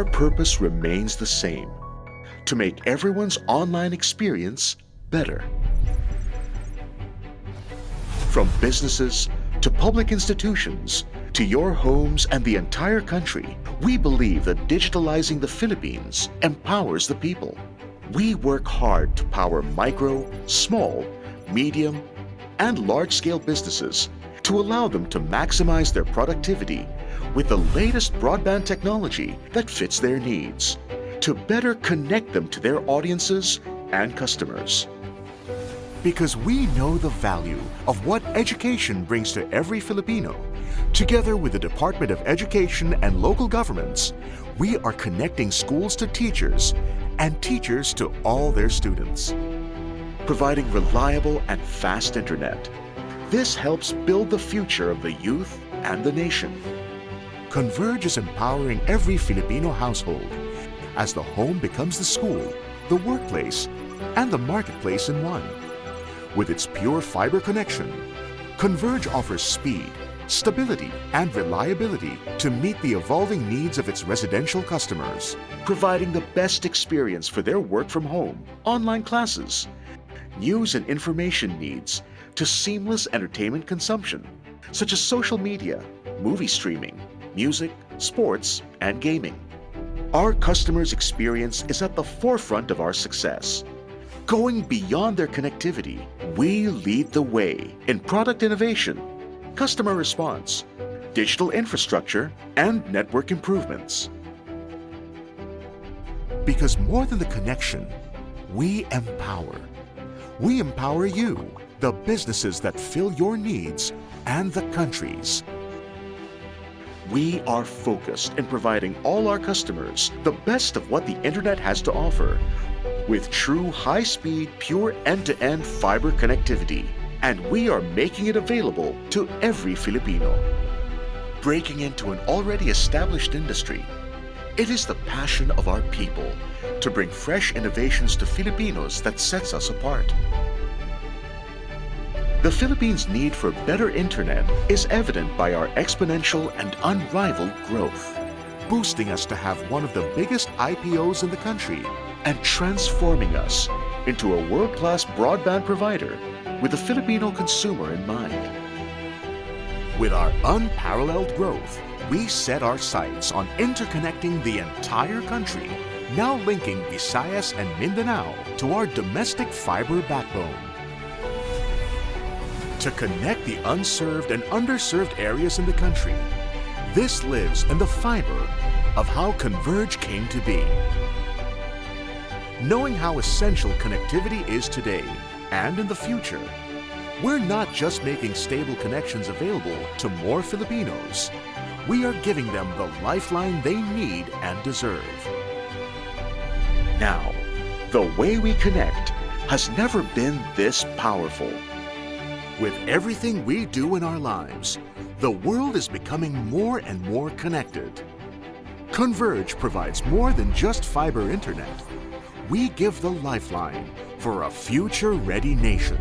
our purpose remains the same: to make everyone's online experience better. From businesses to public institutions to your homes and the entire country, we believe that digitalizing the Philippines empowers the people. We work hard to power micro, small, medium, and large-scale businesses to allow them to maximize their productivity with the latest broadband technology that fits their needs, to better connect them to their audiences and customers. Because we know the value of what education brings to every Filipino, together with the Department of Education and local governments, we are connecting schools to teachers and teachers to all their students, providing reliable and fast internet. This helps build the future of the youth and the nation. Converge is empowering every Filipino household as the home becomes the school, the workplace, and the marketplace in one. With its pure fiber connection, Converge offers speed, stability, and reliability to meet the evolving needs of its residential customers, providing the best experience for their work from home, online classes, news and information needs, to seamless entertainment consumption, such as social media, movie streaming, music, sports, and gaming. Our customers' experience is at the forefront of our success. Going beyond their connectivity, we lead the way in product innovation, customer response, digital infrastructure, and network improvements. Because more than the connection, we empower. We empower you, the businesses that fill your needs, and the country's. We are focused in providing all our customers the best of what the internet has to offer, with true high-speed, pure end-to-end fiber connectivity. And we are making it available to every Filipino. Breaking into an already established industry, it is the passion of our people to bring fresh innovations to Filipinos that sets us apart. The Philippines' need for better internet is evident by our exponential and unrivaled growth, boosting us to have one of the biggest IPOs in the country and transforming us into a world-class broadband provider with the Filipino consumer in mind. With our unparalleled growth, we set our sights on interconnecting the entire country, now linking Visayas and Mindanao to our domestic fiber backbone. To connect the unserved and underserved areas in the country, this lives in the fiber of how Converge came to be. Knowing how essential connectivity is today and in the future, we're not just making stable connections available to more Filipinos. We are giving them the lifeline they need and deserve. Now, the way we connect has never been this powerful. With everything we do in our lives, the world is becoming more and more connected. Converge provides more than just fiber internet. We give the lifeline for a future-ready nation.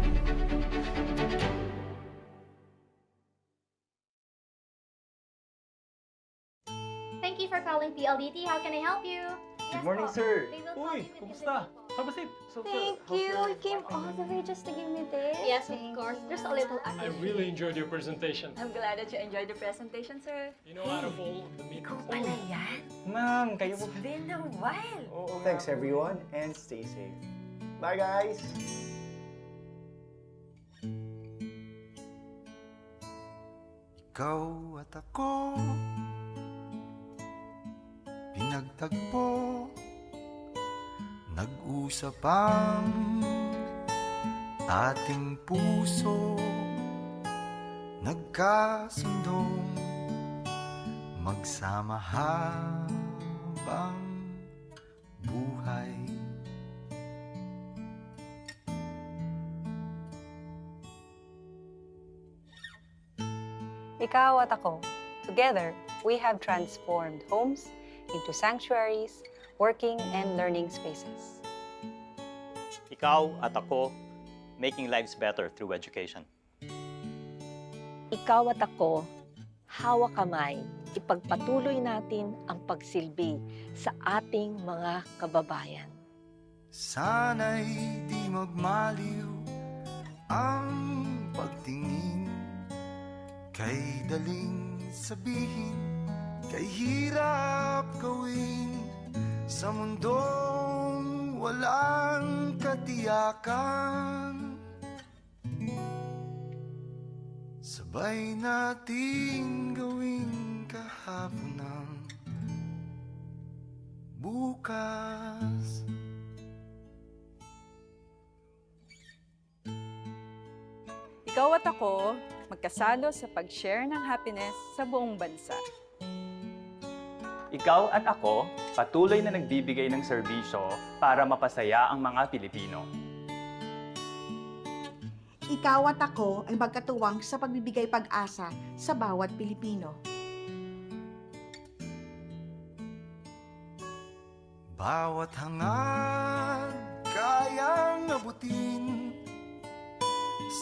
Thank you for calling PLDT. How can I help you? Good morning, sir. They will call Uy, you with kumusta? Have a seat. Thank you. You came all the way just to give me this. Yes, of course. There's a little I extra. really enjoyed your presentation. I'm glad that you enjoyed the presentation, sir. You know, out of all of the meetings... Pala yan? Ma'am, kayo po. It's been a while. Oo, Thanks ma'am. everyone and stay safe. Bye guys! Ikaw at ako pinagtagpo, nag-usap ang ating puso, nagkasundong magsama habang buhay. Ikaw at ako, together, we have transformed homes into sanctuaries, working and learning spaces. Ikaw at ako, making lives better through education. Ikaw at ako, hawak kamay, ipagpatuloy natin ang pagsilbi sa ating mga kababayan. Sana'y di magmaliw ang pagtingin, kay daling sabihin, kay hirap gawin, sa mundong walang katiyakan. Sabay natin gawin kahapon ng bukas. Ikaw at ako, magkasalo sa pag-share ng happiness sa buong bansa. Ikaw at ako, patuloy na nagbibigay ng serbisyo para mapasaya ang mga Pilipino. Ikaw at ako ay magkatuwang sa pagbibigay pag-asa sa bawat Pilipino. Bawat hangad kayang abutin,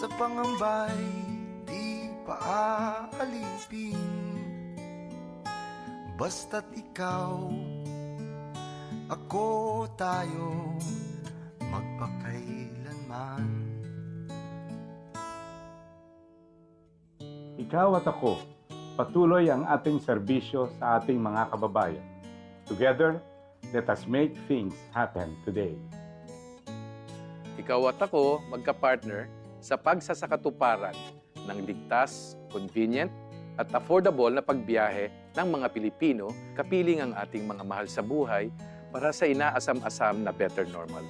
sa pangambay di paalipin. Basta't ikaw, ako, tayo, magpakailanman. Ikaw at ako, patuloy ang ating serbisyo sa ating mga kababayan. Together, let us make things happen today. Ikaw at ako, magka-partner sa pagsasakatuparan ng ligtas, convenient, at affordable na pagbiyahe ng mga Pilipino, kapiling ang ating mga mahal sa buhay para sa inaasam-asam na better normal.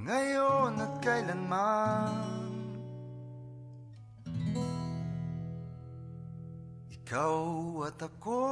Ngayon at kailanman, ikaw at ako.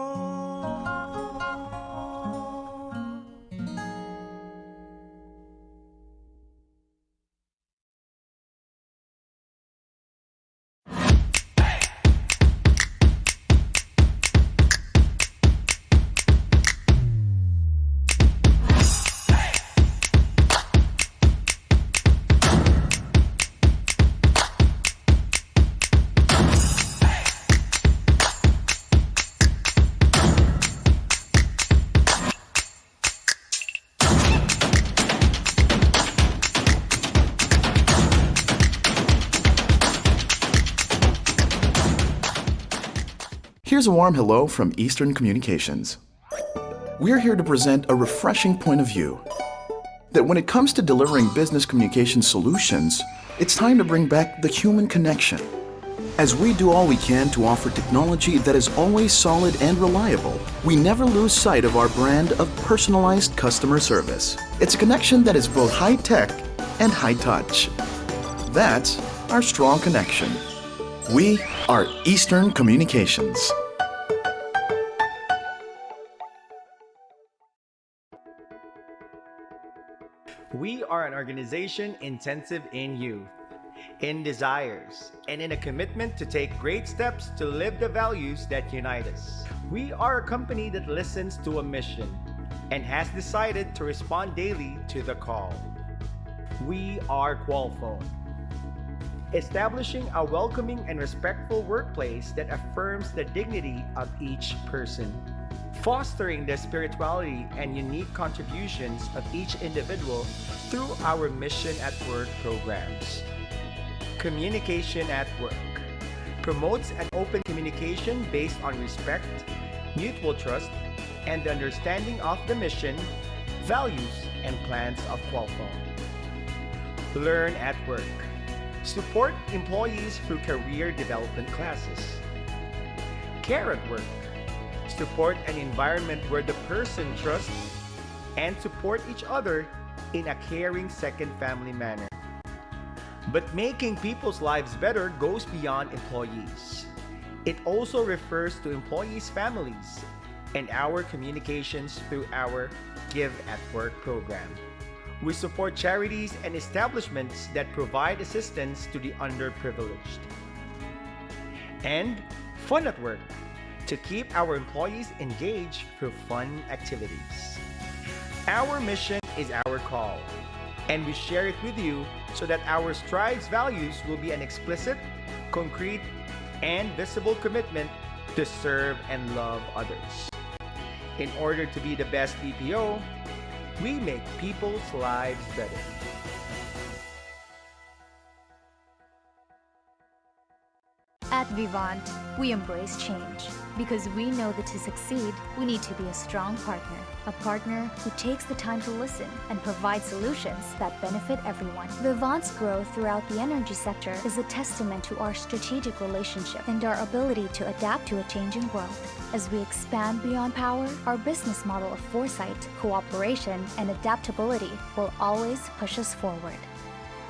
Here's a warm hello from Eastern Communications. We're here to present a refreshing point of view that when it comes to delivering business communication solutions, it's time to bring back the human connection. As we do all we can to offer technology that is always solid and reliable, we never lose sight of our brand of personalized customer service. It's a connection that is both high-tech and high-touch. That's our strong connection. We are Eastern Communications. We are an organization intensive in youth, in desires, and in a commitment to take great steps to live the values that unite us. We are a company that listens to a mission and has decided to respond daily to the call. We are 𝗜𝗚, establishing a welcoming and respectful workplace that affirms the dignity of each person, fostering the spirituality and unique contributions of each individual through our Mission at Work programs. Communication at Work promotes an open communication based on respect, mutual trust, and understanding of the mission, values, and plans of 𝗜𝗚. Learn at Work. Support employees through career development classes. Care at Work. Support an environment where the person trusts and support each other in a caring second family manner. But making people's lives better goes beyond employees. It also refers to employees' families and our communications through our Give at Work program. We support charities and establishments that provide assistance to the underprivileged. And Fun at Work, to keep our employees engaged through fun activities. Our mission is our call. And we share it with you so that our strides values will be an explicit, concrete, and visible commitment to serve and love others. In order to be the best BPO, we make people's lives better. At Vivant, we embrace change because we know that to succeed, we need to be a strong partner. A partner who takes the time to listen and provide solutions that benefit everyone. Vivant's growth throughout the energy sector is a testament to our strategic relationship and our ability to adapt to a changing world. As we expand beyond power, our business model of foresight, cooperation, and adaptability will always push us forward.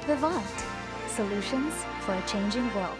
Vivant, solutions for a changing world.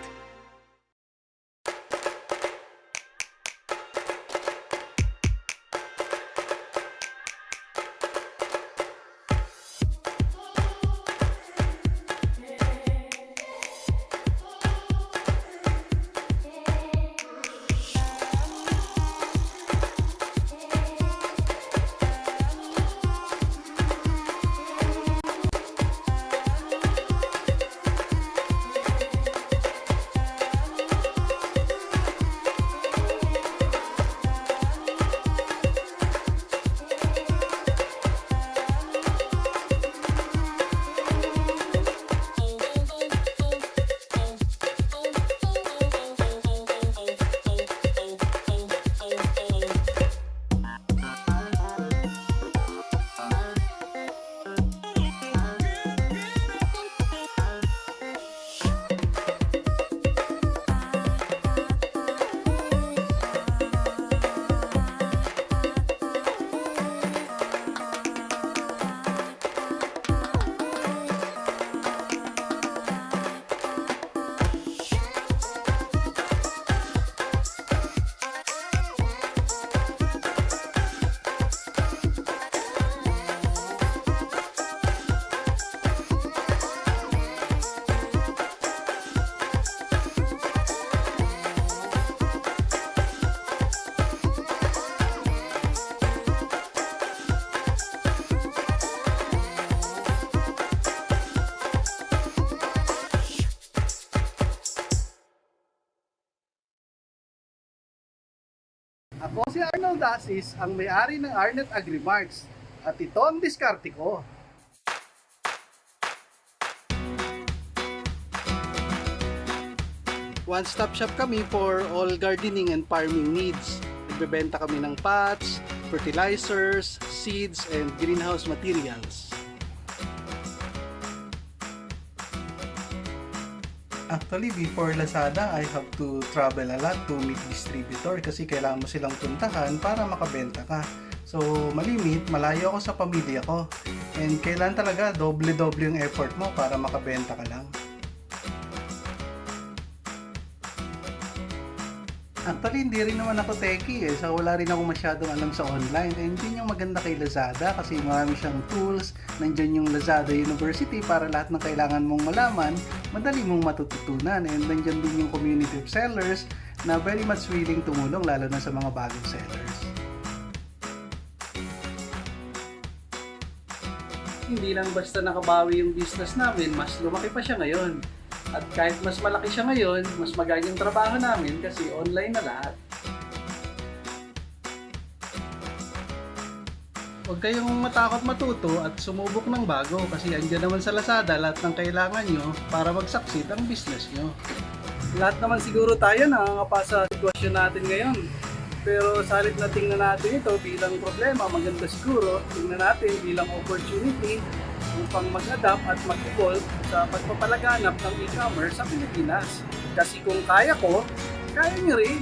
Ako si Arnold Asis, ang may-ari ng Arnet Agrimarts, at ito ang diskarte ko. One-stop shop kami for all gardening and farming needs. Nagbebenta kami ng pots, fertilizers, seeds, and greenhouse materials. Actually, before Lazada, I have to travel a lot to meet distributor kasi kailangan mo silang puntahan para makabenta ka. So, malimit, malayo ako sa pamilya ko. And kailan talaga doble-doble yung effort mo para makabenta ka lang. Actually, hindi rin naman ako techie eh. So, wala rin ako masyadong alam sa online. And yun yung maganda kay Lazada kasi marami siyang tools. Nandyan yung Lazada University para lahat ng kailangan mong malaman, madali mong matututunan. And nandyan din yung community of sellers na very much willing tumulong lalo na sa mga bagong sellers. Hindi lang basta nakabawi yung business namin, mas lumaki pa siya ngayon. At kahit mas malaki siya ngayon, mas magaling yung trabaho namin kasi online na lahat. Huwag kayong matakot matuto at sumubok ng bago kasi andyan naman sa Lazada lahat ng kailangan nyo para mag-succeed ang business nyo. Lahat naman siguro tayo nakakapa sa sitwasyon natin ngayon. Pero sa halip na tingnan natin ito bilang problema, maganda siguro, tingnan natin bilang opportunity upang mag-adapt at mag-evolve sa pagpapalaganap ng e-commerce sa Pilipinas. Kasi kung kaya ko, kaya niyo rin.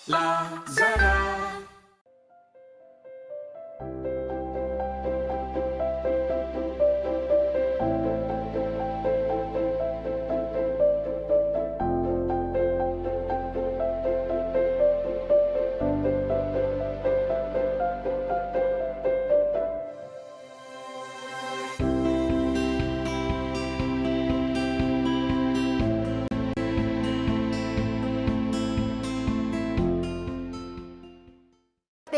Lazada.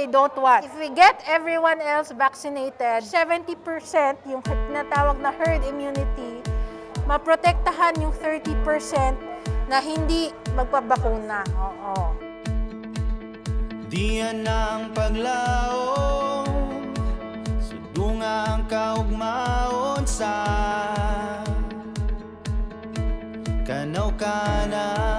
they don't want. If we get everyone else vaccinated, 70% yung natawag na herd immunity, maprotektahan yung 30% na hindi magpabakuna. Oo. Diyan ang paglaom, sudungang kaugmaon sa kanaw-kanaw.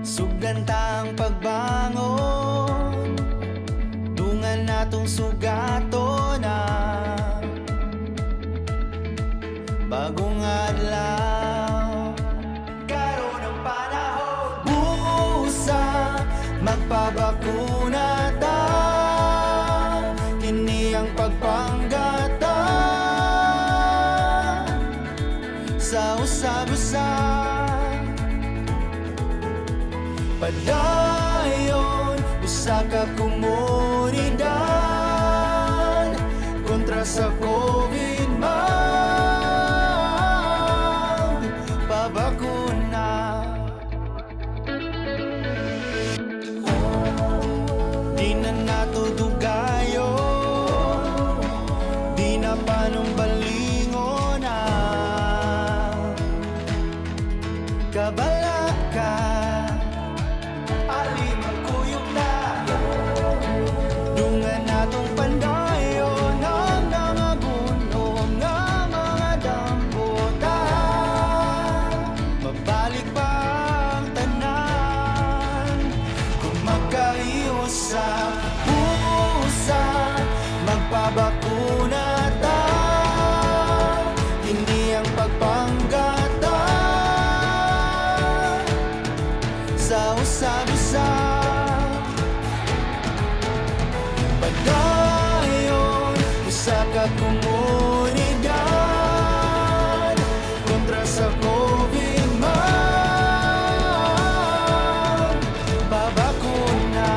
Sugdantang pagbangon, dungan natong sugato na bagong adlaw. Karon ang panahon, busa magpabakuna ta. Kini ang pagpanggata sa usab-usab. Padayon usa ka komunidad kontra sa COVID pabakuna. Di na nato dugayo, di na panumbalingon na kabala ka. Dungan natong pandayon ang nangabuno nga mga dambuta. Mabalik pa ang tanan kung magkaiyo sa pusa. Magpabakuna ta, hindi ang pagpanggata sa usab-usab. Padayon usa ka komunidad kontra sa COVID pabakuna.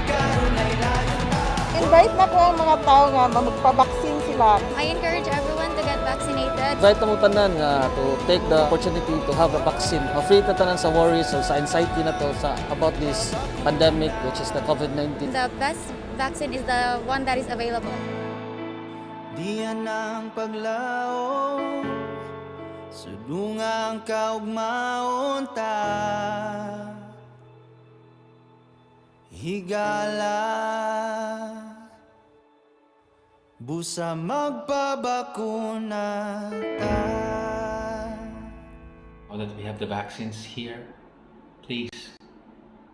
Karon ay layo na. Invite na po ang mga tao nga magpabaksin sila. I encourage everyone to get vaccinated. Invite mo tanan nga to take the opportunity to have a vaccine. Free ta tanan sa worries or sa anxiety na to sa about this pandemic which is the COVID-19. The best vaccine is the one that is available. Diyan ang paglaom, sudungang kaugmaon ta. Higala busa magpabakuna ta. Now that we have the vaccines here, please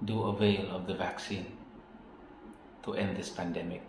do avail of the vaccine to end this pandemic.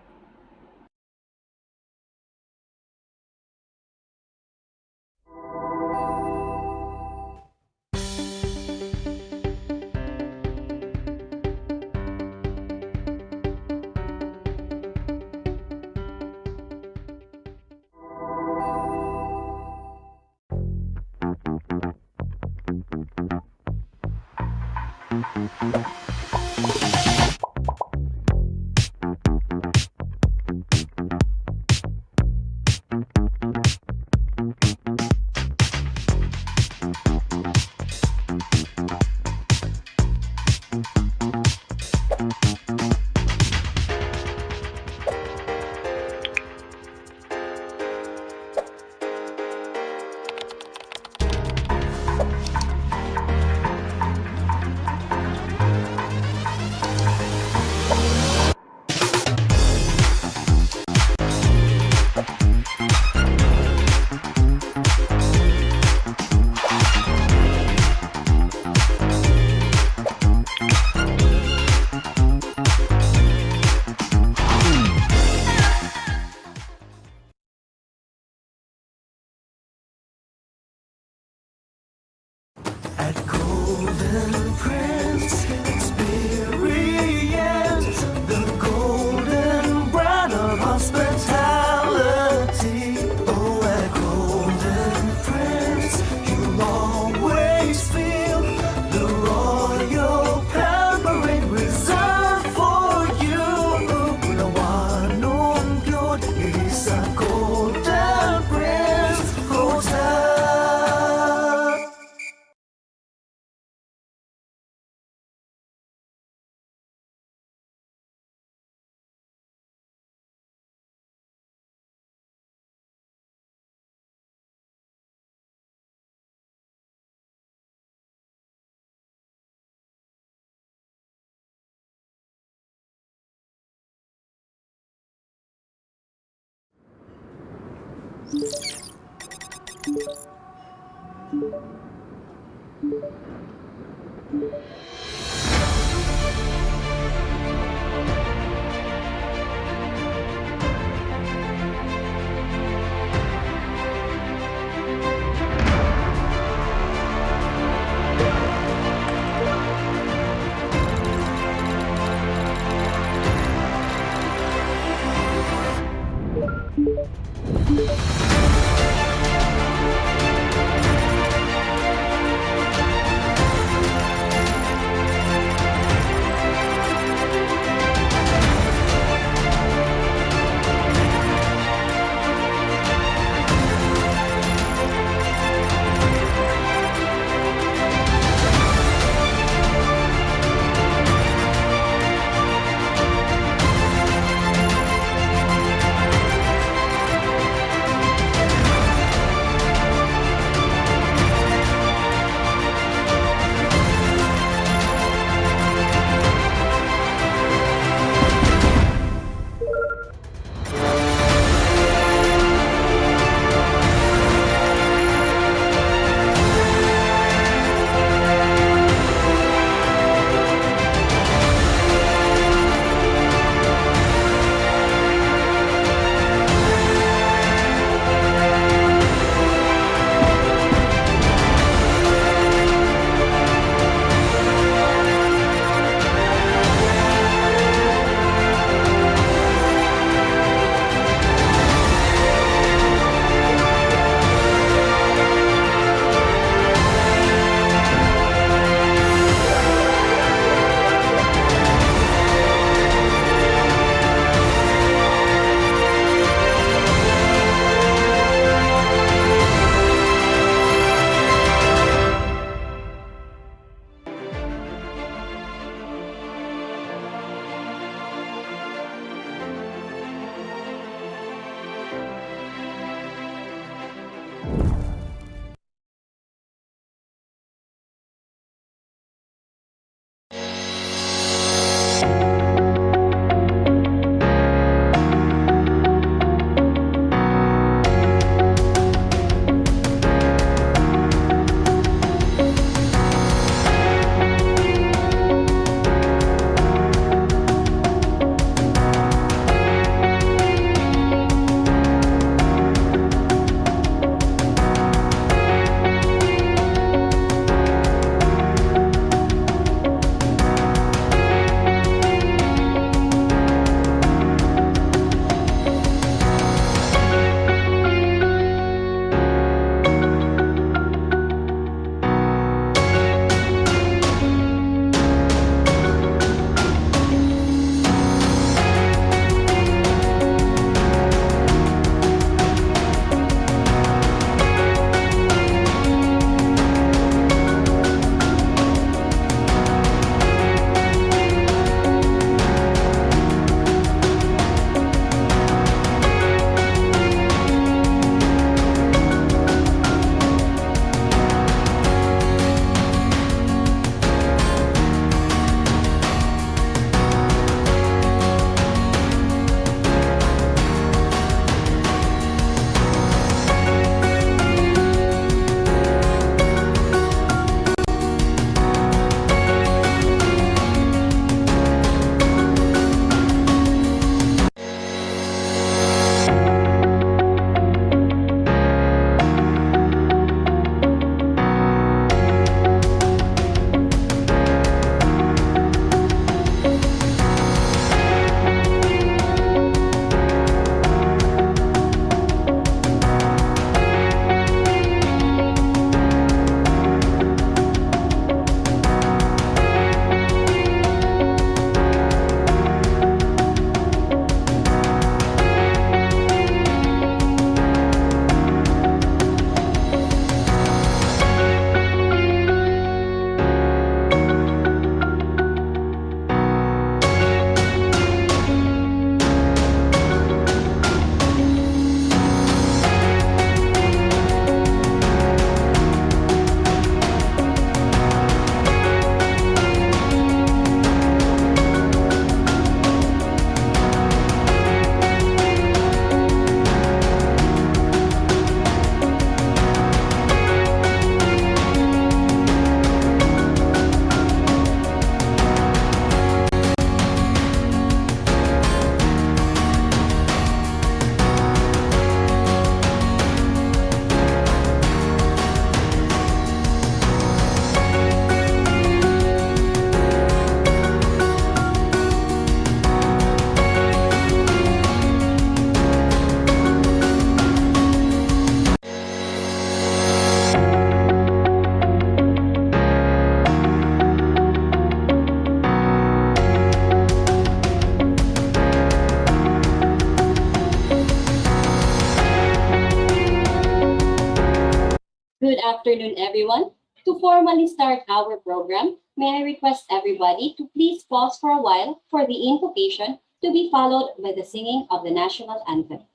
Good afternoon, everyone. To formally start our program, may I request everybody to please pause for a while for the invocation to be followed by the singing of the national anthem.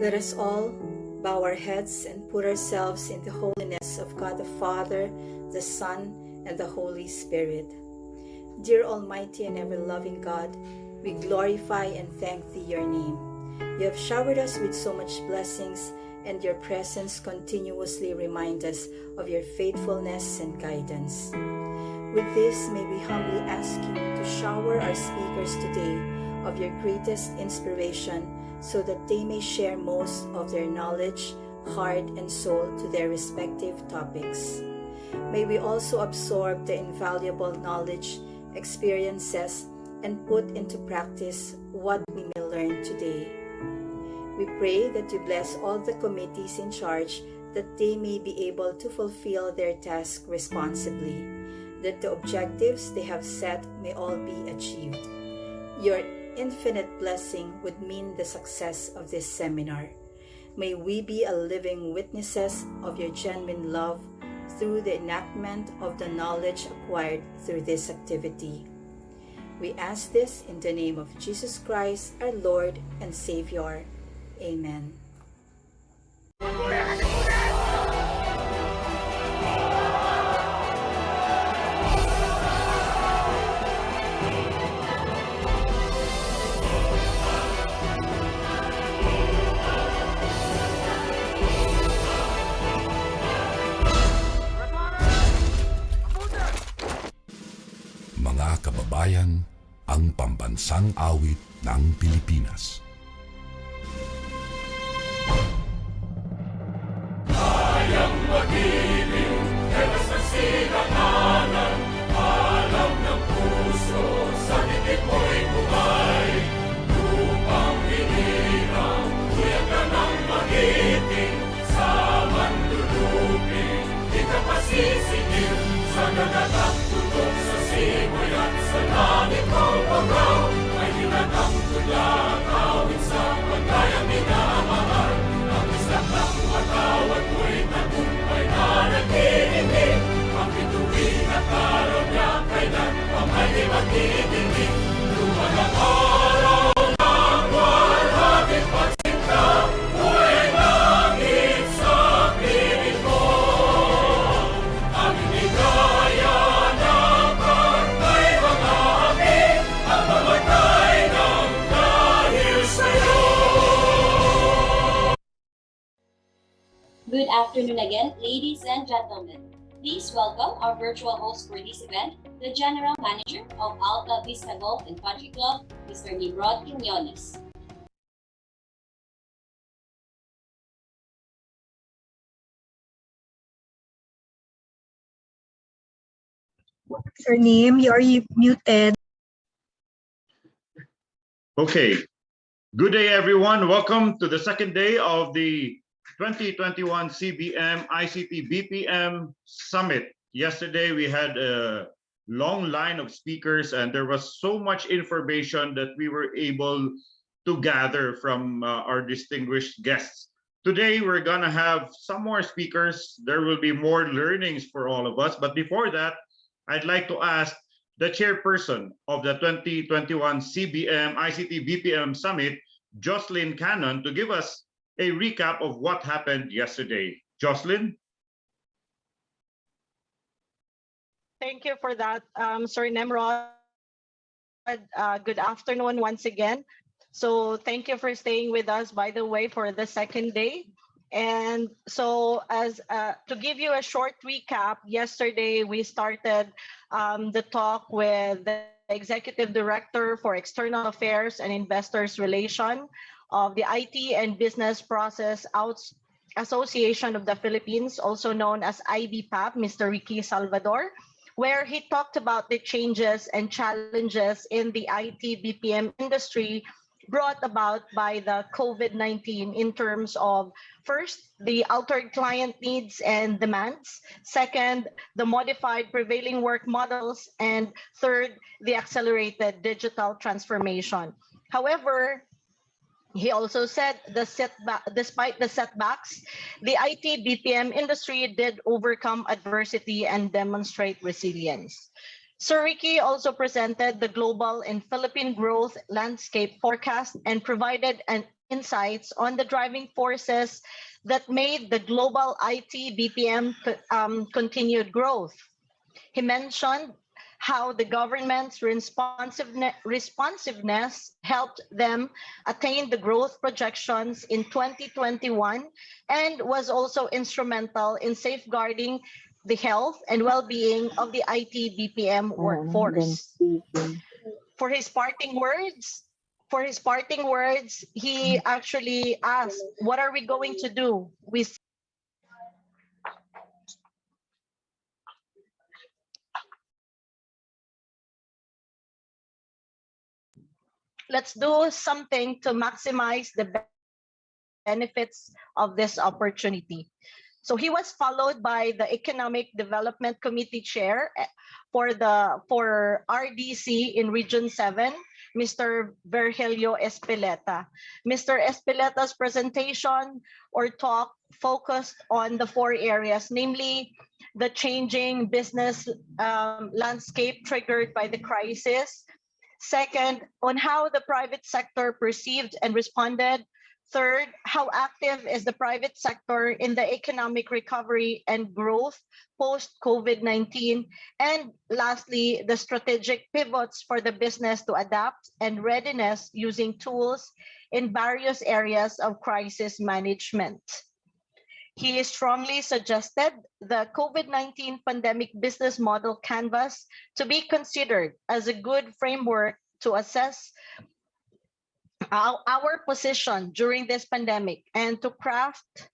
Let us all bow our heads and put ourselves in the holiness of God the Father, the Son, and the Holy Spirit. Dear Almighty and ever-loving God, we glorify and thank Thee, Your name. You have showered us with so much blessings, and Your presence continuously reminds us of Your faithfulness and guidance. With this, may we humbly ask You to shower our speakers today of Your greatest inspiration, so that they may share most of their knowledge, heart, and soul to their respective topics. May we also absorb the invaluable knowledge, experiences, and put into practice what we may learn today. We pray that You bless all the committees in charge, that they may be able to fulfill their task responsibly, that the objectives they have set may all be achieved. Your infinite blessing would mean the success of this seminar. May we be a living witnesses of Your genuine love through the enactment of the knowledge acquired through this activity. We ask this in the name of Jesus Christ, our Lord and Savior. Amen. Mga kababayan, ang pambansang awit ng Pilipinas. Kayang mag-ibig, kaya basta silanganan, alam ng puso, sa titik mo'y buhay. Lupang hinirang, kuya ka ng magiting, sa mandulupin, di ka pasisingil, sa nagatang tutok sa simoy at sa langit mong pagaw, ay hinatang tula, kawin sa pagkayang minamahal. Ang isang ng matawad mo'y tagumpay na nag-iibig, ang bituin at araw niya kailan pa may di magdidinig. Luwag ang araw ng walhaging pagsinta, buhay langit sa piling ko. Ang inigaya ng pagkay mga api, at mamatay ng dahil sa'yo. Good afternoon again, ladies and gentlemen. Please welcome our virtual host for this event, the General Manager of Alta Vista Golf and Country Club, Mr. 𝗜𝗚𝗓𝗓. Sir Neem, you are muted. Okay. Good day, everyone. Welcome to the second day of the 2021 CBM ICT BPM Summit. Yesterday, we had a long line of speakers, and there was so much information that we were able to gather from our distinguished guests. Today, we're going to have some more speakers. There will be more learnings for all of us. But before that, I'd like to ask the chairperson of the 2021 CBM ICT BPM Summit, Jocelyn Cannon, to give us a recap of what happened yesterday. Jocelyn? Thank you for that, Sir Nemrod. Good afternoon once again. So thank you for staying with us, by the way, for the second day. And so as to give you a short recap, yesterday we started the talk with the Executive Director for External Affairs and Investors Relation of the IT and Business Process Association of the Philippines, also known as IBPAP, Mr. 𝗜𝗖𝗧-𝗕𝗼, where he talked about the changes and challenges in the IT BPM industry brought about by the COVID-19 in terms of, first, the altered client needs and demands, second, the modified prevailing work models, and third, the accelerated digital transformation. However, He also said despite the setbacks, the IT BPM industry did overcome adversity and demonstrate resilience. Sir Ricky also presented the global and Philippine growth landscape forecast and provided an insights on the driving forces that made the global IT BPM continued growth. He mentioned how the government's responsiveness helped them attain the growth projections in 2021 and was also instrumental in safeguarding the health and well-being of the IT BPM workforce. For his parting words, he actually asked, what are we going to do? Let's do something to maximize the benefits of this opportunity. So he was followed by the Economic Development Committee Chair for RDC in Region 7, Mr. 𝗜𝗂𝗂𝗂𝗂𝗂𝗂𝗂𝗂𝗂𝗂𝗂𝗂𝗂𝗂𝗂𝗂𝗂𝗂𝗂 Mr. Espeleta's presentation or talk focused on the 4 areas, namely the changing business landscape triggered by the crisis. Second, on how the private sector perceived and responded. Third, how active is the private sector in the economic recovery and growth post-COVID-19? And lastly, the strategic pivots for the business to adapt and readiness using tools in various areas of crisis management. He strongly suggested the COVID-19 pandemic business model canvas to be considered as a good framework to assess our position during this pandemic and to craft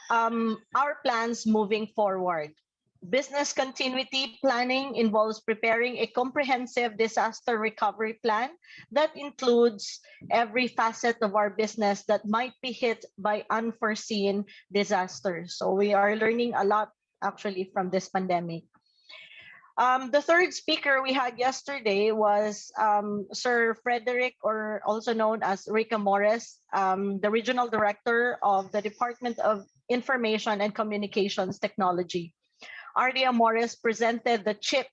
our plans moving forward. Business continuity planning involves preparing a comprehensive disaster recovery plan that includes every facet of our business that might be hit by unforeseen disasters. So we are learning a lot actually from this pandemic. The third speaker we had yesterday was Sir Frederick, or also known as 𝗜𝗂𝗂𝗂𝗂𝗂𝗂𝗂𝗂𝗂𝗂𝗂𝗂𝗂, the Regional Director of the Department of Information and Communications Technology. R.D. Morris presented the CHIP,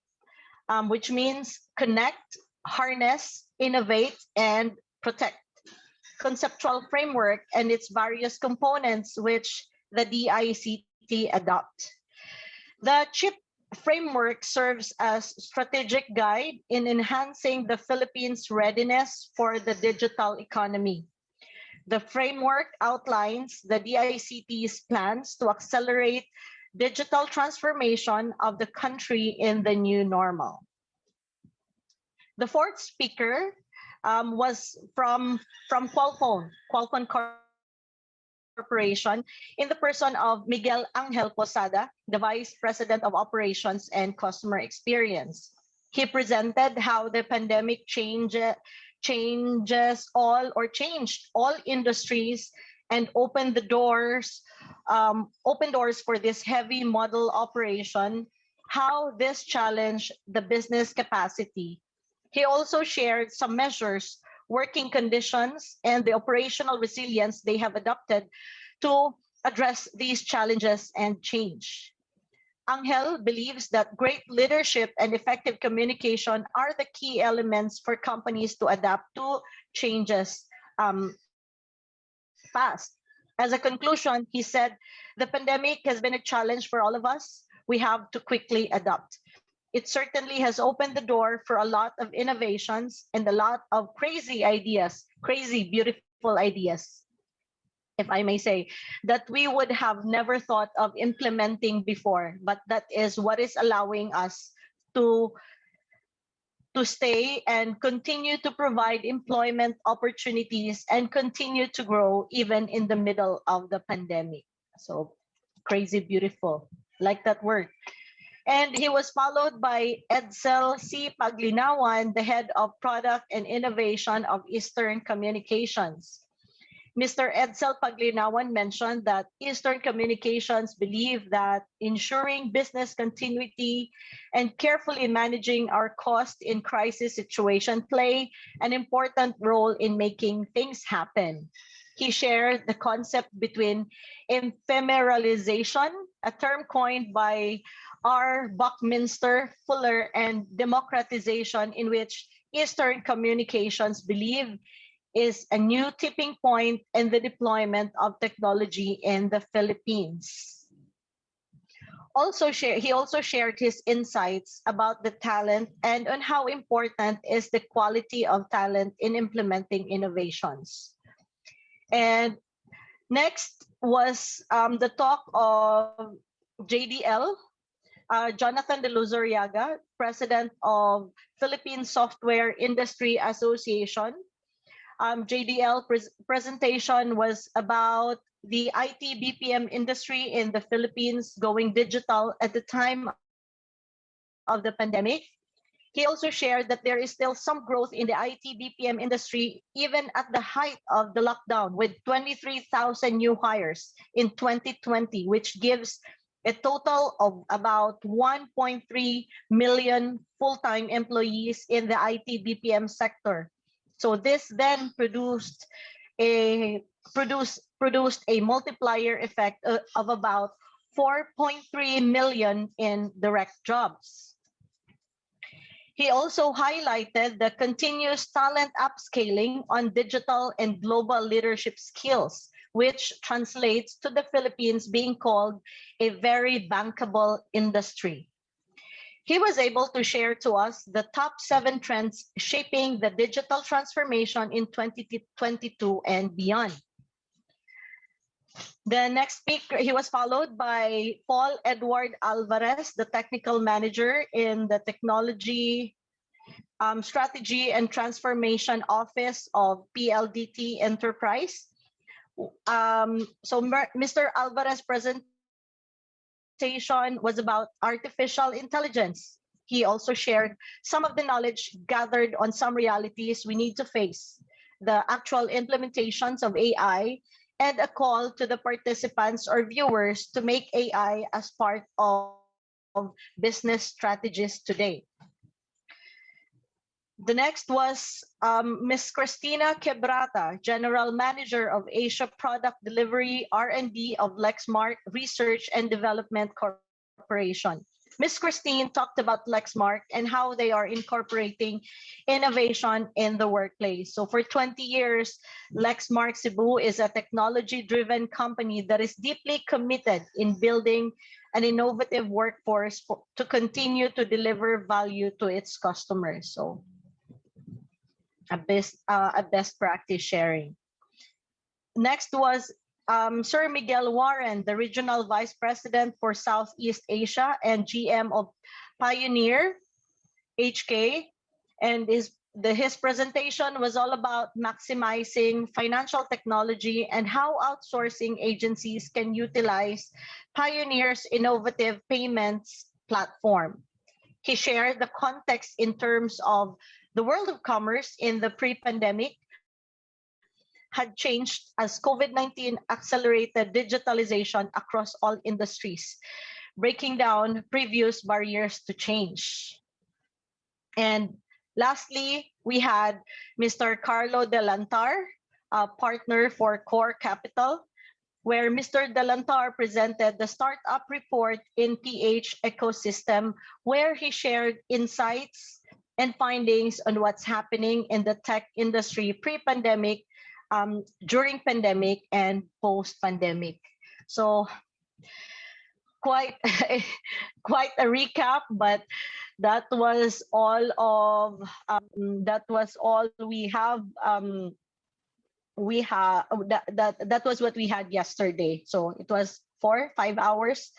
which means connect, harness, innovate, and protect conceptual framework and its various components which the DICT adopt. The CHIP framework serves as strategic guide in enhancing the Philippines' readiness for the digital economy. The framework outlines the DICT's plans to accelerate digital transformation of the country in the new normal. The fourth speaker was from Qualcomm Corporation, in the person of Miguel Angel Posada, the Vice President of Operations and Customer Experience. He presented how the pandemic changed all industries and opened doors for this heavy model operation, how this challenged the business capacity. He also shared some measures, working conditions, and the operational resilience they have adopted to address these challenges and change. Angel believes that great leadership and effective communication are the key elements for companies to adapt to changes fast. As a conclusion, he said, the pandemic has been a challenge for all of us. We have to quickly adapt. It certainly has opened the door for a lot of innovations and a lot of crazy ideas, crazy, beautiful ideas, if I may say, that we would have never thought of implementing before. But that is what is allowing us to stay and continue to provide employment opportunities and continue to grow even in the middle of the pandemic. So crazy, beautiful, like that word. And he was followed by 𝗜𝗖𝗧-𝗕𝗼𝗠, the head of product and innovation of Eastern Communications. Mr. 𝗜𝗚-𝗃𝗣𝗠 mentioned that Eastern Communications believe that ensuring business continuity and carefully managing our costs in crisis situation play an important role in making things happen. He shared the concept between ephemeralization, a term coined by R. Buckminster Fuller, and democratization, in which Eastern Communications believe is a new tipping point in the deployment of technology in the Philippines. He also shared his insights about the talent and on how important is the quality of talent in implementing innovations. And next was the talk of JDL, Jonathan de Luzuriaga, President of Philippine Software Industry Association. JDL presentation was about the IT BPM industry in the Philippines going digital at the time of the pandemic. He also shared that there is still some growth in the IT BPM industry even at the height of the lockdown, with 23,000 new hires in 2020, which gives a total of about 1.3 million full-time employees in the IT BPM sector. So this then produced a multiplier effect of about 4.3 million in direct jobs. He also highlighted the continuous talent upscaling on digital and global leadership skills, which translates to the Philippines being called a very bankable industry. He was able to share to us the top 7 trends shaping the digital transformation in 2022 and beyond. The next speaker, he was followed by Paul Edward Alvarez, the Technical Manager in the Technology Strategy and Transformation Office of PLDT Enterprise. So Mr. Alvarez presentation was about artificial intelligence. He also shared some of the knowledge gathered on some realities we need to face, the actual implementations of AI, and a call to the participants or viewers to make AI as part of business strategies today. The next was Ms. Cristina Quebrata, General Manager of Asia Product Delivery R&D of Lexmark Research and Development Corporation. Ms. Christine talked about Lexmark and how they are incorporating innovation in the workplace. So for 20 years, Lexmark Cebu is a technology-driven company that is deeply committed in building an innovative workforce to continue to deliver value to its customers. So a best practice sharing. Next was Sir Miguel Warren, the Regional Vice President for Southeast Asia and GM of Pioneer HK, and his presentation was all about maximizing financial technology and how outsourcing agencies can utilize Pioneer's innovative payments platform. He shared the context in terms of the world of commerce in the pre-pandemic had changed as COVID-19 accelerated digitalization across all industries, breaking down previous barriers to change. And lastly, we had Mr. Carlo Delantar, a partner for Core Capital, where Mr. Delantar presented the startup report in PH ecosystem, where he shared insights and findings on what's happening in the tech industry pre-pandemic, during pandemic, and post-pandemic. So quite a recap, but that was all of we have. That was what we had yesterday. So it was 4-5 hours.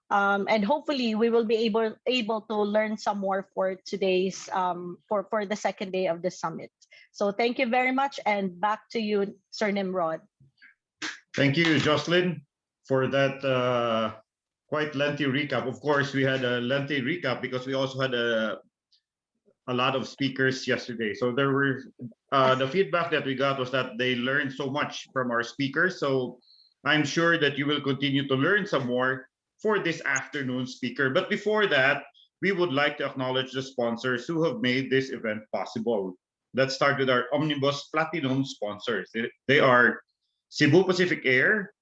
And hopefully we will be able to learn some more for today's for the second day of the summit. So thank you very much, and back to you, Sir Nimrod. Thank you, Jocelyn, for that quite lengthy recap. Of course, we had a lengthy recap because we also had a a lot of speakers yesterday. So there were the feedback that we got was that they learned so much from our speakers. So I'm sure that you will continue to learn some more for this afternoon speaker. But before that, we would like to acknowledge the sponsors who have made this event possible. Let's start with our Omnibus Platinum sponsors. They are Cebu Pacific Air,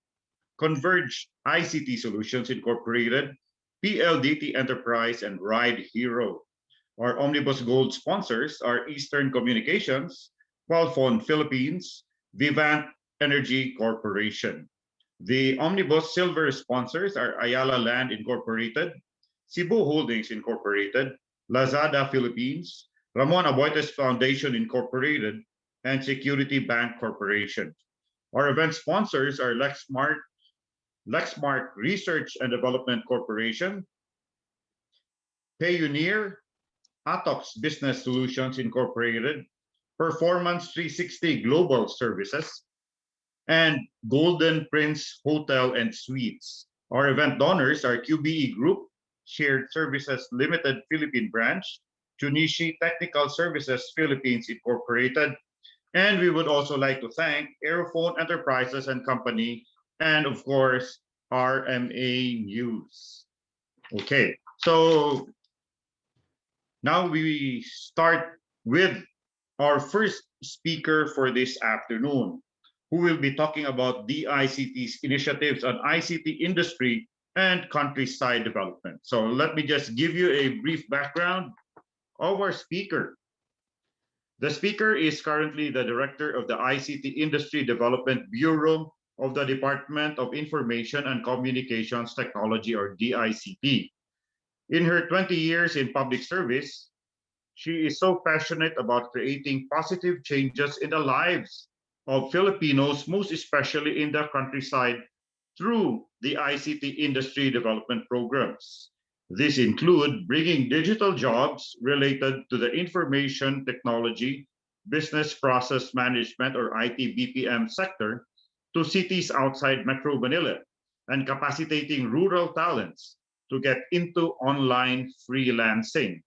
Converge ICT Solutions Incorporated, PLDT Enterprise, and Ride Hero. Our Omnibus Gold sponsors are Eastern Communications, Qualphone Philippines, Vivant Energy Corporation. The Omnibus Silver sponsors are Ayala Land Incorporated, Cebu Holdings Incorporated, Lazada Philippines, Ramon Aboites Foundation Incorporated, and Security Bank Corporation. Our event sponsors are Lexmark Research and Development Corporation, Payoneer, Atox Business Solutions Incorporated, Performance 360 Global Services, and Golden Prince Hotel and Suites. Our event donors are QBE Group, Shared Services Limited Philippine Branch, 𝗜𝗎𝗄 Technical Services Philippines Incorporated, and we would also like to thank Aerophone Enterprises and Company, and of course, RMA News. Okay, so now we start with our first speaker for this afternoon, who will be talking about 𝗜ICT's initiatives on ICT industry and countryside development. So let me just give you a brief background of our speaker. The speaker is currently the director of the ICT Industry Development Bureau of the Department of Information and Communications Technology, or 𝗜ICT. In her 20 years in public service, she is so passionate about creating positive changes in the lives of Filipinos, most especially in the countryside, through the ICT industry development programs. These include bringing digital jobs related to the information technology, business process management, or IT BPM sector to cities outside Metro Manila, and capacitating rural talents to get into online freelancing.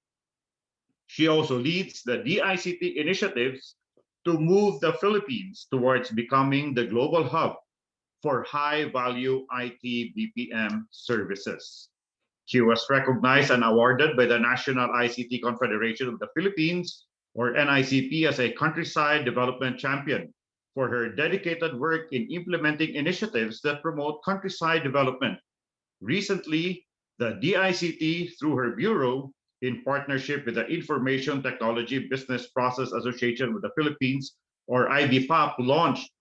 She also leads the 𝗜ICT initiatives to move the Philippines towards becoming the global hub for high-value IT BPM services. She was recognized and awarded by the National ICT Confederation of the Philippines, or NICP, as a countryside development champion for her dedicated work in implementing initiatives that promote countryside development. Recently, the 𝗜ICT, through her bureau, in partnership with the Information Technology Business Process Association of the Philippines, or IBPAP, launched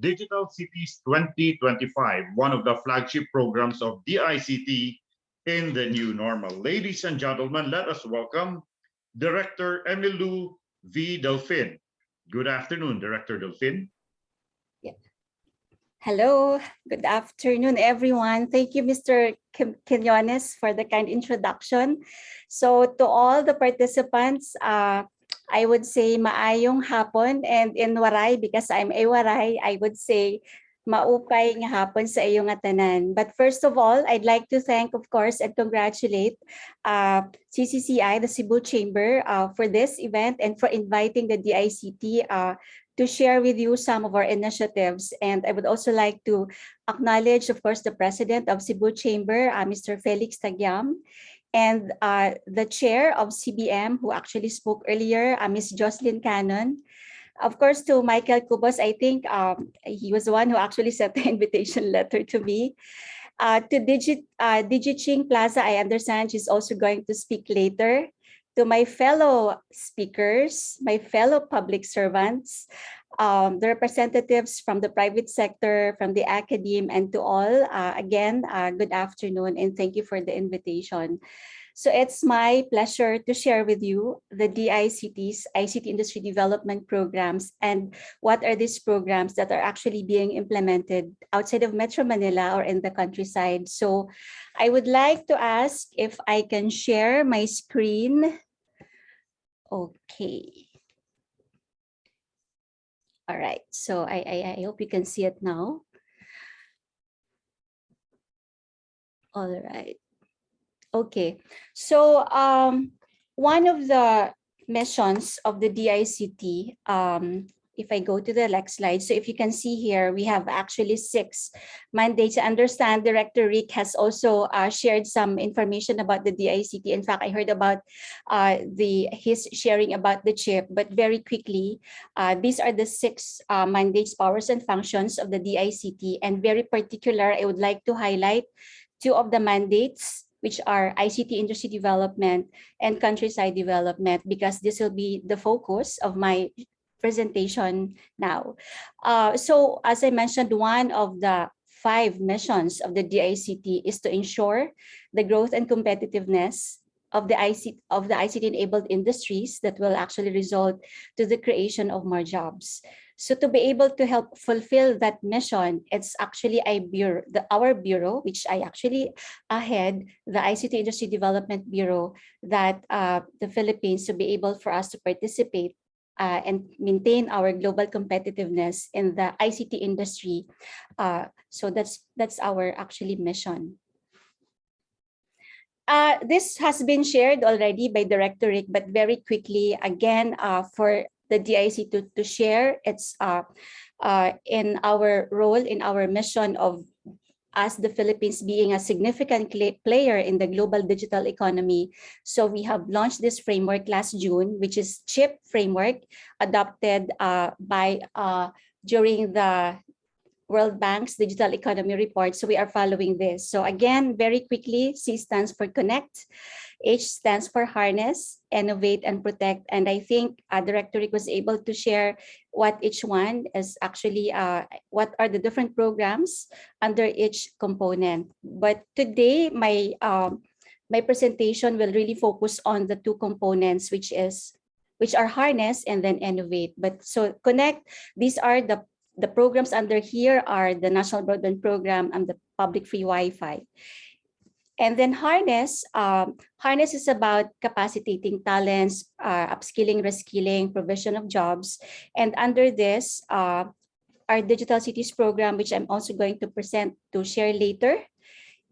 Digital Cities 2025, one of the flagship programs of 𝗜ICT in the new normal. Ladies and gentlemen, let us welcome Director Emilu V. Delfin. Good afternoon, Director Delfin. Hello, good afternoon, everyone. Thank you, Mr. Quiñones, for the kind introduction. So to all the participants, I would say maayong hapon, and in Waray, because I'm a Waray, I would say maupay nga hapon sa iyong tanan. But first of all, I'd like to thank, of course, and congratulate CCCI, the Cebu Chamber, for this event and for inviting the 𝗜ICT to share with you some of our initiatives. And I would also like to acknowledge, of course, the President of Cebu Chamber, Mr. Felix Tagyam, and the Chair of CBM, who actually spoke earlier, Ms. Jocelyn Cannon. Of course, to Michael Cubos, I think he was the one who actually sent the invitation letter to me. To 𝗜𝗎𝗃 Plaza, I understand she's also going to speak later. To my fellow speakers, my fellow public servants, the representatives from the private sector, from the academe, and to all, again, good afternoon, and thank you for the invitation. So it's my pleasure to share with you the 𝗜ICT's ICT industry development programs and what are these programs that are actually being implemented outside of Metro Manila or in the countryside. So I would like to ask if I can share my screen. Okay. All right, so I hope you can see it now. All right. Okay, so one of the missions of the DICT. If I go to the next slide, so if you can see here, we have actually 6 mandates. I understand Director Rick has also shared some information about the DICT. In fact, I heard about his sharing about the chip, but very quickly, these are the 6 mandates, powers, and functions of the DICT. And very particular, I would like to highlight 2 of the mandates, which are ICT industry development and countryside development, because this will be the focus of my presentation now. So as I mentioned, one of the 5 missions of the DICT is to ensure the growth and competitiveness of the ICT-enabled industries that will actually result to the creation of more jobs. So to be able to help fulfill that mission, it's actually our bureau, which I actually head, the ICT Industry Development Bureau, that the Philippines, to be able for us to participate and maintain our global competitiveness in the ICT industry. So that's our actually mission. This has been shared already by Director Rick, but very quickly again for the DIC to share. It's in our role, in our mission of as the Philippines being a significant player in the global digital economy. So we have launched this framework last June, which is CHIP framework, adopted during the World Bank's Digital Economy Report. So we are following this. So again, very quickly, C stands for connect, H stands for harness, innovate, and protect. And I think Director Rick was able to share what each one is actually, what are the different programs under each component. But today, my presentation will really focus on the 2 components, which are harness and then innovate. But so connect, these are the programs under here are the National Broadband Program and the Public Free Wi-Fi. And then harness is about capacitating talents, upskilling, reskilling, provision of jobs. And under this, our Digital Cities program, which I'm also going to share later.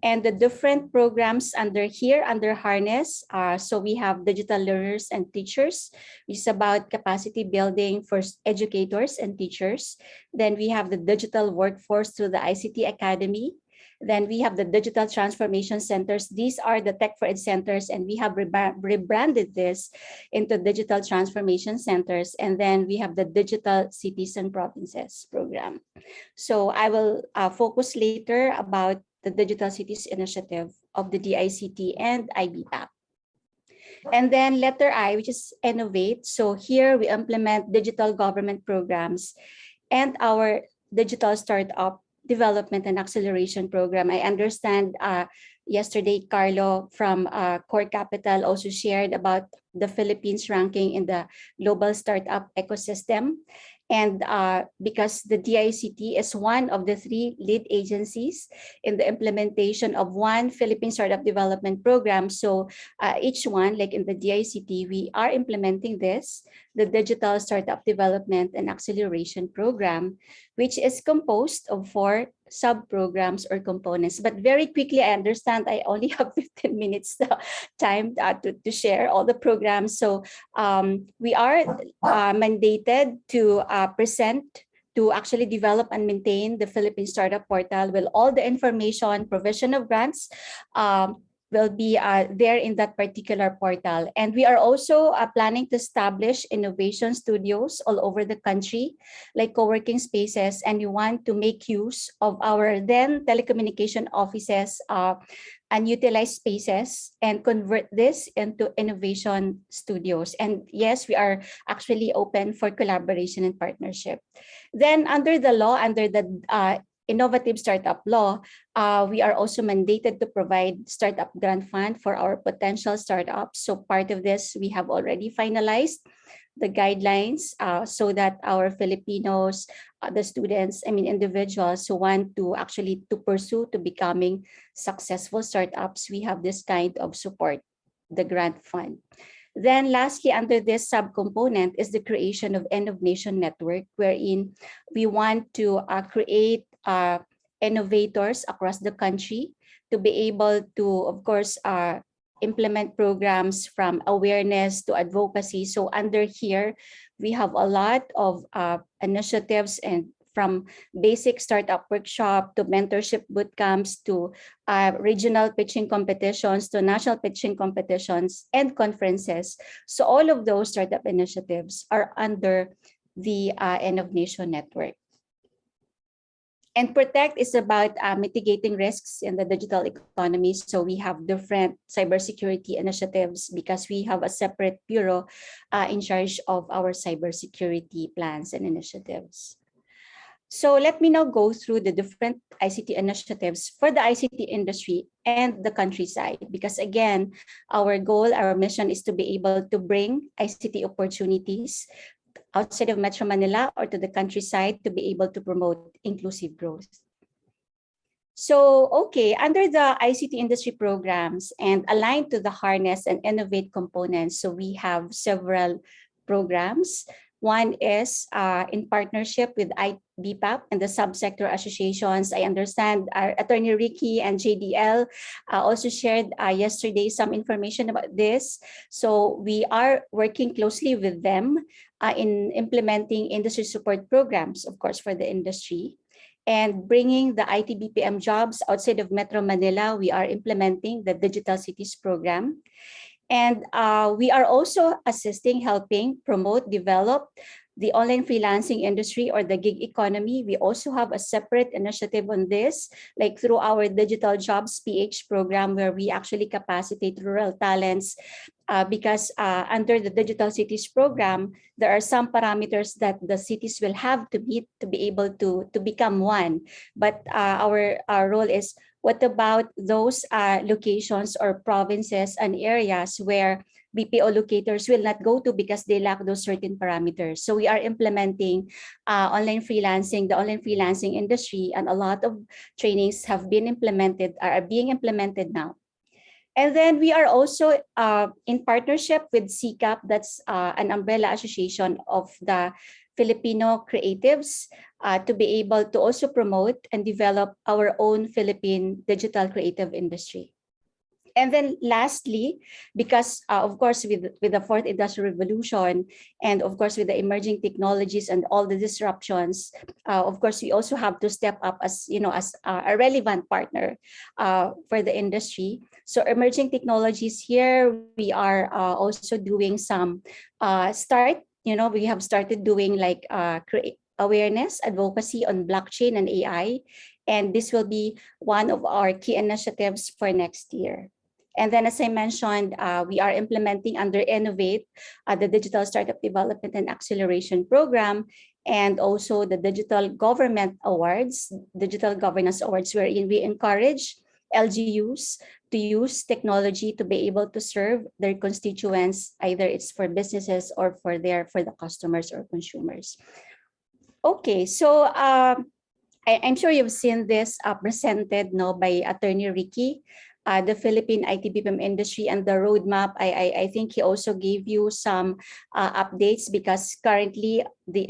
And the different programs under here, under harness, so we have digital learners and teachers, which is about capacity building for educators and teachers. Then we have the digital workforce through the ICT Academy. Then we have the digital transformation centers. These are the tech for ed centers, and we have rebranded this into digital transformation centers. And then we have the digital cities and provinces program. So I will focus later about the Digital Cities Initiative of the DICT and IBPAP. And then letter I, which is innovate. So here we implement digital government programs and our digital startup development and acceleration program. I understand yesterday, Carlo from Core Capital also shared about the Philippines ranking in the global startup ecosystem. And because the DICT is one of the 3 lead agencies in the implementation of one Philippine Startup Development Program. So each one, like in the DICT, we are implementing this, the Digital Startup Development and Acceleration Program, which is composed of 4 sub-programs or components. But very quickly, I understand I only have 15 minutes time to share all the programs. So we are mandated to present, to actually develop and maintain the Philippine Startup Portal with all the information, provision of grants, will be there in that particular portal. And we are also planning to establish innovation studios all over the country, like co-working spaces, and we want to make use of our then telecommunication offices unutilized spaces and convert this into innovation studios. And yes, we are actually open for collaboration and partnership. Then under the law, under the Innovative Startup Law, we are also mandated to provide startup grant fund for our potential startups. So part of this, we have already finalized the guidelines so that our Filipinos, the students, individuals who want to actually pursue to becoming successful startups, we have this kind of support, the grant fund. Then lastly, under this subcomponent is the creation of Innovation Network, wherein we want to create innovators across the country to be able to, of course, implement programs from awareness to advocacy. So under here, we have a lot of initiatives, and from basic startup workshop to mentorship boot camps to regional pitching competitions to national pitching competitions and conferences. So all of those startup initiatives are under the End of Nation network. And Protect is about mitigating risks in the digital economy. So we have different cybersecurity initiatives because we have a separate bureau in charge of our cybersecurity plans and initiatives. So let me now go through the different ICT initiatives for the ICT industry and the countryside, because again, our goal, our mission is to be able to bring ICT opportunities outside of Metro Manila or to the countryside to be able to promote inclusive growth. So, okay, under the ICT industry programs and aligned to the harness and innovate components, so we have several programs. One is in partnership with BPAP and the subsector associations. I understand our Attorney Ricky and JDL also shared yesterday some information about this. So we are working closely with them in implementing industry support programs, of course, for the industry. And bringing the IT BPM jobs outside of Metro Manila, we are implementing the Digital Cities program. And we are also assisting, helping promote, develop the online freelancing industry or the gig economy. We also have a separate initiative on this, like through our Digital Jobs PH program, where we actually capacitate rural talents because under the Digital Cities program, there are some parameters that the cities will have to meet to be able to become one. But our role is, what about those locations or provinces and areas where BPO locators will not go to because they lack those certain parameters? So we are implementing online freelancing, the online freelancing industry, and a lot of trainings have been implemented, are being implemented now. And then we are also in partnership with CCAP, that's an umbrella association of the Filipino creatives, to be able to also promote and develop our own Philippine digital creative industry. And then lastly, because of course with the fourth industrial revolution and of course with the emerging technologies and all the disruptions, of course we also have to step up as as a relevant partner for the industry. So emerging technologies here, we are also doing some we have started doing like awareness advocacy on blockchain and AI, and this will be one of our key initiatives for next year. And then, as I mentioned, we are implementing under Innovate the Digital Startup Development and Acceleration Program, and also the Digital Government Awards, Digital Governance Awards, wherein we encourage LGUs to use technology to be able to serve their constituents, either it's for businesses or for the customers or consumers. Okay, so I'm sure you've seen this presented by Attorney Ricky. The Philippine IT BPM industry and the roadmap. I think he also gave you some updates because currently the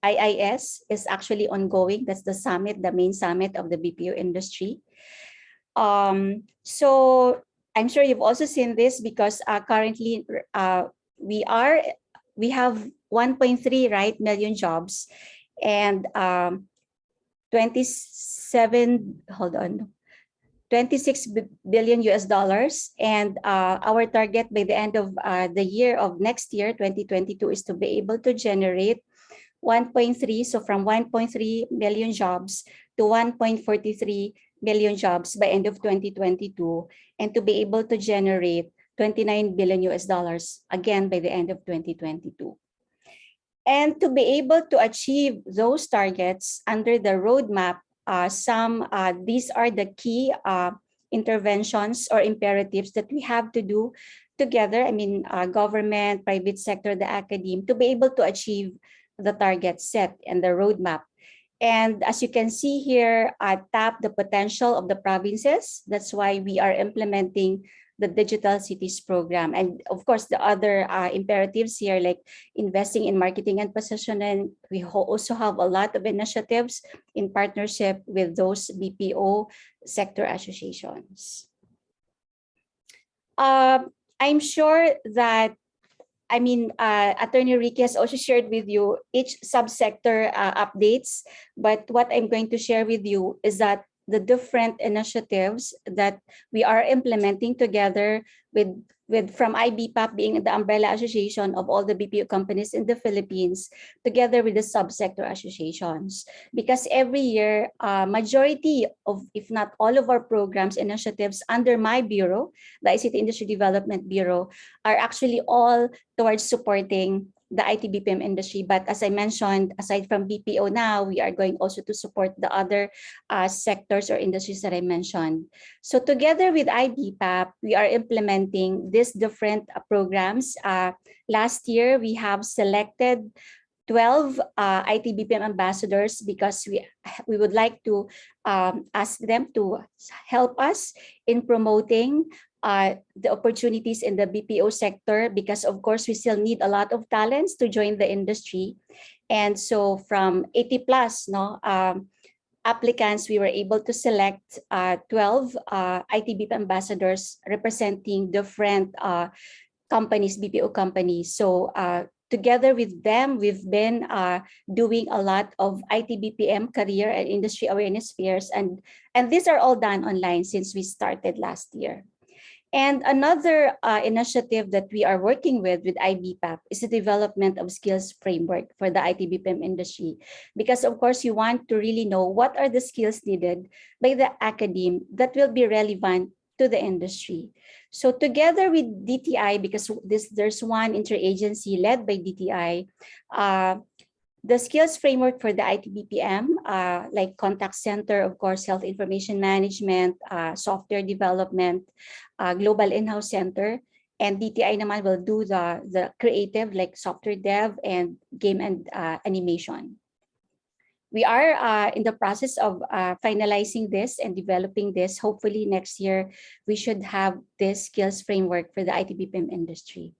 IIS is actually ongoing. That's the summit, the main summit of the BPO industry. So I'm sure you've also seen this because currently we have 1.3 million jobs and 26 billion US dollars, and our target by the end of the year of next year 2022 is to be able to generate 1.3, so from 1.3 million jobs to 1.43 million jobs by end of 2022, and to be able to generate 29 billion US dollars again by the end of 2022. And to be able to achieve those targets under the roadmap, these are the key interventions or imperatives that we have to do together. I mean, government, private sector, the academe, to be able to achieve the target set and the roadmap. And as you can see here, tap the potential of the provinces. That's why we are implementing the Digital Cities program. And of course, the other imperatives here, like investing in marketing and positioning. We also have a lot of initiatives in partnership with those BPO sector associations. I'm sure that Attorney Ricky has also shared with you each subsector updates, but what I'm going to share with you is that the different initiatives that we are implementing together with from IBPAP being the umbrella association of all the BPO companies in the Philippines, together with the subsector associations. Because every year, majority of, if not all of our programs, initiatives under my bureau, the ICT Industry Development Bureau, are actually all towards supporting the IT BPM industry. But as I mentioned, aside from BPO now, we are going also to support the other sectors or industries that I mentioned. So together with IBPAP, we are implementing these different programs. Last year, we have selected 12 IT BPM ambassadors because we would like to ask them to help us in promoting the opportunities in the BPO sector, because of course we still need a lot of talents to join the industry. And so from 80 plus applicants, we were able to select 12 IT BPM ambassadors representing different companies, BPO companies. So together with them, we've been doing a lot of IT BPM career and industry awareness fairs, and these are all done online since we started last year. And another initiative that we are working with IBPAP is the development of skills framework for the IT BPM industry. Because of course, you want to really know what are the skills needed by the academe that will be relevant to the industry. So together with DTI, because there's one interagency led by DTI, the skills framework for the IT BPM, like contact center, of course, health information management, software development, global in-house center, and DTI naman will do the creative like software dev and game and animation. We are in the process of finalizing this and developing this. Hopefully next year, we should have this skills framework for the IT BPM industry.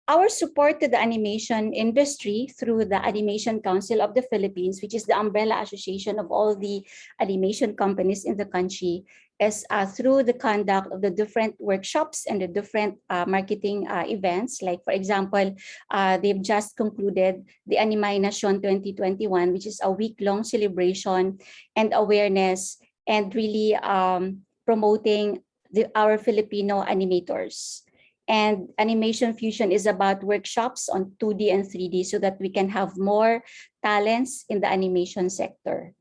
Our support to the animation industry through the Animation Council of the Philippines, which is the umbrella association of all the animation companies in the country, is through the conduct of the different workshops and the different marketing events. Like, for example, they've just concluded the Animation 2021, which is a week-long celebration and awareness and really promoting our Filipino animators. And Animation Fusion is about workshops on 2D and 3D so that we can have more talents in the animation sector.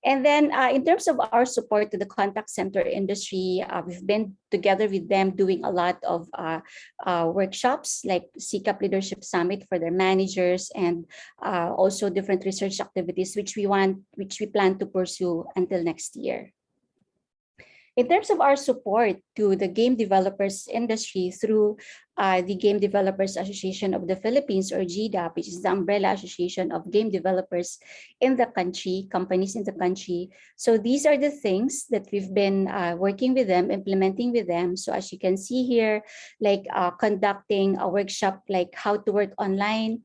And then in terms of our support to the contact center industry, we've been together with them doing a lot of workshops like CCAP Leadership Summit for their managers, and also different research activities which we plan to pursue until next year. In terms of our support to the game developers industry through the Game Developers Association of the Philippines, or GDAP, which is the umbrella association of game developers in the country, companies in the country. So these are the things that we've been working with them, implementing with them. So as you can see here, like conducting a workshop like how to work online,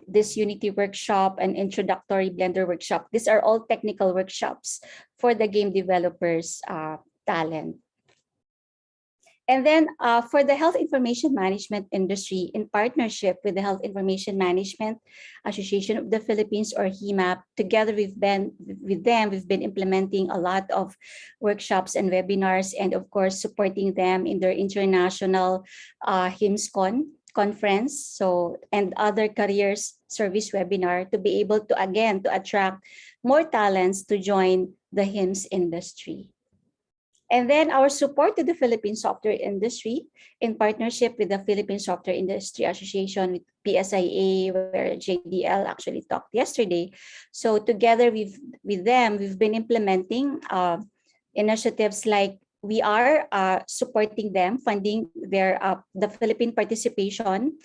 this Unity workshop and introductory Blender workshop. These are all technical workshops for the game developers talent. And then for the health information management industry, in partnership with the Health Information Management Association of the Philippines, or HIMAP, together we've been implementing a lot of workshops and webinars, and of course supporting them in their international HIMSCon conference, and other careers service webinar to be able to again to attract more talents to join the HIMSS industry. And then our support to the Philippine software industry in partnership with the Philippine Software Industry Association with PSIA, where JDL actually talked yesterday. So together with them, we've been implementing initiatives like we are supporting them, funding their the Philippine participation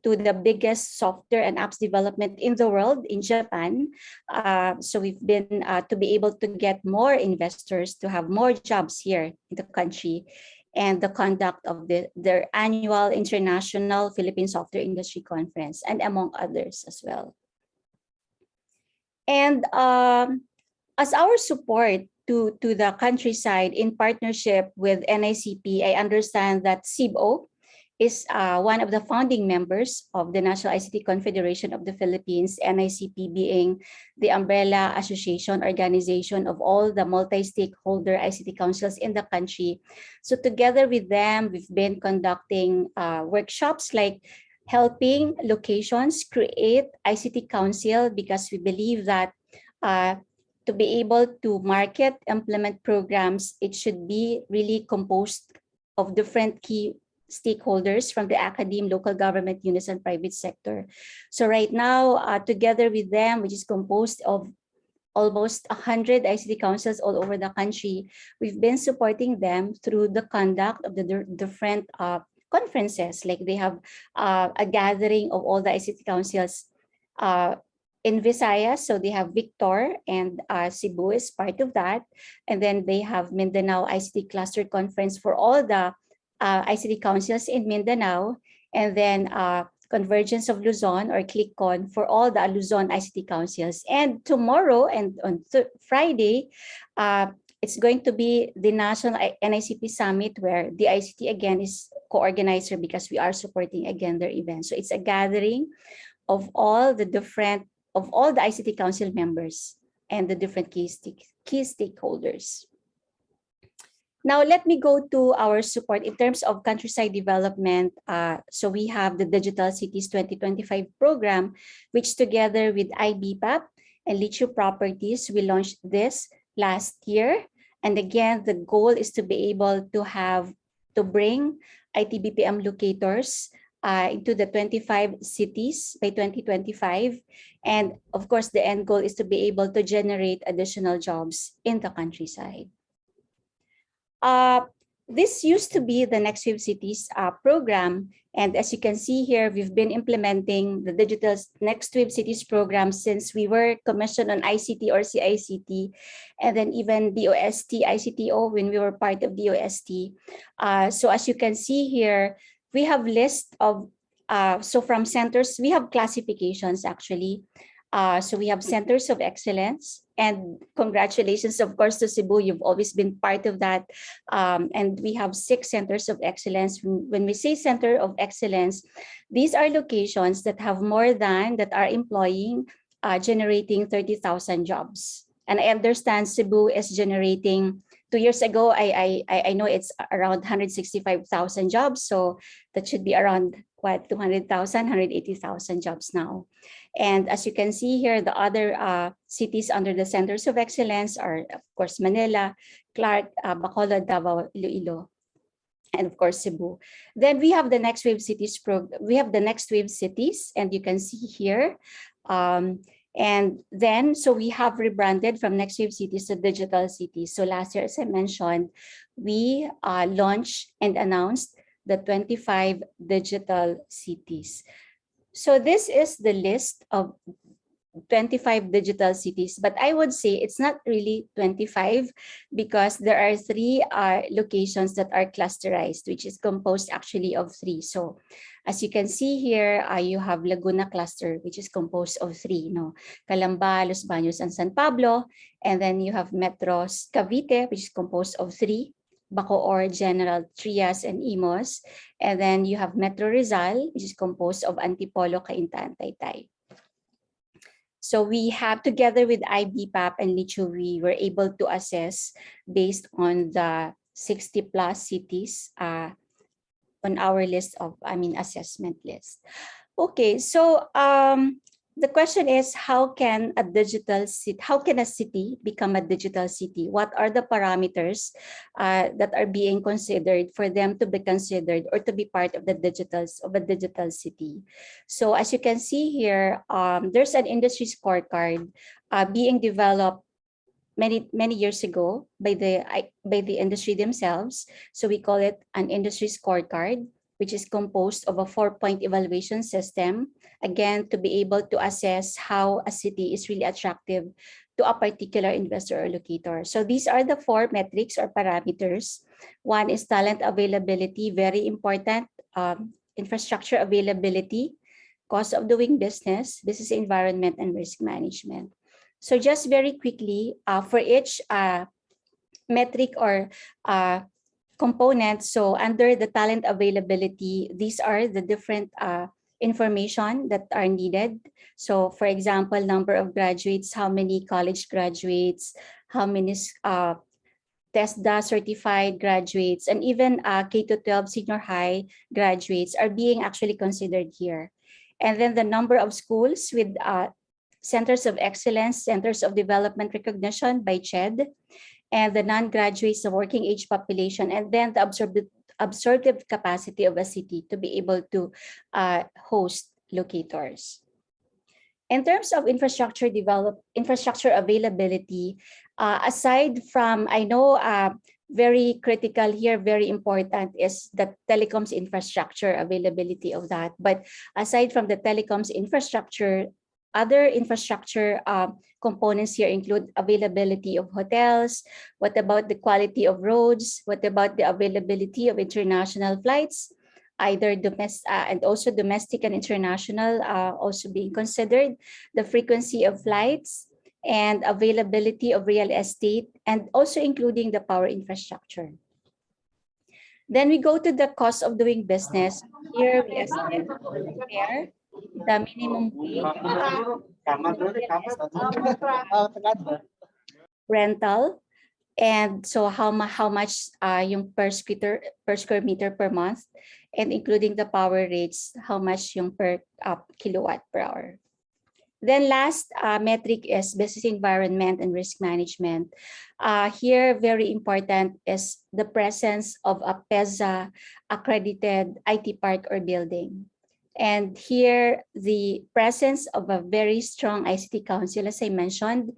to the biggest software and apps development in the world, in Japan. So we've been to be able to get more investors, to have more jobs here in the country, and the conduct of their annual International Philippine Software Industry Conference, and among others as well. And as our support to the countryside in partnership with NICP. I understand that Cebu is one of the founding members of the National ICT Confederation of the Philippines, NICP being the umbrella association organization of all the multi-stakeholder ICT councils in the country. So together with them, we've been conducting workshops like helping locations create ICT council, because we believe that to be able to market, implement programs, it should be really composed of different key stakeholders from the academe, local government units, and private sector. So right now, together with them, which is composed of almost 100 ICT councils all over the country, we've been supporting them through the conduct of the different conferences. Like they have a gathering of all the ICT councils in Visayas, so they have Victor, and Cebu is part of that. And then they have Mindanao ICT Cluster Conference for all the ICT councils in Mindanao, and then Convergence of Luzon, or ClickCon, for all the Luzon ICT councils. And tomorrow and on Friday, it's going to be the National NICP Summit, where the ICT again is co-organizer, because we are supporting again their event. So it's a gathering of all the ICT council members and the different key stakeholders. Now, let me go to our support in terms of countryside development. So we have the Digital Cities 2025 program, which together with IBPAP and Lichu Properties, we launched this last year. And again, the goal is to be able to bring IT BPM locators into the 25 cities by 2025. And of course, the end goal is to be able to generate additional jobs in the countryside. This used to be the Next Wave Cities program. And as you can see here, we've been implementing the Digital Next Wave Cities program since we were commissioned on ICT or CICT, and then even DOST, ICTO, when we were part of DOST. So as you can see here, we have list of, so from centers, we have classifications actually. So we have centers of excellence, and congratulations, of course, to Cebu. You've always been part of that. And we have 6 centers of excellence. When we say center of excellence, these are locations that have that are employing, generating 30,000 jobs. And I understand Cebu is generating, 2 years ago, I know it's around 165,000 jobs. So that should be around, what, 200,000, 180,000 jobs now. And as you can see here, the other cities under the centers of excellence are, of course, Manila, Clark, Bacolod, Davao, Iloilo, and of course, Cebu. Then we have the Next Wave Cities program. We have the Next Wave Cities, and you can see here. And then, so we have rebranded from Next Wave Cities to Digital Cities. So last year, as I mentioned, we launched and announced the 25 digital cities. So this is the list of 25 digital cities, but I would say it's not really 25 because there are 3 locations that are clusterized, which is composed actually of 3. So as you can see here, you have Laguna cluster, which is composed of 3, Calamba, Los Baños, and San Pablo. And then you have Metros Cavite, which is composed of 3, Bacoor, General Trias, and Imos. And then you have Metro Rizal, which is composed of Antipolo, Cainta, and Taytay. So we have, together with IBPAP and Lichu, we were able to assess based on the 60 plus cities on our list of, assessment list. Okay, so the question is, how can a city become a digital city? What are the parameters that are being considered for them to be considered or to be part of a digital city? So as you can see here, there's an industry scorecard being developed many years ago by the industry themselves. So we call it an industry scorecard, which is composed of a 4-point evaluation system, again, to be able to assess how a city is really attractive to a particular investor or locator. So these are the 4 metrics or parameters. One is talent availability, very important, infrastructure availability, cost of doing business environment, and risk management. So just very quickly, for each metric or components. So under the talent availability, these are the different information that are needed. So for example, number of graduates, how many college graduates, how many TESDA certified graduates, and even K-12 senior high graduates are being actually considered here. And then the number of schools with centers of excellence, centers of development recognition by CHED, and the non-graduates, the working age population, and then the absorptive capacity of a city to be able to host locators. In terms of infrastructure availability, aside from, I know very critical here, very important is the telecoms infrastructure, availability of that. But aside from the telecoms infrastructure, other infrastructure components here include availability of hotels. What about the quality of roads? What about the availability of international flights? Either domestic and also domestic and international also being considered, the frequency of flights and availability of real estate, and also including the power infrastructure. Then we go to the cost of doing business. Here we estimate the minimum wage, rental, and so how much yung per square meter per month, and including the power rates, how much yung per kilowatt per hour. Then last metric is business environment and risk management. Here, very important is the presence of a PEZA accredited IT park or building. And here, the presence of a very strong ICT council, as I mentioned,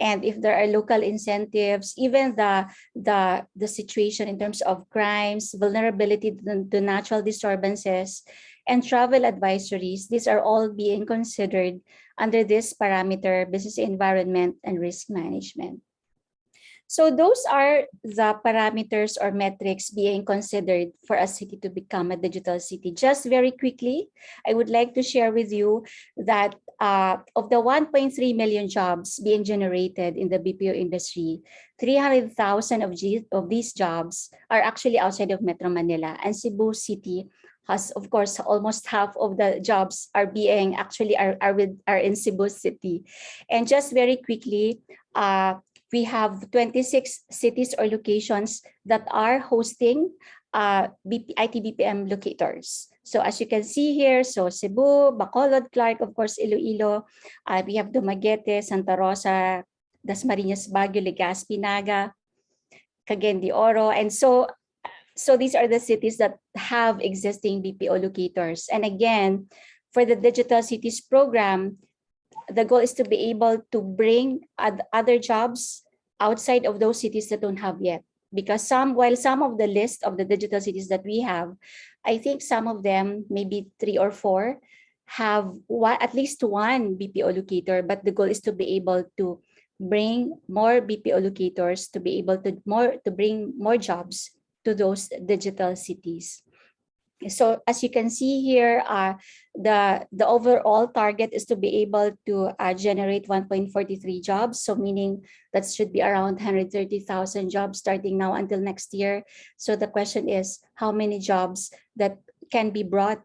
and if there are local incentives, even the situation in terms of crimes, vulnerability to natural disturbances, and travel advisories, these are all being considered under this parameter, business environment and risk management. So those are the parameters or metrics being considered for a city to become a digital city. Just very quickly, I would like to share with you that of the 1.3 million jobs being generated in the BPO industry, 300,000 of these jobs are actually outside of Metro Manila, and Cebu City has, of course, almost half of the jobs are being actually are in Cebu City. And just very quickly, we have 26 cities or locations that are hosting IT BPM locators. So as you can see here, so Cebu, Bacolod, Clark, of course, Iloilo, we have Dumaguete, Santa Rosa, Dasmariñas, Baguio, Legazpi, Naga, Cagayan de Oro, and so these are the cities that have existing BPO locators. And again, for the Digital Cities program, the goal is to be able to bring other jobs outside of those cities that don't have yet. Because while some of the list of the digital cities that we have, I think some of them, maybe 3 or 4, have at least one BPO locator, but the goal is to be able to bring more BPO locators to be able to bring more jobs to those digital cities. So as you can see here, the overall target is to be able to generate 1.43 jobs. So meaning that should be around 130,000 jobs starting now until next year. So the question is how many jobs that can be brought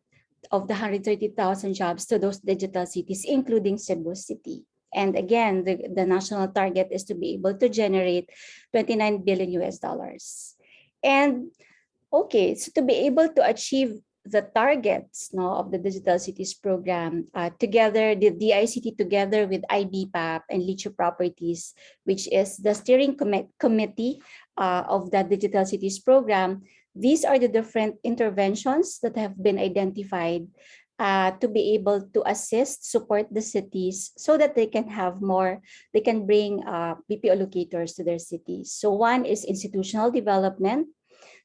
of the 130,000 jobs to those digital cities, including Cebu City. And again, the national target is to be able to generate $29 billion. And okay, so to be able to achieve the targets of the Digital Cities program, together, the ICT together with IBPAP and Lichu Properties, which is the steering committee of the Digital Cities program, these are the different interventions that have been identified to be able to assist, support the cities so that they can have more, they can bring BPO locators to their cities. So one is institutional development.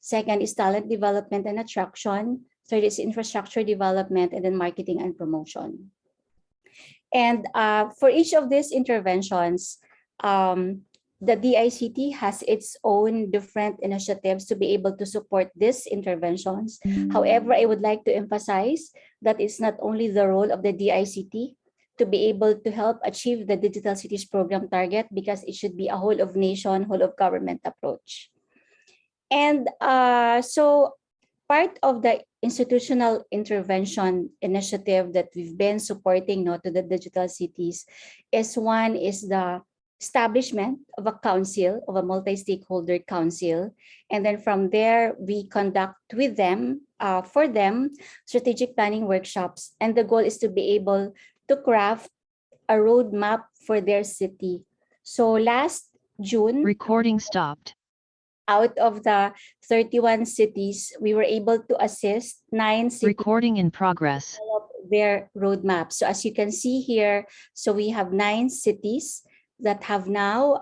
Second is talent development and attraction. Third is infrastructure development, and then marketing and promotion. And for each of these interventions, the DICT has its own different initiatives to be able to support these interventions. However, I would like to emphasize that it's not only the role of the DICT to be able to help achieve the Digital Cities Program target, because it should be a whole of nation, whole of government approach. And so part of the institutional intervention initiative that we've been supporting to the digital cities is the establishment of a council, of a multi-stakeholder council. And then from there, we conduct with them, for them, strategic planning workshops. And the goal is to be able to craft a roadmap for their city. So last June, recording stopped. Out of the 31 cities, we were able to assist 9 cities. Recording in progress. Develop their roadmap. So as you can see here, so we have 9 cities that have now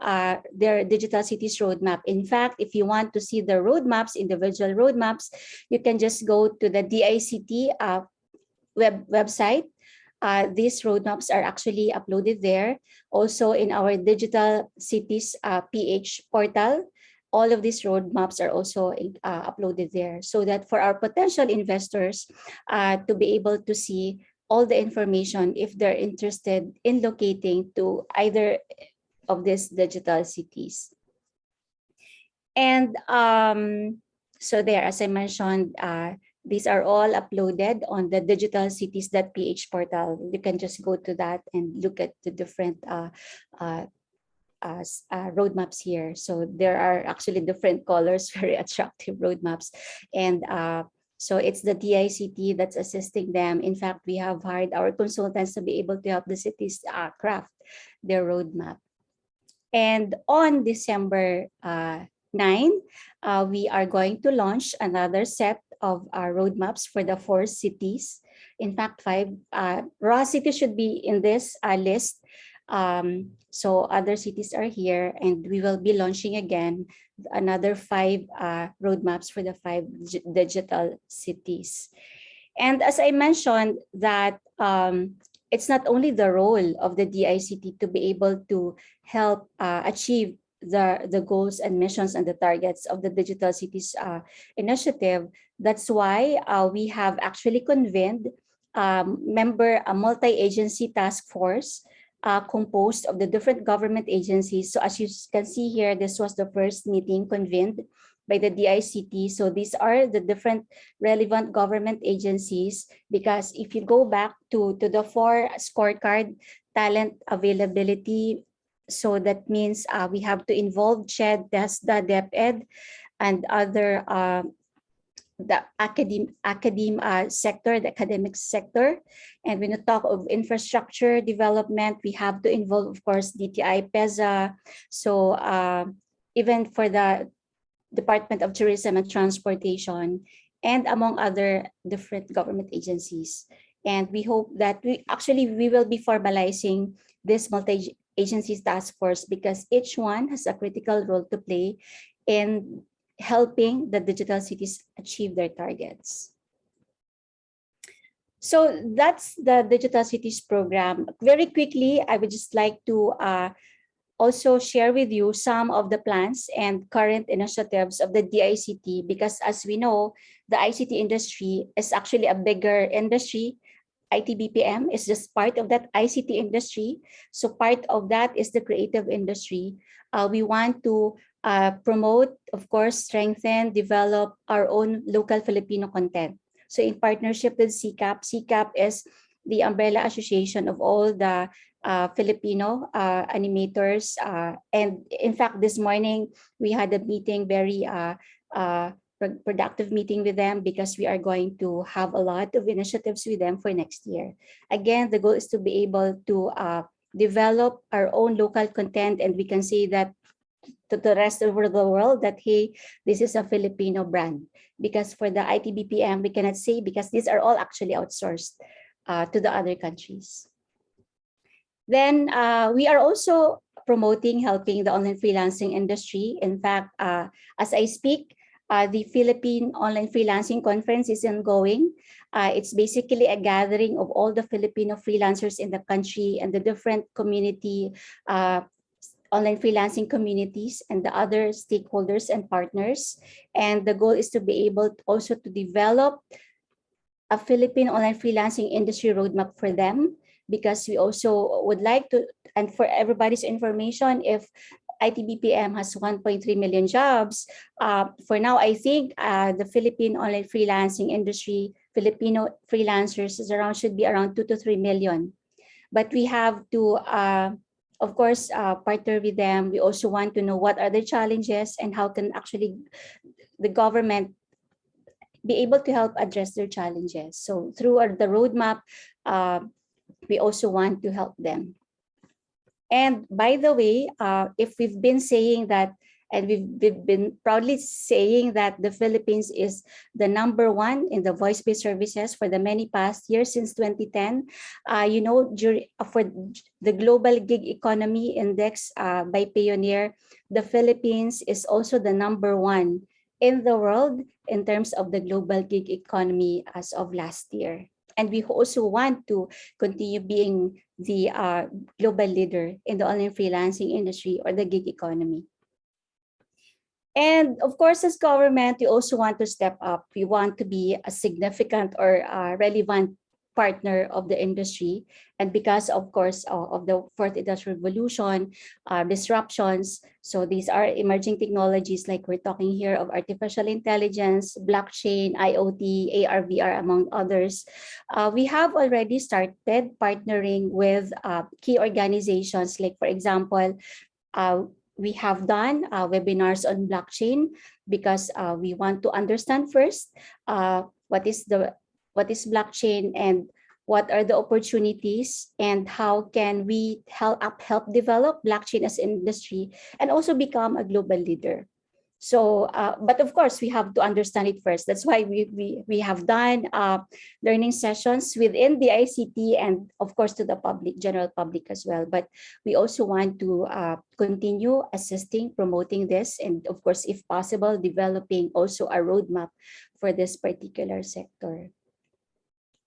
their digital cities roadmap. In fact, if you want to see the roadmaps, individual roadmaps, you can just go to the 𝗜𝗖𝗃 website. These roadmaps are actually uploaded there. Also in our digital cities PH portal, all of these roadmaps are also uploaded there, so that for our potential investors to be able to see all the information if they're interested in locating to either of these digital cities. And so there, as I mentioned, these are all uploaded on the digitalcities.ph portal. You can just go to that and look at the different roadmaps here. So there are actually different colors, very attractive roadmaps. And so it's the 𝗜𝗖𝗃 that's assisting them. In fact, we have hired our consultants to be able to help the cities craft their roadmap. And on December 9, we are going to launch another set of roadmaps for the 4 cities. In fact, 5 raw cities should be in this list. So other cities are here, and we will be launching again another 5 roadmaps for the 5 digital cities. And as I mentioned, that it's not only the role of the 𝗜𝗖𝗃 to be able to help achieve the goals and missions and the targets of the Digital Cities Initiative. That's why we have actually convened a multi-agency task force composed of the different government agencies. So as you can see here, this was the first meeting convened by the 𝗜𝗖𝗃. So these are the different relevant government agencies, because if you go back to the 4 scorecard, talent availability, so that means we have to involve 𝗤ED, TESDA, DepEd, and other the academic sector. And when you talk of infrastructure development, we have to involve, of course, DTI, PEZA. So even for the Department of Tourism and Transportation, and among other different government agencies. And we hope that we will be formalizing this multi-agencies task force, because each one has a critical role to play in helping the digital cities achieve their targets. So that's the Digital Cities Program. Very quickly, I would just like to also share with you some of the plans and current initiatives of the 𝗜𝗖𝗃, because as we know, the ICT industry is actually a bigger industry. IT BPM is just part of that ICT industry. So part of that is the creative industry. We want to promote, of course, strengthen, develop our own local Filipino content. So in partnership with CCAP, CCAP is the umbrella association of all the Filipino animators. And in fact, this morning, we had a meeting, very productive meeting with them, because we are going to have a lot of initiatives with them for next year. Again, the goal is to be able to develop our own local content, and we can say that to the rest of the world that, hey, this is a Filipino brand. Because for the IT BPM, we cannot say, because these are all actually outsourced to the other countries. Then we are also promoting, helping the online freelancing industry. In fact, as I speak, the Philippine Online Freelancing Conference is ongoing. It's basically a gathering of all the Filipino freelancers in the country and the different community, online freelancing communities, and the other stakeholders and partners. And the goal is to be able also to develop a Philippine online freelancing industry roadmap for them, because we also would like to, and for everybody's information, if IT-BPM has 1.3 million jobs, for now, I think the Philippine online freelancing industry, Filipino freelancers should be around 2 to 3 million. But we have to, of course, partner with them. We also want to know what are the challenges and how can actually the government be able to help address their challenges. So through the roadmap, we also want to help them. And by the way, if we've been saying that, and we've been proudly saying that the Philippines is the #1 in the voice-based services for the many past years since 2010, you know, for the Global Gig Economy Index by Payoneer, the Philippines is also the #1 in the world in terms of the global gig economy as of last year. And we also want to continue being the global leader in the online freelancing industry or the gig economy. And of course, as government, we also want to step up. We want to be a significant or relevant partner of the industry. And because, of course, of the fourth industrial revolution, disruptions, so these are emerging technologies like we're talking here of artificial intelligence, blockchain, IoT, AR, VR, among others. We have already started partnering with key organizations, like, for example, we have done webinars on blockchain because we want to understand first what is blockchain and what are the opportunities and how can we help develop blockchain as an industry and also become a global leader. So, but of course, we have to understand it first. That's why we have done learning sessions within the ICT and of course to the public, general public as well. But we also want to continue assisting, promoting this, and of course, if possible, developing also a roadmap for this particular sector.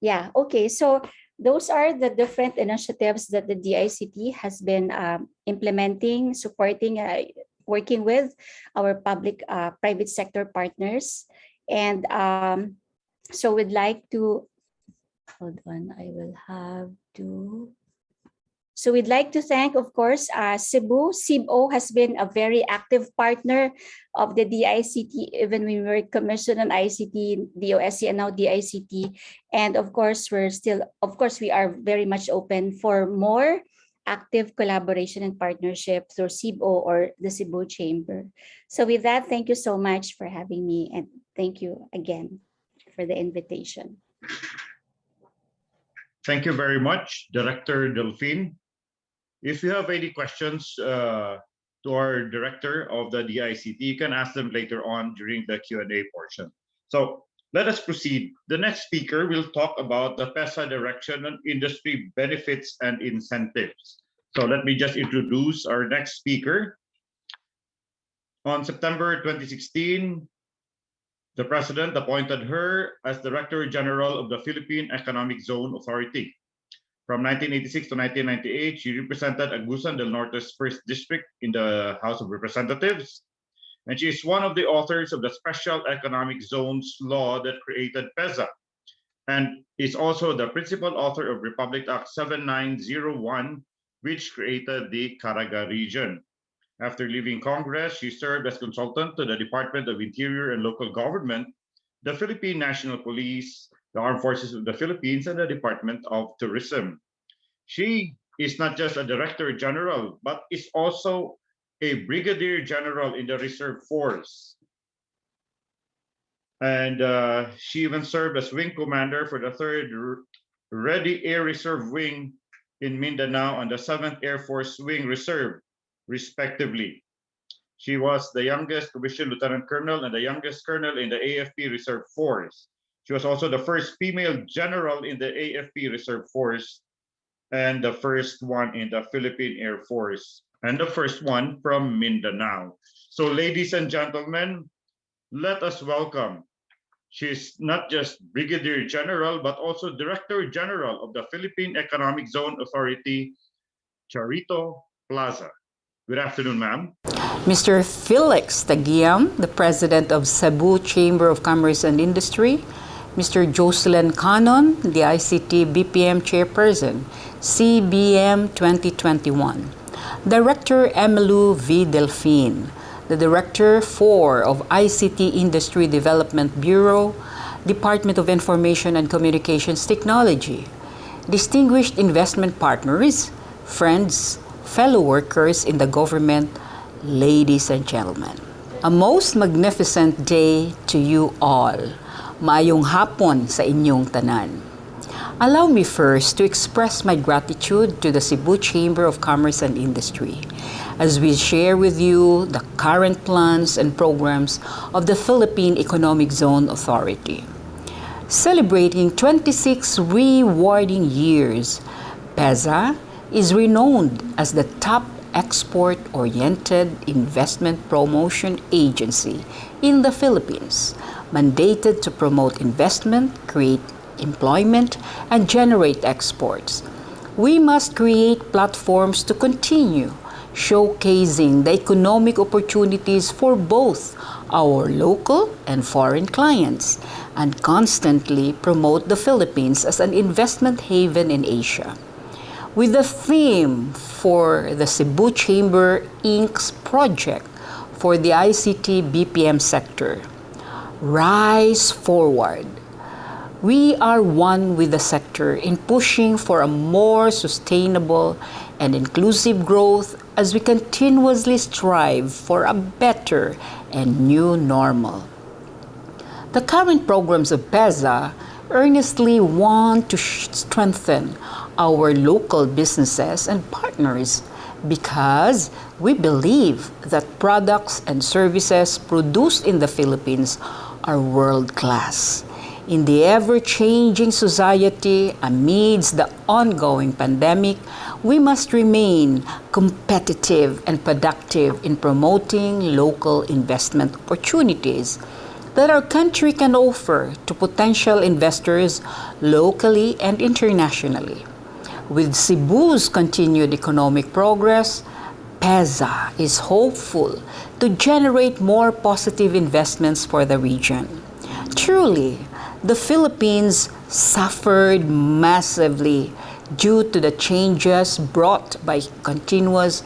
Yeah, okay, so those are the different initiatives that the DICT has been implementing, supporting, working with our public private sector partners. And so we'd like to, hold on, I will have to. So we'd like to thank, of course, Cebu. Cebu has been a very active partner of the DICT, even when we were commissioned on ICT, DOSC, and now DICT. And of course, we are very much open for more active collaboration and partnership through Cebu or the Cebu Chamber. So with that, thank you so much for having me, and thank you again for the invitation. Thank you very much, Director Delphine. If you have any questions to our director of the DICT, you can ask them later on during the Q&A portion. So let us proceed. The next speaker will talk about the PESA direction on industry benefits and incentives. So let me just introduce our next speaker. On September 2016, the President appointed her as Director General of the Philippine Economic Zone Authority. From 1986 to 1998, she represented Agusan del Norte's 1st District in the House of Representatives. And she is one of the authors of the Special Economic Zones law that created PESA, and is also the principal author of Republic Act 7901, which created the Caraga region. After leaving Congress, she served as consultant to the Department of Interior and Local Government, the Philippine National Police, the Armed Forces of the Philippines, and the Department of Tourism. She is not just a Director General, but is also a Brigadier General in the Reserve Force. And she even served as Wing Commander for the 3rd Ready Air Reserve Wing in Mindanao and the 7th Air Force Wing Reserve, respectively. She was the youngest commissioned lieutenant colonel and the youngest colonel in the AFP Reserve Force. She was also the first female general in the AFP Reserve Force and the first one in the Philippine Air Force and the first one from Mindanao. So ladies and gentlemen, let us welcome. She's not just Brigadier General, but also Director General of the Philippine Economic Zone Authority, Charito Plaza. Good afternoon, ma'am. Mr. 𝗜𝗖𝗧-𝗕𝗣𝗠, the President of Cebu Chamber of Commerce and Industry, Mr. Jocelyn Cannon, the ICT BPM Chairperson, CBM 2021. Director Emilu V. Delphine, the Director 4 of ICT Industry Development Bureau, Department of Information and Communications Technology. Distinguished investment partners, friends, fellow workers in the government, ladies and gentlemen. A most magnificent day to you all. Maayong hapon sa inyong tanan. Allow me first to express my gratitude to the Cebu Chamber of Commerce and Industry as we share with you the current plans and programs of the Philippine Economic Zone Authority. Celebrating 26 rewarding years, 𝗜𝗂 is renowned as the top export-oriented investment promotion agency in the Philippines, mandated to promote investment, create employment, and generate exports. We must create platforms to continue showcasing the economic opportunities for both our local and foreign clients, and constantly promote the Philippines as an investment haven in Asia. With the theme for the Cebu Chamber Inc.'s project for the ICT BPM sector, Rise Forward. We are one with the sector in pushing for a more sustainable and inclusive growth as we continuously strive for a better and new normal. The current programs of 𝗜𝗂 earnestly want to strengthen our local businesses and partners because we believe that products and services produced in the Philippines are world-class. In the ever-changing society amidst the ongoing pandemic, we must remain competitive and productive in promoting local investment opportunities that our country can offer to potential investors locally and internationally. With Cebu's continued economic progress, 𝗜𝗂 is hopeful to generate more positive investments for the region. Truly, the Philippines suffered massively due to the changes brought by continuous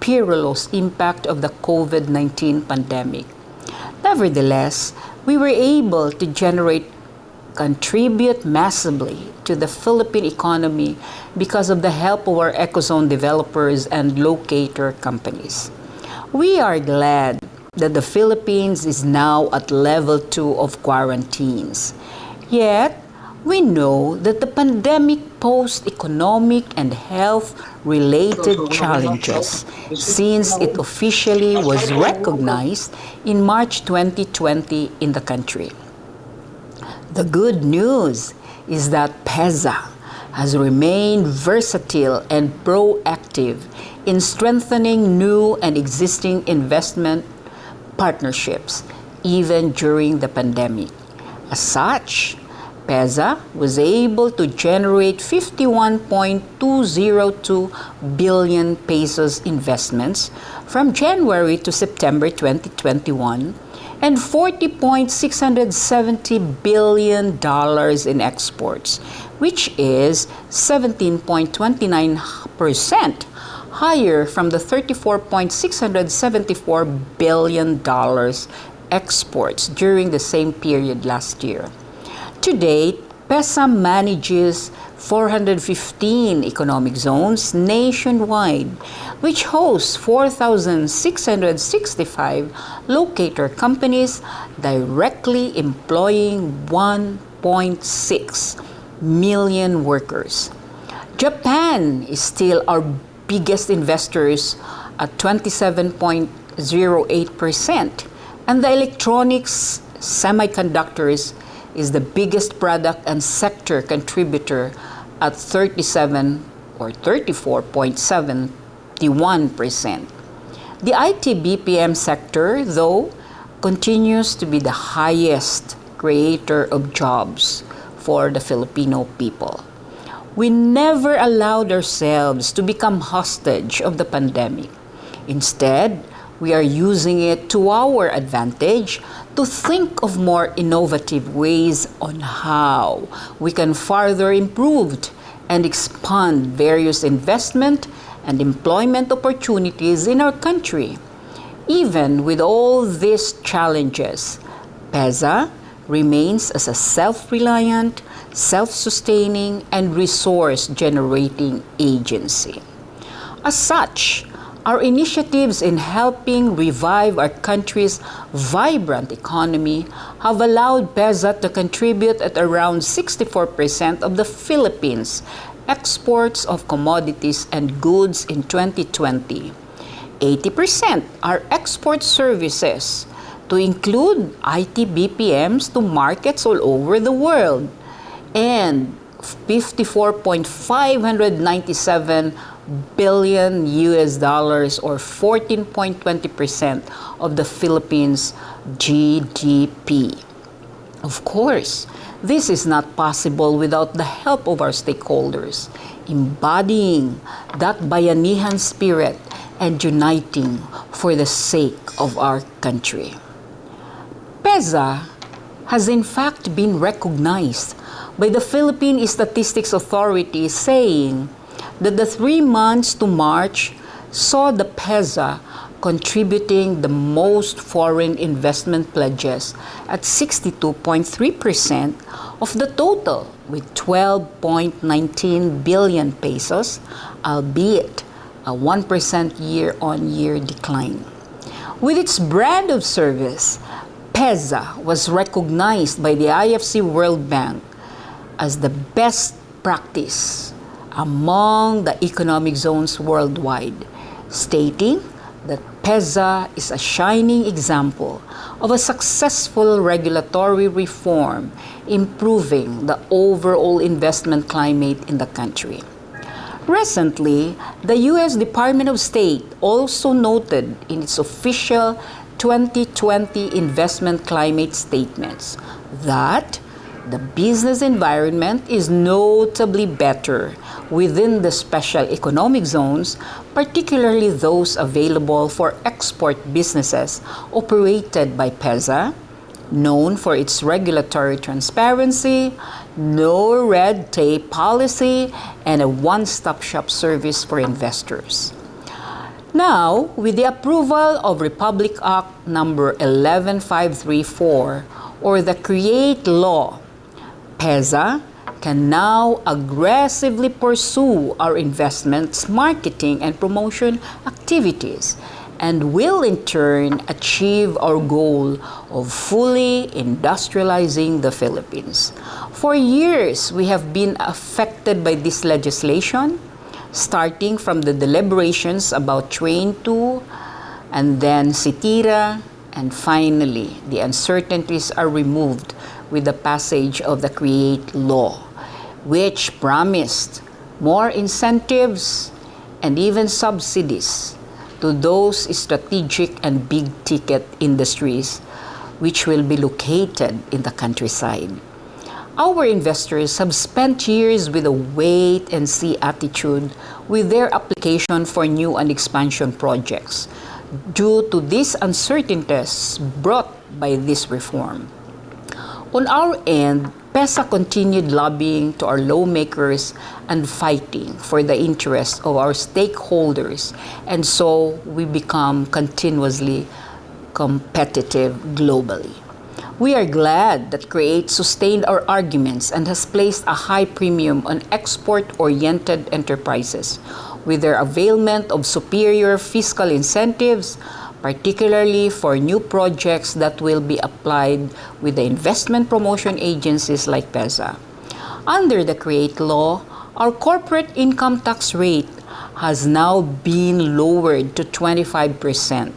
perilous impact of the COVID-19 pandemic. Nevertheless, we were able to contribute massively to the Philippine economy because of the help of our ecozone developers and locator companies. We are glad that the Philippines is now at level 2 of quarantines. Yet, we know that the pandemic posed economic and health-related challenges since it officially was recognized in March 2020 in the country. The good news is that 𝗜𝗂 has remained versatile and proactive in strengthening new and existing investment partnerships even during the pandemic. As such, 𝗜𝗂 was able to generate 51.202 billion pesos investments from January to September 2021 and $40.670 billion in exports, which is 17.29% higher from the $34.674 billion exports during the same period last year. To date, 𝗜𝗂 manages 415 economic zones nationwide, which hosts 4,665 locator companies directly employing 1.6 million workers. Japan is still our biggest investors at 27.08%, and the electronics semiconductors is the biggest product and sector contributor at 34.71%. The IT BPM sector, though, continues to be the highest creator of jobs for the Filipino people. We never allowed ourselves to become hostage of the pandemic. Instead, we are using it to our advantage to think of more innovative ways on how we can further improve and expand various investment and employment opportunities in our country. Even with all these challenges, 𝗤𝗄 remains as a self-reliant, self-sustaining, and resource-generating agency. As such, our initiatives in helping revive our country's vibrant economy have allowed 𝗤𝗄 to contribute at around 64% of the Philippines' exports of commodities and goods in 2020. 80% are export services, to include IT BPMs to markets all over the world, and $54.597 billion or 14.20% of the Philippines' GDP. Of course, this is not possible without the help of our stakeholders, embodying that bayanihan spirit and uniting for the sake of our country. 𝗤𝗄 has in fact been recognized by the Philippine Statistics Authority, saying that the 3 months to March saw the 𝗤𝗄 contributing the most foreign investment pledges at 62.3% of the total, with 12.19 billion pesos, albeit a 1% year-on-year decline. With its brand of service, 𝗤𝗄 was recognized by the IFC World Bank as the best practice among the economic zones worldwide, stating that 𝗤𝗄 is a shining example of a successful regulatory reform improving the overall investment climate in the country. Recently, the U.S. Department of State also noted in its official 2020 investment climate statements that the business environment is notably better within the special economic zones, particularly those available for export businesses operated by 𝗤𝗄, known for its regulatory transparency, no red tape policy, and a one-stop shop service for investors. Now, with the approval of Republic Act number 11534, or the CREATE Law, 𝗤𝗄 can now aggressively pursue our investments, marketing, and promotion activities, and will in turn achieve our goal of fully industrializing the Philippines. For years, we have been affected by this legislation, starting from the deliberations about Train 2, and then CITIRA, and finally, the uncertainties are removed with the passage of the CREATE Law, which promised more incentives and even subsidies to those strategic and big-ticket industries which will be located in the countryside. Our investors have spent years with a wait-and-see attitude with their application for new and expansion projects due to these uncertainties brought by this reform. On our end, 𝗤𝗄 continued lobbying to our lawmakers and fighting for the interests of our stakeholders, and so we become continuously competitive globally. We are glad that CREATE sustained our arguments and has placed a high premium on export-oriented enterprises with their availment of superior fiscal incentives, particularly for new projects that will be applied with the investment promotion agencies like 𝗤𝗄. Under the CREATE Law, our corporate income tax rate has now been lowered to 25%,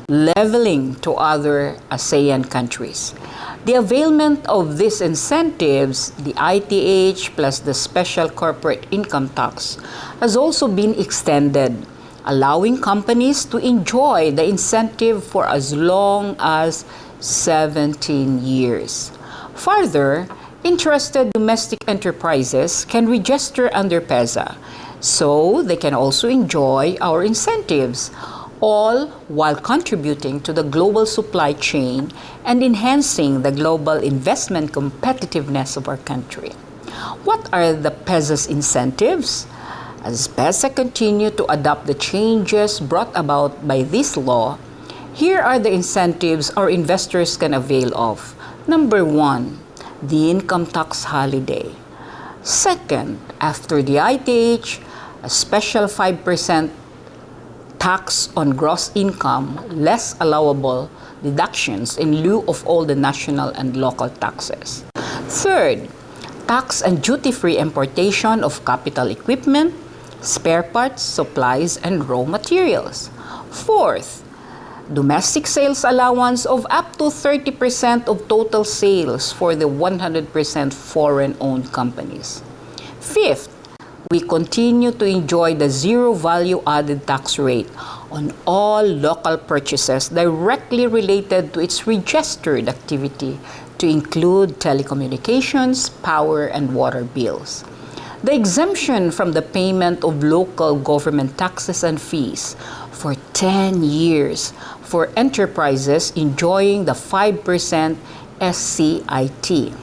leveling to other ASEAN countries. The availment of these incentives, the ITH plus the special corporate income tax, has also been extended, allowing companies to enjoy the incentive for as long as 17 years. Further, interested domestic enterprises can register under 𝗤𝗄, so they can also enjoy our incentives. all while contributing to the global supply chain and enhancing the global investment competitiveness of our country. What are the PEZA's incentives? As PEZA continue to adopt the changes brought about by this law, here are the incentives our investors can avail of. Number 1, the income tax holiday. Second, after the ITH, a special 5% tax on gross income, less allowable deductions in lieu of all the national and local taxes. Third, tax and duty-free importation of capital equipment, spare parts, supplies, and raw materials. Fourth, domestic sales allowance of up to 30% of total sales for the 100% foreign-owned companies. Fifth, we continue to enjoy the zero value-added tax rate on all local purchases directly related to its registered activity, to include telecommunications, power, and water bills. The exemption from the payment of local government taxes and fees for 10 years for enterprises enjoying the 5% SCIT.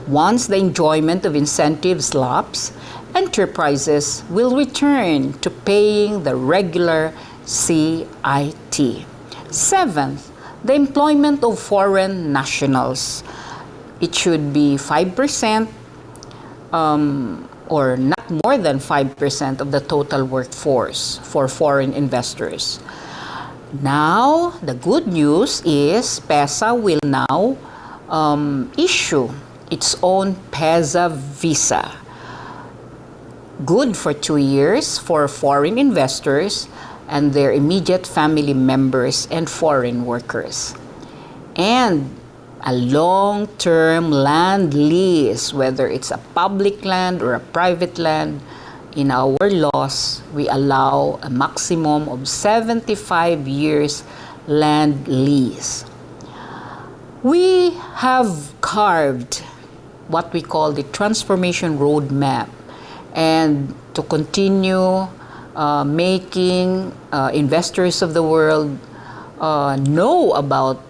Once the enjoyment of incentives lapse, enterprises will return to paying the regular CIT. Seventh, the employment of foreign nationals. It should be 5% or not more than 5% of the total workforce for foreign investors. Now, the good news is PEZA will now issue its own PEZA visa. Good for 2 years for foreign investors and their immediate family members and foreign workers. And a long-term land lease, whether it's a public land or a private land, in our laws, we allow a maximum of 75 years land lease. We have carved what we call the transformation roadmap, and to continue making investors of the world know about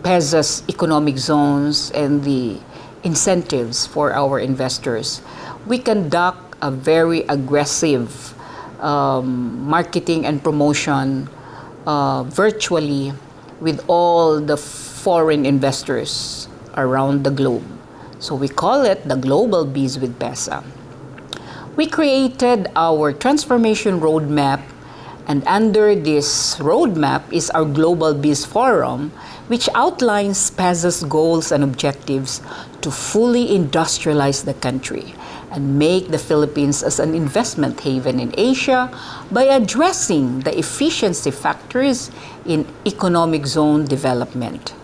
PEZA's economic zones and the incentives for our investors. We conduct a very aggressive marketing and promotion virtually with all the foreign investors around the globe. So we call it the Global Bees with PEZA. We created our transformation roadmap, and under this roadmap is our Global Bees Forum, which outlines PEZA's goals and objectives to fully industrialize the country and make the Philippines as an investment haven in Asia by addressing the efficiency factors in economic zone development.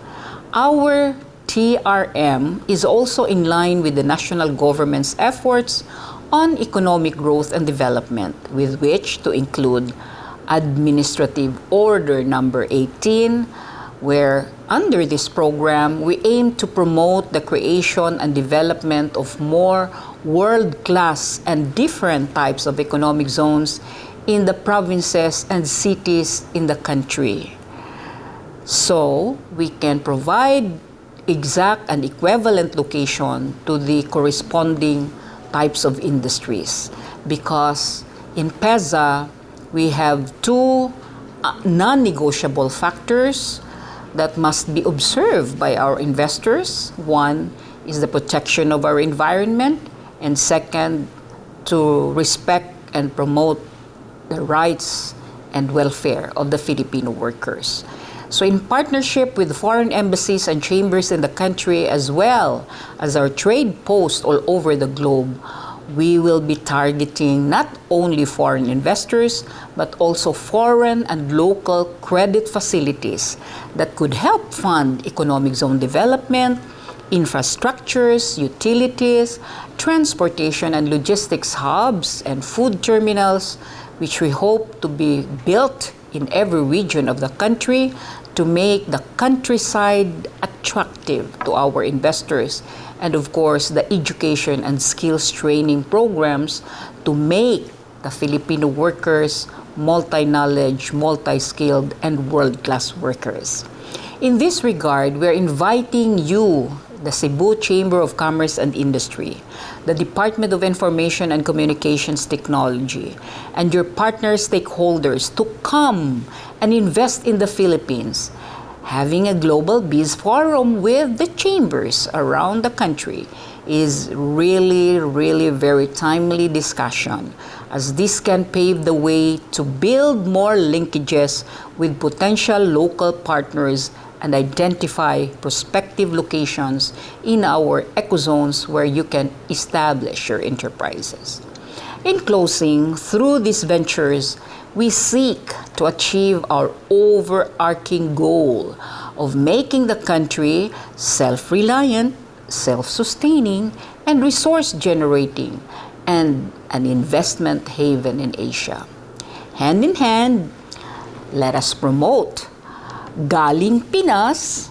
Our TRM is also in line with the national government's efforts on economic growth and development, with which to include Administrative Order Number 18, where under this program, we aim to promote the creation and development of more world-class and different types of economic zones in the provinces and cities in the country. So, we can provide exact and equivalent location to the corresponding types of industries, because in PEZA, we have two non-negotiable factors that must be observed by our investors. One is the protection of our environment, and second, to respect and promote the rights and welfare of the Filipino workers. So in partnership with foreign embassies and chambers in the country, as well as our trade posts all over the globe, we will be targeting not only foreign investors, but also foreign and local credit facilities that could help fund economic zone development, infrastructures, utilities, transportation and logistics hubs, and food terminals, which we hope to be built in every region of the country to make the countryside attractive to our investors, and of course the education and skills training programs to make the Filipino workers multi-knowledge, multi-skilled, and world-class workers. In this regard, we're inviting you, the Cebu Chamber of Commerce and Industry, the Department of Information and Communications Technology, and your partner stakeholders to come and invest in the Philippines. Having a global biz forum with the chambers around the country is really very timely discussion, as this can pave the way to build more linkages with potential local partners and identify prospective locations in our ecozones where you can establish your enterprises. In closing, through these ventures, we seek to achieve our overarching goal of making the country self-reliant, self-sustaining, and resource-generating, and an investment haven in Asia. Hand in hand, let us promote Galing Pinas,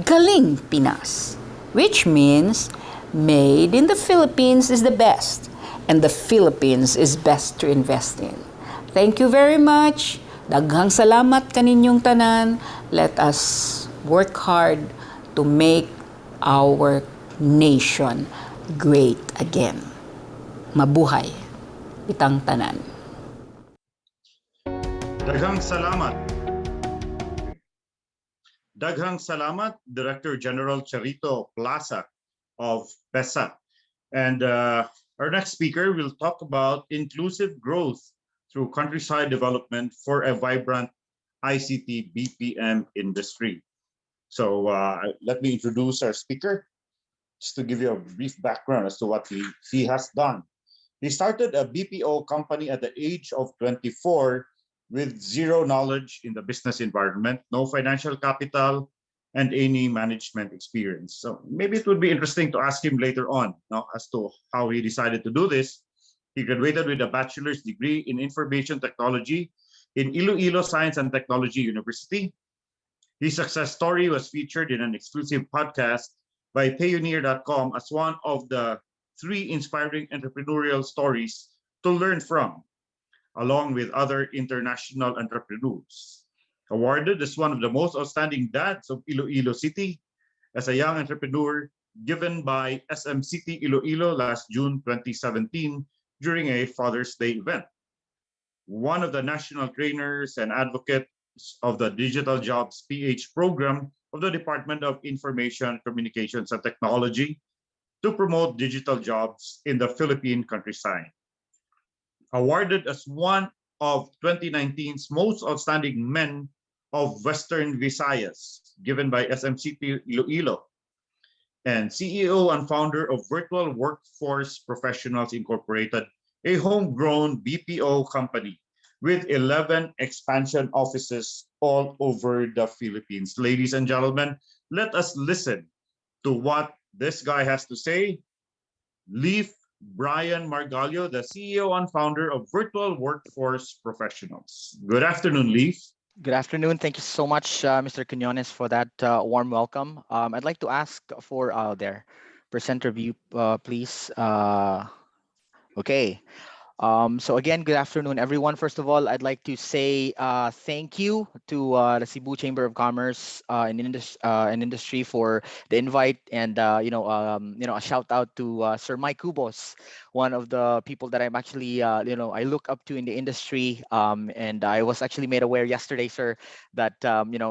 Galing Pinas, which means made in the Philippines is the best, and the Philippines is best to invest in. Thank you very much. Daghang salamat kaninyong tanan. Let us work hard to make our nation great again. Mabuhay itang tanan. Daghang salamat. Daghang salamat, Director General 𝗕𝗼𝗂 of PESA. And our next speaker will talk about inclusive growth through countryside development for a vibrant ICT BPM industry. So let me introduce our speaker, just to give you a brief background as to what he has done. He started a BPO company at the age of 24 with zero knowledge in the business environment, no financial capital, and any management experience. So maybe it would be interesting to ask him later on as to how he decided to do this. He graduated with a bachelor's degree in information technology in Iloilo Science and Technology University. His success story was featured in an exclusive podcast by Payoneer.com as one of the 3 inspiring entrepreneurial stories to learn from, along with other international entrepreneurs. Awarded as one of the most outstanding dads of Iloilo City as a young entrepreneur, given by SM City Iloilo last June 2017 during a Father's Day event. One of the national trainers and advocates of the Digital Jobs PH program of the Department of Information, Communications and Technology to promote digital jobs in the Philippine countryside. Awarded as one of 2019's most outstanding men of Western Visayas, given by SMCT Iloilo, and CEO and founder of Virtual Workforce Professionals Incorporated, a homegrown BPO company with 11 expansion offices all over the Philippines. Ladies and gentlemen, let us listen to what this guy has to say. Leif Brian Margallo, the CEO and founder of Virtual Workforce Professionals. Good afternoon, Leif. Good afternoon. Thank you so much, Mr. Quiñones, for that warm welcome. I'd like to ask for their presenter view, please. Okay. So again, good afternoon, everyone. First of all, I'd like to say thank you to the Cebu Chamber of Commerce and Industry for the invite, and a shout out to Sir Mike Cubos, one of the people that I'm actually I look up to in the industry, and I was actually made aware yesterday, sir, that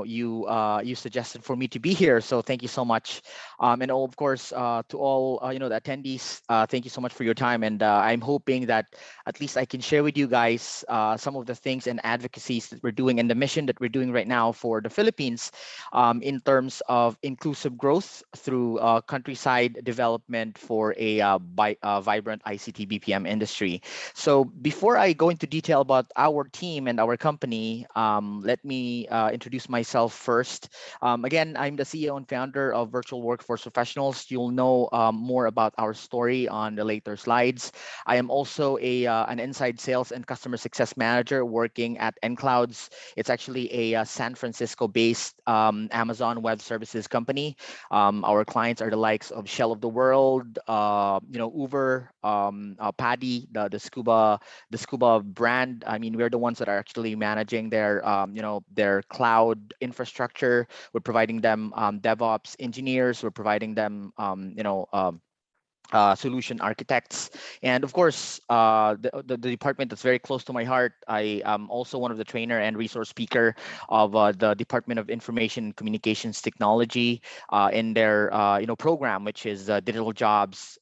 you suggested for me to be here. So thank you so much, and of course to all the attendees, thank you so much for your time, and I'm hoping that at least I can share with you guys some of the things and advocacies that we're doing and the mission that we're doing right now for the Philippines in terms of inclusive growth through countryside development for a vibrant ICT BPM industry. So before I go into detail about our team and our company, let me introduce myself first. Again, I'm the CEO and founder of Virtual Workforce Professionals. You'll know more about our story on the later slides. I am also a an inside sales and customer success manager working at 𝗥𝗲𝗃. It's actually a San Francisco-based Amazon Web Services company. Our clients are the likes of Shell of the World, Uber, Paddy, the scuba brand. I mean, we're the ones that are actually managing their their cloud infrastructure. We're providing them DevOps engineers. We're providing them solution architects, and of course the department that's very close to my heart. I am also one of the trainer and resource speaker of the Department of Information and Communications Technology in their program, which is Digital Jobs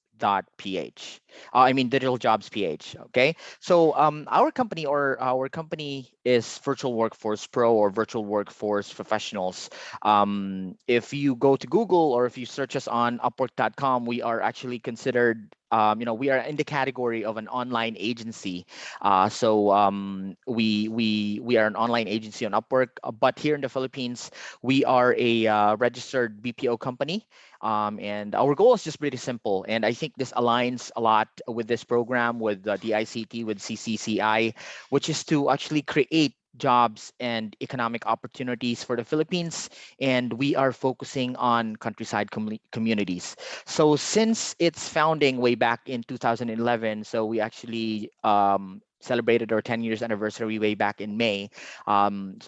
.ph. I mean Digital Jobs PH. Okay, so our company is Virtual Workforce Pro, or Virtual Workforce Professionals. If you go to Google or if you search us on Upwork.com, we are actually considered we are in the category of an online agency. We are an online agency on Upwork, but here in the Philippines, we are a registered BPO company. And our goal is just pretty simple. And I think this aligns a lot with this program, with the ICT, with CCCI, which is to actually create jobs and economic opportunities for the Philippines. And we are focusing on countryside communities. So since its founding way back in 2011, so we actually celebrated our 10 years anniversary way back in May.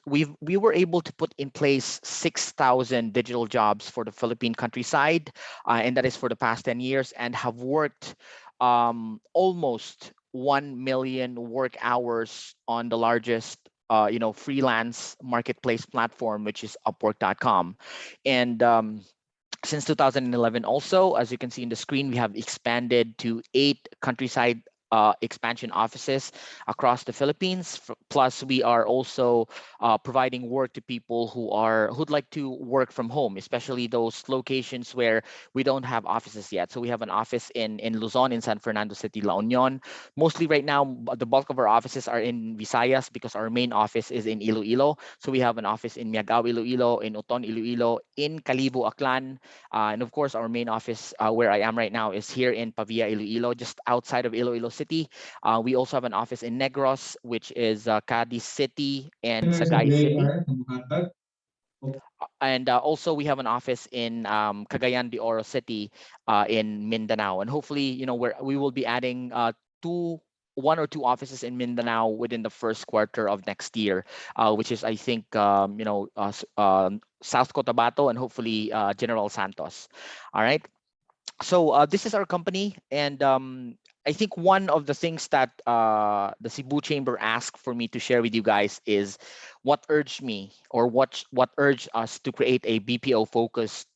We were able to put in place 6,000 digital jobs for the Philippine countryside, and that is for the past 10 years, and have worked almost 1 million work hours on the largest freelance marketplace platform, which is Upwork.com. And since 2011 also, as you can see in the screen, we have expanded to 8 countryside expansion offices across the Philippines. Plus, we are also providing work to people who'd like to work from home, especially those locations where we don't have offices yet. So we have an office in Luzon, in San Fernando City, La Union. Mostly right now, the bulk of our offices are in Visayas because our main office is in Iloilo. So we have an office in 𝗥𝗲𝗃, Iloilo, in Oton, Iloilo, in Kalibo, Aklan. And of course, our main office where I am right now is here in Pavia, Iloilo, just outside of Iloilo City. We also have an office in Negros, which is Cadiz City and Sagay City. And also we have an office in Cagayan de Oro City in Mindanao. And hopefully, we will be adding 1 or 2 offices in Mindanao within the first quarter of next year, which is, I think, South Cotabato and hopefully General Santos. All right. So this is our company, and I think one of the things that the Cebu Chamber asked for me to share with you guys is what urged me, or what urged us to create a BPO focused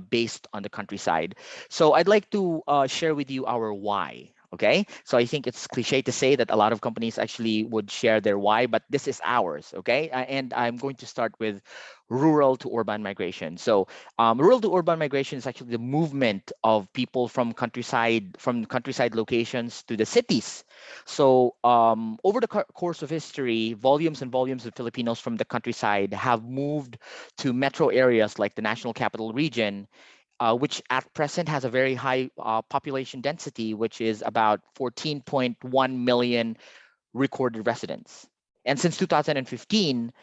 based on the countryside. So I'd like to share with you our why. Okay, so I think it's cliche to say that a lot of companies actually would share their why, but this is ours. Okay, and I'm going to start with rural to urban migration. So rural to urban migration is actually the movement of people from countryside locations to the cities. So over the course of history, volumes and volumes of Filipinos from the countryside have moved to metro areas like the National Capital Region, which at present has a very high population density, which is about 14.1 million recorded residents. And since 2015,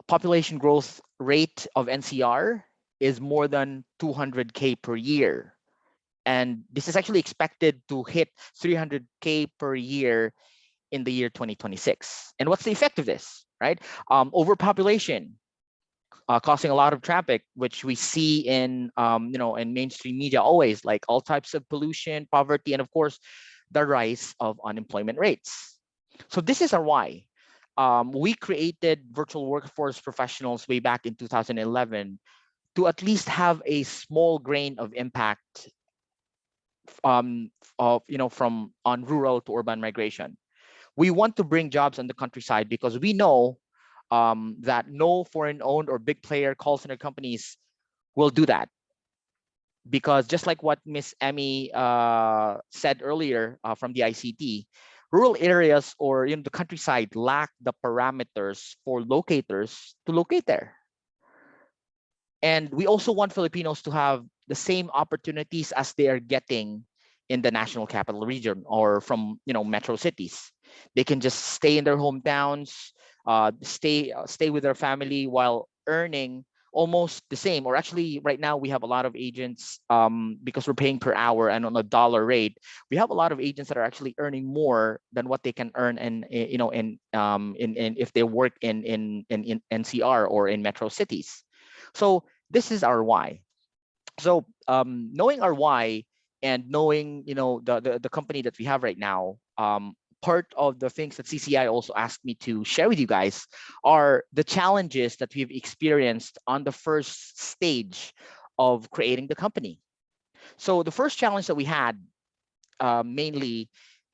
population growth rate of NCR is more than 200K per year. And this is actually expected to hit 300K per year in the year 2026. And what's the effect of this, right? Overpopulation, causing a lot of traffic, which we see in in mainstream media always, like all types of pollution, poverty, and of course, the rise of unemployment rates. So this is our why. We created Virtual Workforce Professionals way back in 2011 to at least have a small grain of impact from rural to urban migration. We want to bring jobs on the countryside because we know that no foreign-owned or big player call center companies will do that. Because just like what Ms. 𝗜𝗍 said earlier from the ICT, rural areas or the countryside lack the parameters for locators to locate there. And we also want Filipinos to have the same opportunities as they are getting in the National Capital Region or from metro cities. They can just stay in their hometowns, stay with their family while earning almost the same. Or actually, right now we have a lot of agents, because we're paying per hour and on a dollar rate. We have a lot of agents that are actually earning more than what they can earn, and in if they work in NCR or in metro cities. So this is our why. So knowing our why and knowing the company that we have right now, part of the things that CCI also asked me to share with you guys are the challenges that we've experienced on the first stage of creating the company. So the first challenge that we had, mainly,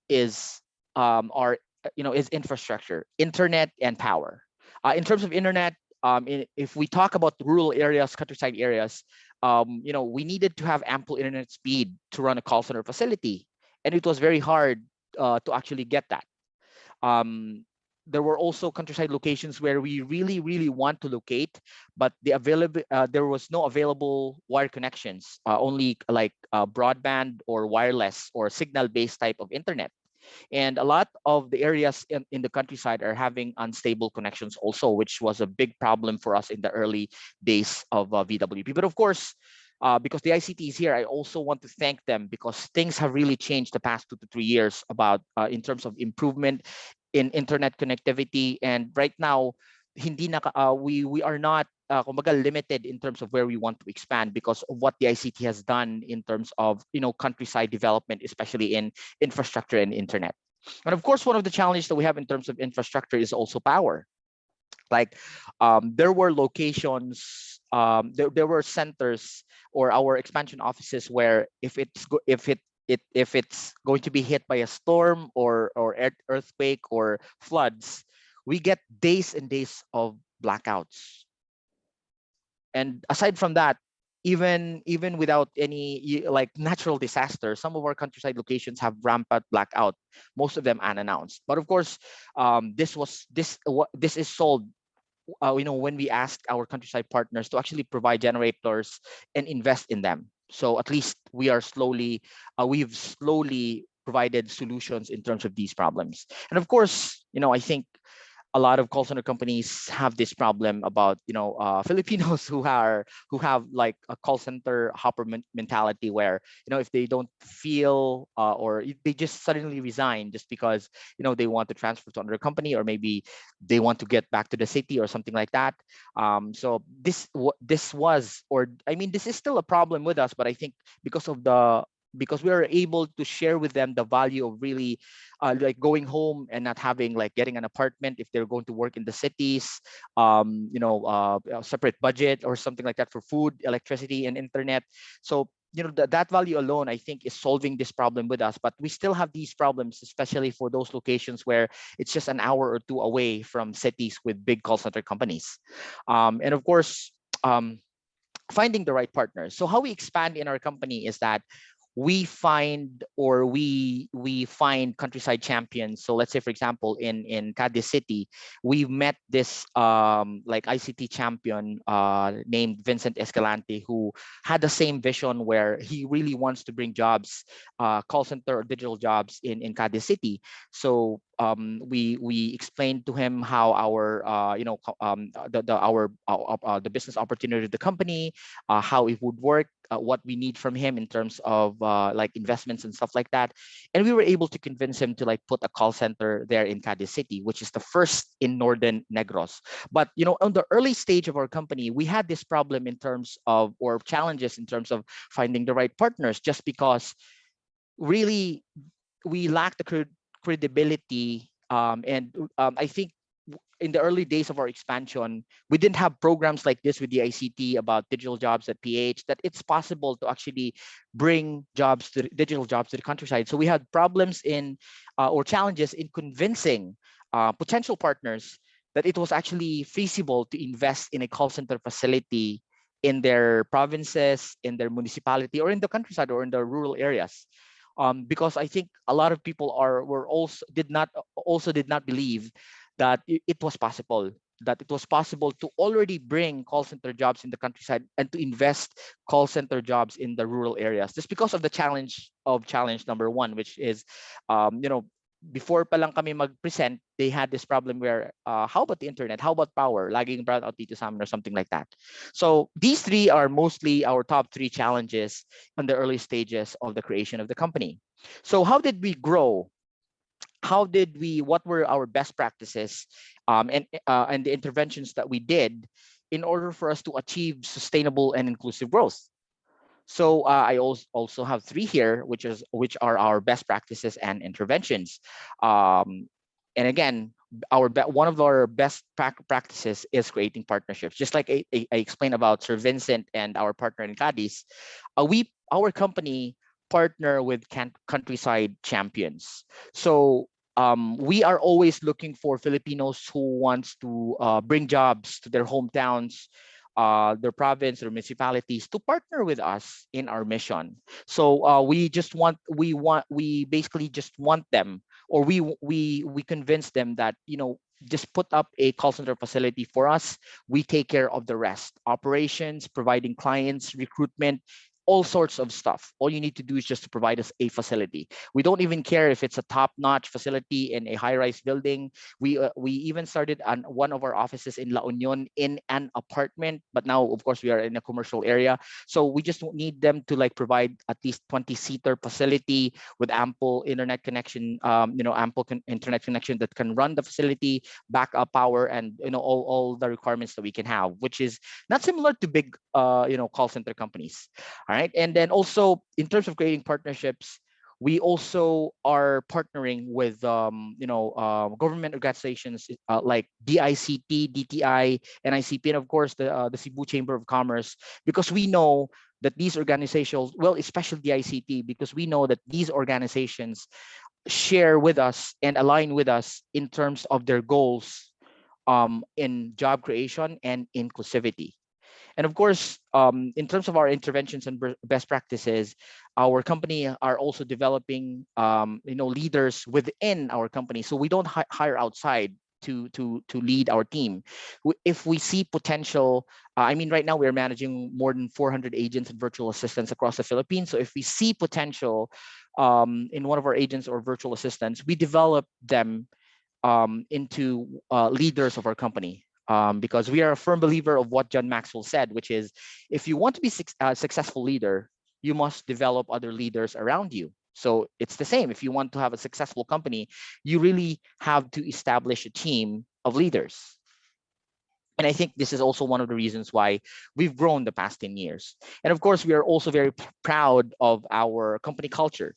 is our is infrastructure, internet and power. In terms of internet, if we talk about rural areas, countryside areas, we needed to have ample internet speed to run a call center facility, and it was very hard to actually get that. There were also countryside locations where we really want to locate, but there was no available wire connections, only like broadband or wireless or signal-based type of internet. And a lot of the areas in the countryside are having unstable connections also, which was a big problem for us in the early days of VWP. But of course, because the ICT is here, I also want to thank them, because things have really changed the past 2 to 3 years about in terms of improvement in internet connectivity. And right now, we are not kumbaga limited in terms of where we want to expand because of what the ICT has done in terms of countryside development, especially in infrastructure and internet. And of course, one of the challenges that we have in terms of infrastructure is also power. Like there were locations, there were centers or our expansion offices where if it's going to be hit by a storm or earthquake or floods, we get days and days of blackouts. And aside from that, even without any like natural disaster, some of our countryside locations have rampant blackout, most of them unannounced. But of course, this is solved when we asked our countryside partners to actually provide generators and invest in them. So at least we've slowly provided solutions in terms of these problems. And of course, I think a lot of call center companies have this problem about Filipinos who have like a call center hopper mentality, where if they don't feel or they just suddenly resign just because they want to transfer to another company, or maybe they want to get back to the city or something like that. So this is still a problem with us, but I think because we are able to share with them the value of really like going home and not having like getting an apartment if they're going to work in the cities, a separate budget or something like that for food, electricity, and internet. So that value alone, I think, is solving this problem with us. But we still have these problems, especially for those locations where it's just an hour or two away from cities with big call center companies. And of course, finding the right partners. So how we expand in our company is that we find countryside champions. So let's say, for example, in Cadiz City, we've met this like ICT champion named Vincent Escalante, who had the same vision where he really wants to bring jobs, call center or digital jobs in Cadiz City. So we explained to him how the business opportunity of the company, how it would work, what we need from him in terms of like investments and stuff like that. And we were able to convince him to like put a call center there in Cadiz City, which is the first in Northern Negros. But on the early stage of our company, we had this problem in terms of, or challenges in terms of finding the right partners, just because really we lacked the credibility. I think in the early days of our expansion, we didn't have programs like this with the ICT about digital jobs at PH, that it's possible to actually bring digital jobs to the countryside. So we had problems or challenges in convincing potential partners that it was actually feasible to invest in a call center facility in their provinces, in their municipality, or in the countryside, or in the rural areas. Because I think a lot of people did not believe that it was possible to already bring call center jobs in the countryside and to invest call center jobs in the rural areas, just because of the challenge number one, which is before pa lang kami mag-present, they had this problem where, how about the internet? How about power? Laging brown out dito sa amin or something like that. So these three are mostly our top three challenges in the early stages of the creation of the company. So how did we grow? What were our best practices and the interventions that we did in order for us to achieve sustainable and inclusive growth? So I also have three here, which are our best practices and interventions. And again, one of our best practices is creating partnerships. Just like I explained about Sir Vincent and our partner in Cadiz, our company partner with countryside champions. So we are always looking for Filipinos who wants to bring jobs to their hometowns, their province or municipalities, to partner with us in our mission. So we basically just want them, or we convince them that, just put up a call center facility for us. We take care of the rest: operations, providing clients, recruitment, all sorts of stuff. All you need to do is just to provide us a facility. We don't even care if it's a top-notch facility in a high-rise building. We even started on one of our offices in La Union in an apartment, but now of course we are in a commercial area. So we just need them to provide at least 20-seater facility with ample internet connection, internet connection that can run the facility, backup power, and all the requirements that we can have, which is not similar to big call center companies. All right. And then also in terms of creating partnerships, we also are partnering with government organizations like DICT, DTI, NICP, and of course the Cebu Chamber of Commerce, because we know that these organizations, well, especially DICT, because we know that these organizations share with us and align with us in terms of their goals in job creation and inclusivity. And of course, in terms of our interventions and best practices, our company are also developing, leaders within our company. So we don't hire outside to lead our team. If we see potential, right now we're managing more than 400 agents and virtual assistants across the Philippines. So if we see potential in one of our agents or virtual assistants, we develop them into leaders of our company. Because we are a firm believer of what John Maxwell said, which is, if you want to be a successful leader, you must develop other leaders around you. So it's the same. If you want to have a successful company, you really have to establish a team of leaders. And I think this is also one of the reasons why we've grown the past 10 years. And of course, we are also very proud of our company culture.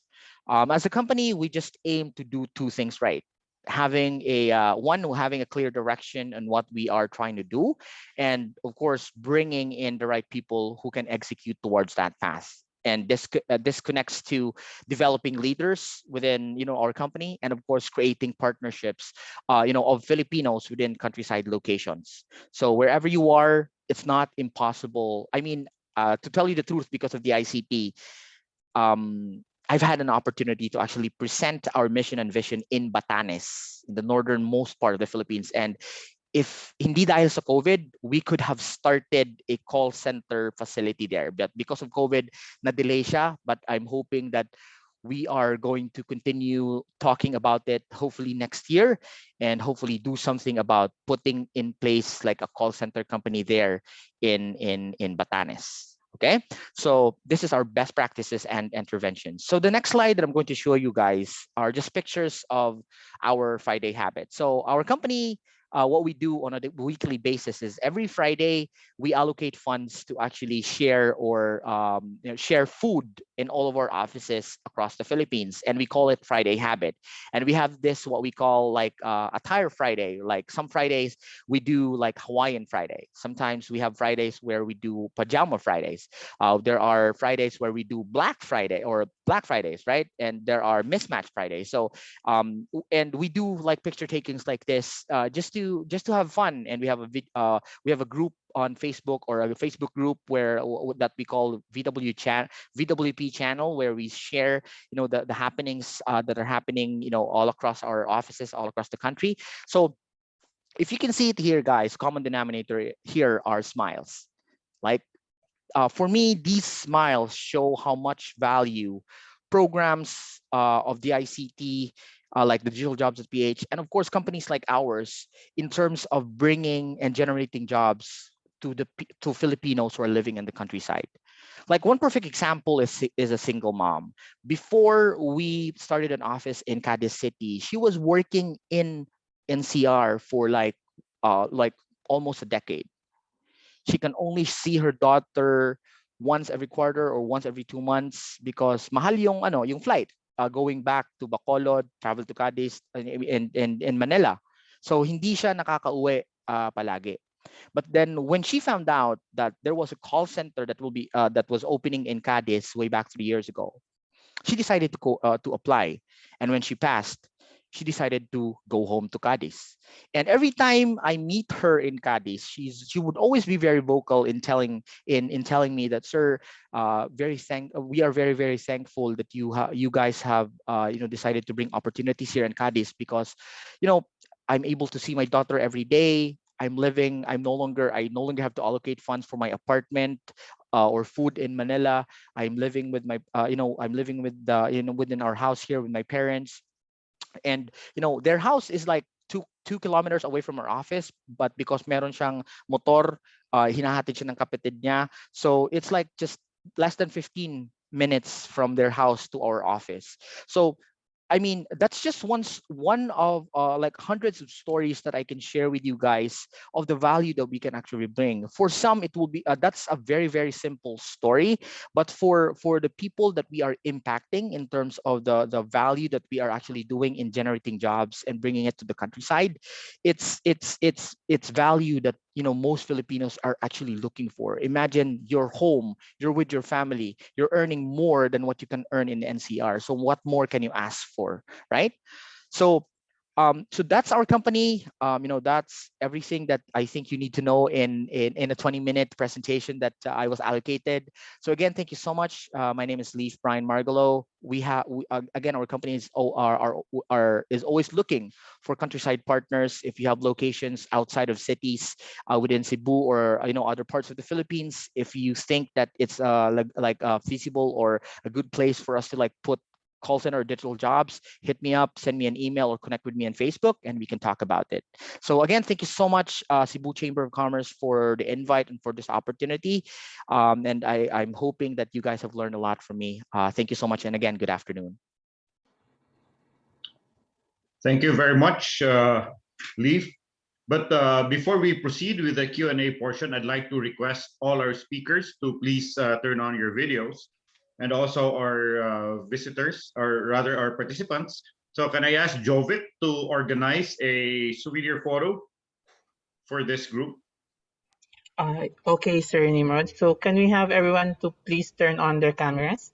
As a company, we just aim to do two things right: having a clear direction on what we are trying to do, and of course bringing in the right people who can execute towards that path. And this connects to developing leaders within our company, and of course creating partnerships of Filipinos within countryside locations. So wherever you are, it's not impossible. To tell you the truth, because of the ICT, I've had an opportunity to actually present our mission and vision in Batanes, in the northernmost part of the Philippines. And if hindi dahil sa COVID, we could have started a call center facility there. But because of COVID, na-delay siya. But I'm hoping that we are going to continue talking about it, hopefully next year, and hopefully do something about putting in place like a call center company there in Batanes. Okay, so this is our best practices and interventions. So the next slide that I'm going to show you guys are just pictures of our Friday habit. So our company, what we do on a weekly basis is every Friday we allocate funds to actually share or share food in all of our offices across the Philippines, and we call it Friday Habit. And we have this what we call like attire Friday. Like some Fridays we do like Hawaiian Friday. Sometimes we have Fridays where we do pajama Fridays. There are Fridays where we do Black Friday or Black Fridays, right? And there are mismatch Fridays. So and we do like picture takings like this just to have fun. And we have a group on Facebook, or a Facebook group that we call VWP channel, where we share the happenings that are happening all across our offices all across the country. So if you can see it here, guys, common denominator here are smiles. Like for me, these smiles show how much value programs of the ICT like the Digital Jobs at PH, and of course companies like ours in terms of bringing and generating jobs to Filipinos who are living in the countryside. Like one perfect example is a single mom. Before we started an office in Cadiz City, she was working in NCR for like almost a decade. She can only see her daughter once every quarter or once every 2 months because mahal yung flight going back to Bacolod, travel to Cadiz in Manila. So hindi siya nakakauwi palagi. But then when she found out that there was a call center that was opening in Cadiz way back 3 years ago, she decided to apply. And when she passed, she decided to go home to Cadiz. And every time I meet her in Cadiz, she would always be very vocal in telling me that, sir, we are very, very thankful that you guys have decided to bring opportunities here in Cadiz because I'm able to see my daughter every day. I no longer have to allocate funds for my apartment or food in Manila. I'm living with my within our house here with my parents. And their house is like 2 kilometers away from our office, but because meron siyang motor, hinahatid siya ng kapatid niya. So it's like just less than 15 minutes from their house to our office. So I mean, that's just one of like hundreds of stories that I can share with you guys of the value that we can actually bring. For some, it will be that's a very, very simple story, but for the people that we are impacting in terms of the value that we are actually doing in generating jobs and bringing it to the countryside, it's value that most Filipinos are actually looking for. Imagine you're home, you're with your family, you're earning more than what you can earn in the NCR. So what more can you ask for, right? So that's our company. That's everything that I think you need to know in a 20-minute presentation that I was allocated. So again, thank you so much. My name is 𝗜𝗖𝗧-𝗕𝗣𝗠. Again, our company is always looking for countryside partners. If you have locations outside of cities within Cebu or other parts of the Philippines, if you think that it's feasible or a good place for us to put call center or digital jobs, hit me up, send me an email, or connect with me on Facebook, and we can talk about it. So again, thank you so much, Cebu Chamber of Commerce, for the invite and for this opportunity. And I'm hoping that you guys have learned a lot from me. Thank you so much, and again, good afternoon. Thank you very much, Leaf. But before we proceed with the Q&A portion, I'd like to request all our speakers to please turn on your videos, and also our visitors, or rather our participants. So can I ask Jovit to organize a souvenir photo for this group? Okay, Sir Nimrod. So can we have everyone to please turn on their cameras?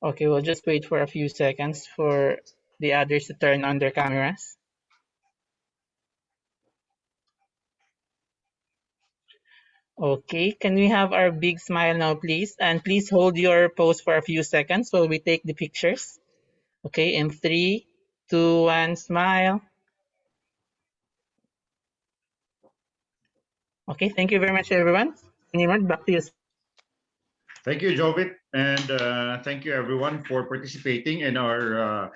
Okay, we'll just wait for a few seconds for the others to turn on their cameras. Okay, can we have our big smile now, please? And please hold your pose for a few seconds while we take the pictures. Okay, in 3, 2, 1, smile. Okay, thank you very much, everyone. Nimrod, back to you. Thank you, Jovit, and thank you everyone for participating in our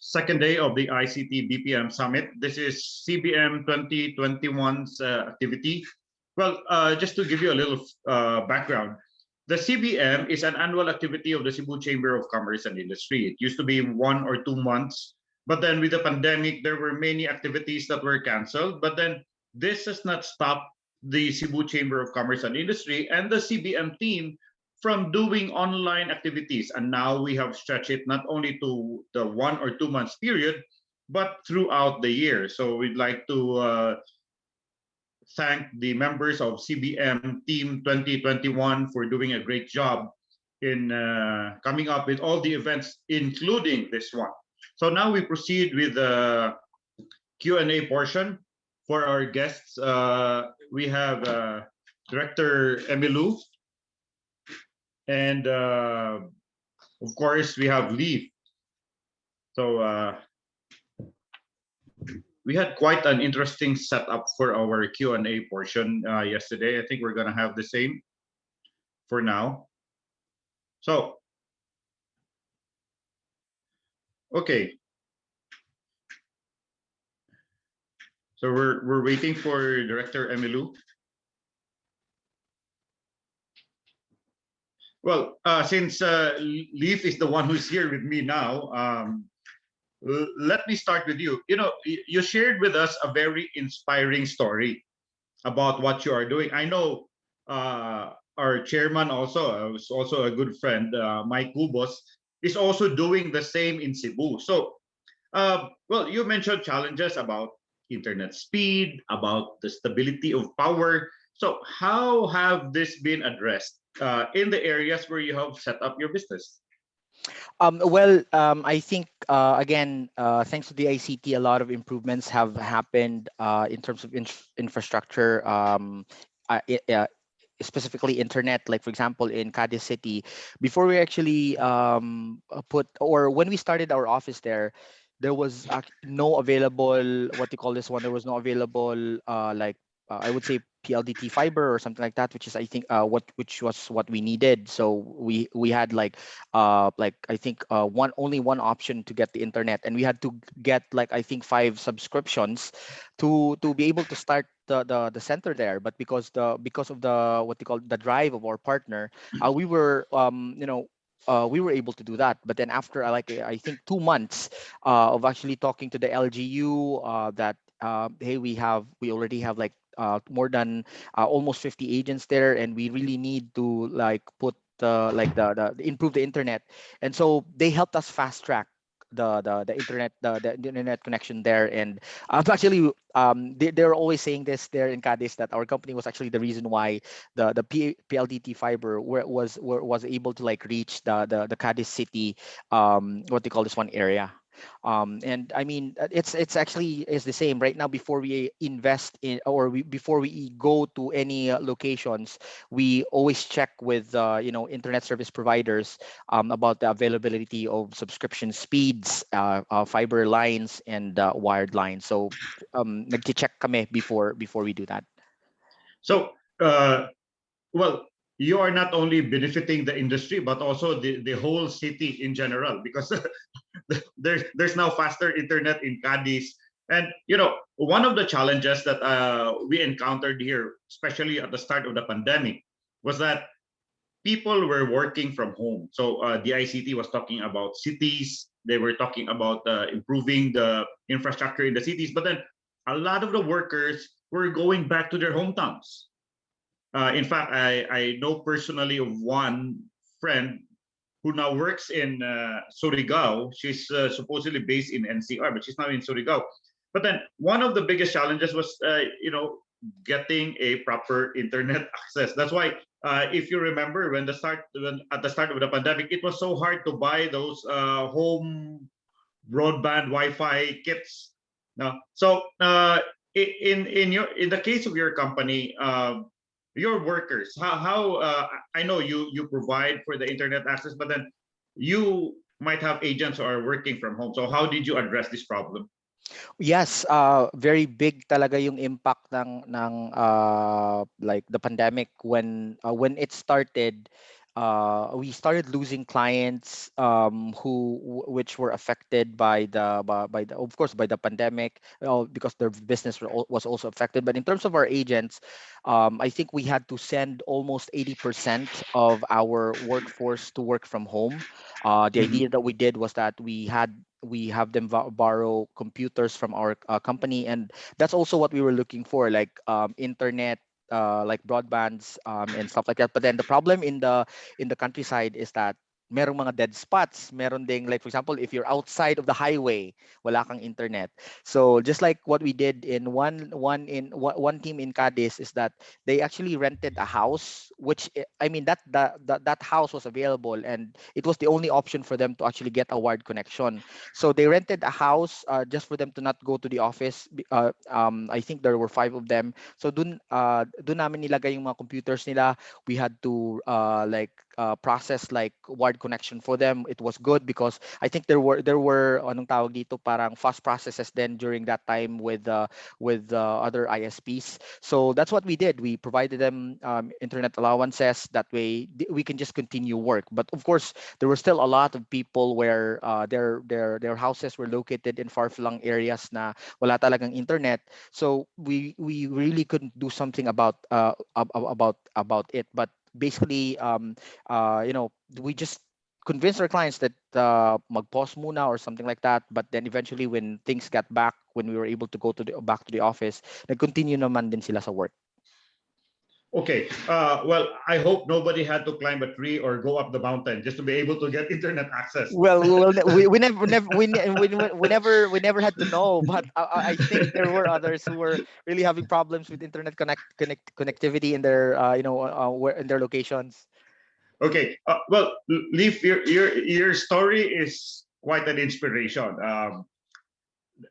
second day of the ICT BPM Summit. This is CBM 2021's activity. Well, just to give you a little background, the CBM is an annual activity of the Cebu Chamber of Commerce and Industry. It used to be 1 or 2 months, but then with the pandemic, there were many activities that were canceled. But then this has not stopped the Cebu Chamber of Commerce and Industry and the CBM team from doing online activities. And now we have stretched it not only to the 1 or 2 months period, but throughout the year. So we'd like to thank the members of CBM Team 2021 for doing a great job in coming up with all the events, including this one. So now we proceed with the Q&A portion. For our guests, we have Director Emilu, and of course we have Leaf. So we had quite an interesting setup for our Q&A portion yesterday. I think we're gonna have the same for now. So Okay. So we're waiting for Director Emilu. Well, since Leaf is the one who's here with me now, let me start with you. You know, you shared with us a very inspiring story about what you are doing. I know our chairman also, who's also a good friend, Mike Cubos, is also doing the same in Cebu. So, well, you mentioned challenges about internet speed, about the stability of power. So, how have this been addressed in the areas where you have set up your business? I think again, thanks to the ICT, a lot of improvements have happened in terms of infrastructure. Uh, i- uh, Specifically internet, like for example in Cadiz City, before we actually when we started our office there was no available, what you call this one, there was no available I would say PLDT fiber or something like that, which is I think which was what we needed. So we had like I think only one option to get the internet, and we had to get like I think 5 subscriptions to be able to start the center there. But because of the what they call the drive of our partner, we were we were able to do that. But then after I think 2 months of actually talking to the LGU, that hey, we already have like more than almost 50 agents there, and we really need to like put the improve the internet. And so they helped us fast track the internet, the internet connection there. And actually they're always saying this there in Cadiz, that our company was actually the reason why the PLDT fiber was able to like reach the Cadiz City, what they call this one area. And I mean, it's actually is the same right now. Before we invest in, before we go to any locations, we always check with internet service providers about the availability of subscription speeds, fiber lines, and wired lines. So nagche-check kami before we do that. So, well, you are not only benefiting the industry, but also the whole city in general, because there's now faster internet in Cadiz. And you know, one of the challenges that we encountered here, especially at the start of the pandemic, was that people were working from home. So the ICT was talking about cities. They were talking about improving the infrastructure in the cities. But then a lot of the workers were going back to their hometowns. In fact, I know personally of one friend who now works in Surigao. She's supposedly based in NCR, but she's now in Surigao. But then one of the biggest challenges was, getting a proper internet access. That's why, if you remember, when at the start of the pandemic, it was so hard to buy those home broadband Wi-Fi kits. No, so in the case of your company, your workers, how I know you provide for the internet access, but then you might have agents who are working from home. So how did you address this problem? Yes, very big talaga yung impact ng like the pandemic when it started. We started losing clients which were affected by the of course by the pandemic, because their business was also affected. But in terms of our agents, I think we had to send almost 80% of our workforce to work from home. The idea that we did was that we have them borrow computers from our company, and that's also what we were looking for, like internet, like broadbands, and stuff like that. But then the problem in the countryside is that merong mga dead spots. Meron ding, like for example, if you're outside of the highway, wala kang internet. So just like what we did in one team in Cadiz, is that they actually rented a house, which I mean that house was available, and it was the only option for them to actually get a wired connection. So they rented a house just for them to not go to the office. I think there were 5 of them. So dun namin nilagay yung mga computers nila. We had to process like ward connection for them. It was good because I think there were anong tawag dito, parang fast processes then during that time with other ISPs. So that's what we did. We provided them internet allowances. That way we can just continue work. But of course, there were still a lot of people where their houses were located in far-flung areas na wala talagang internet. So we really couldn't do something about it. But basically, we just convinced our clients that mag-pause muna or something like that. But then eventually, when things got back, when we were able to go back to the office, nag-continue naman din sila sa work. Okay. Well, I hope nobody had to climb a tree or go up the mountain just to be able to get internet access. Well, we never had to know, but I think there were others who were really having problems with internet connectivity in their in their locations. Okay. Well, Leaf, your story is quite an inspiration.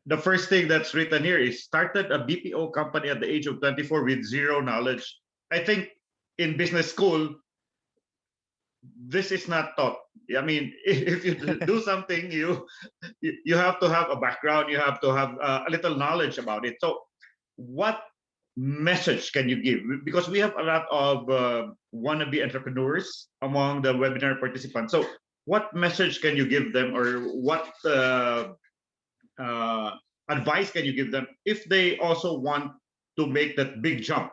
The first thing that's written here is started a BPO company at the age of 24 with zero knowledge. I think in business school, this is not taught. I mean, if you do something, you have to have a background, you have to have a little knowledge about it. So what message can you give? Because we have a lot of wannabe entrepreneurs among the webinar participants. So what message can you give them, or what advice can you give them if they also want to make that big jump,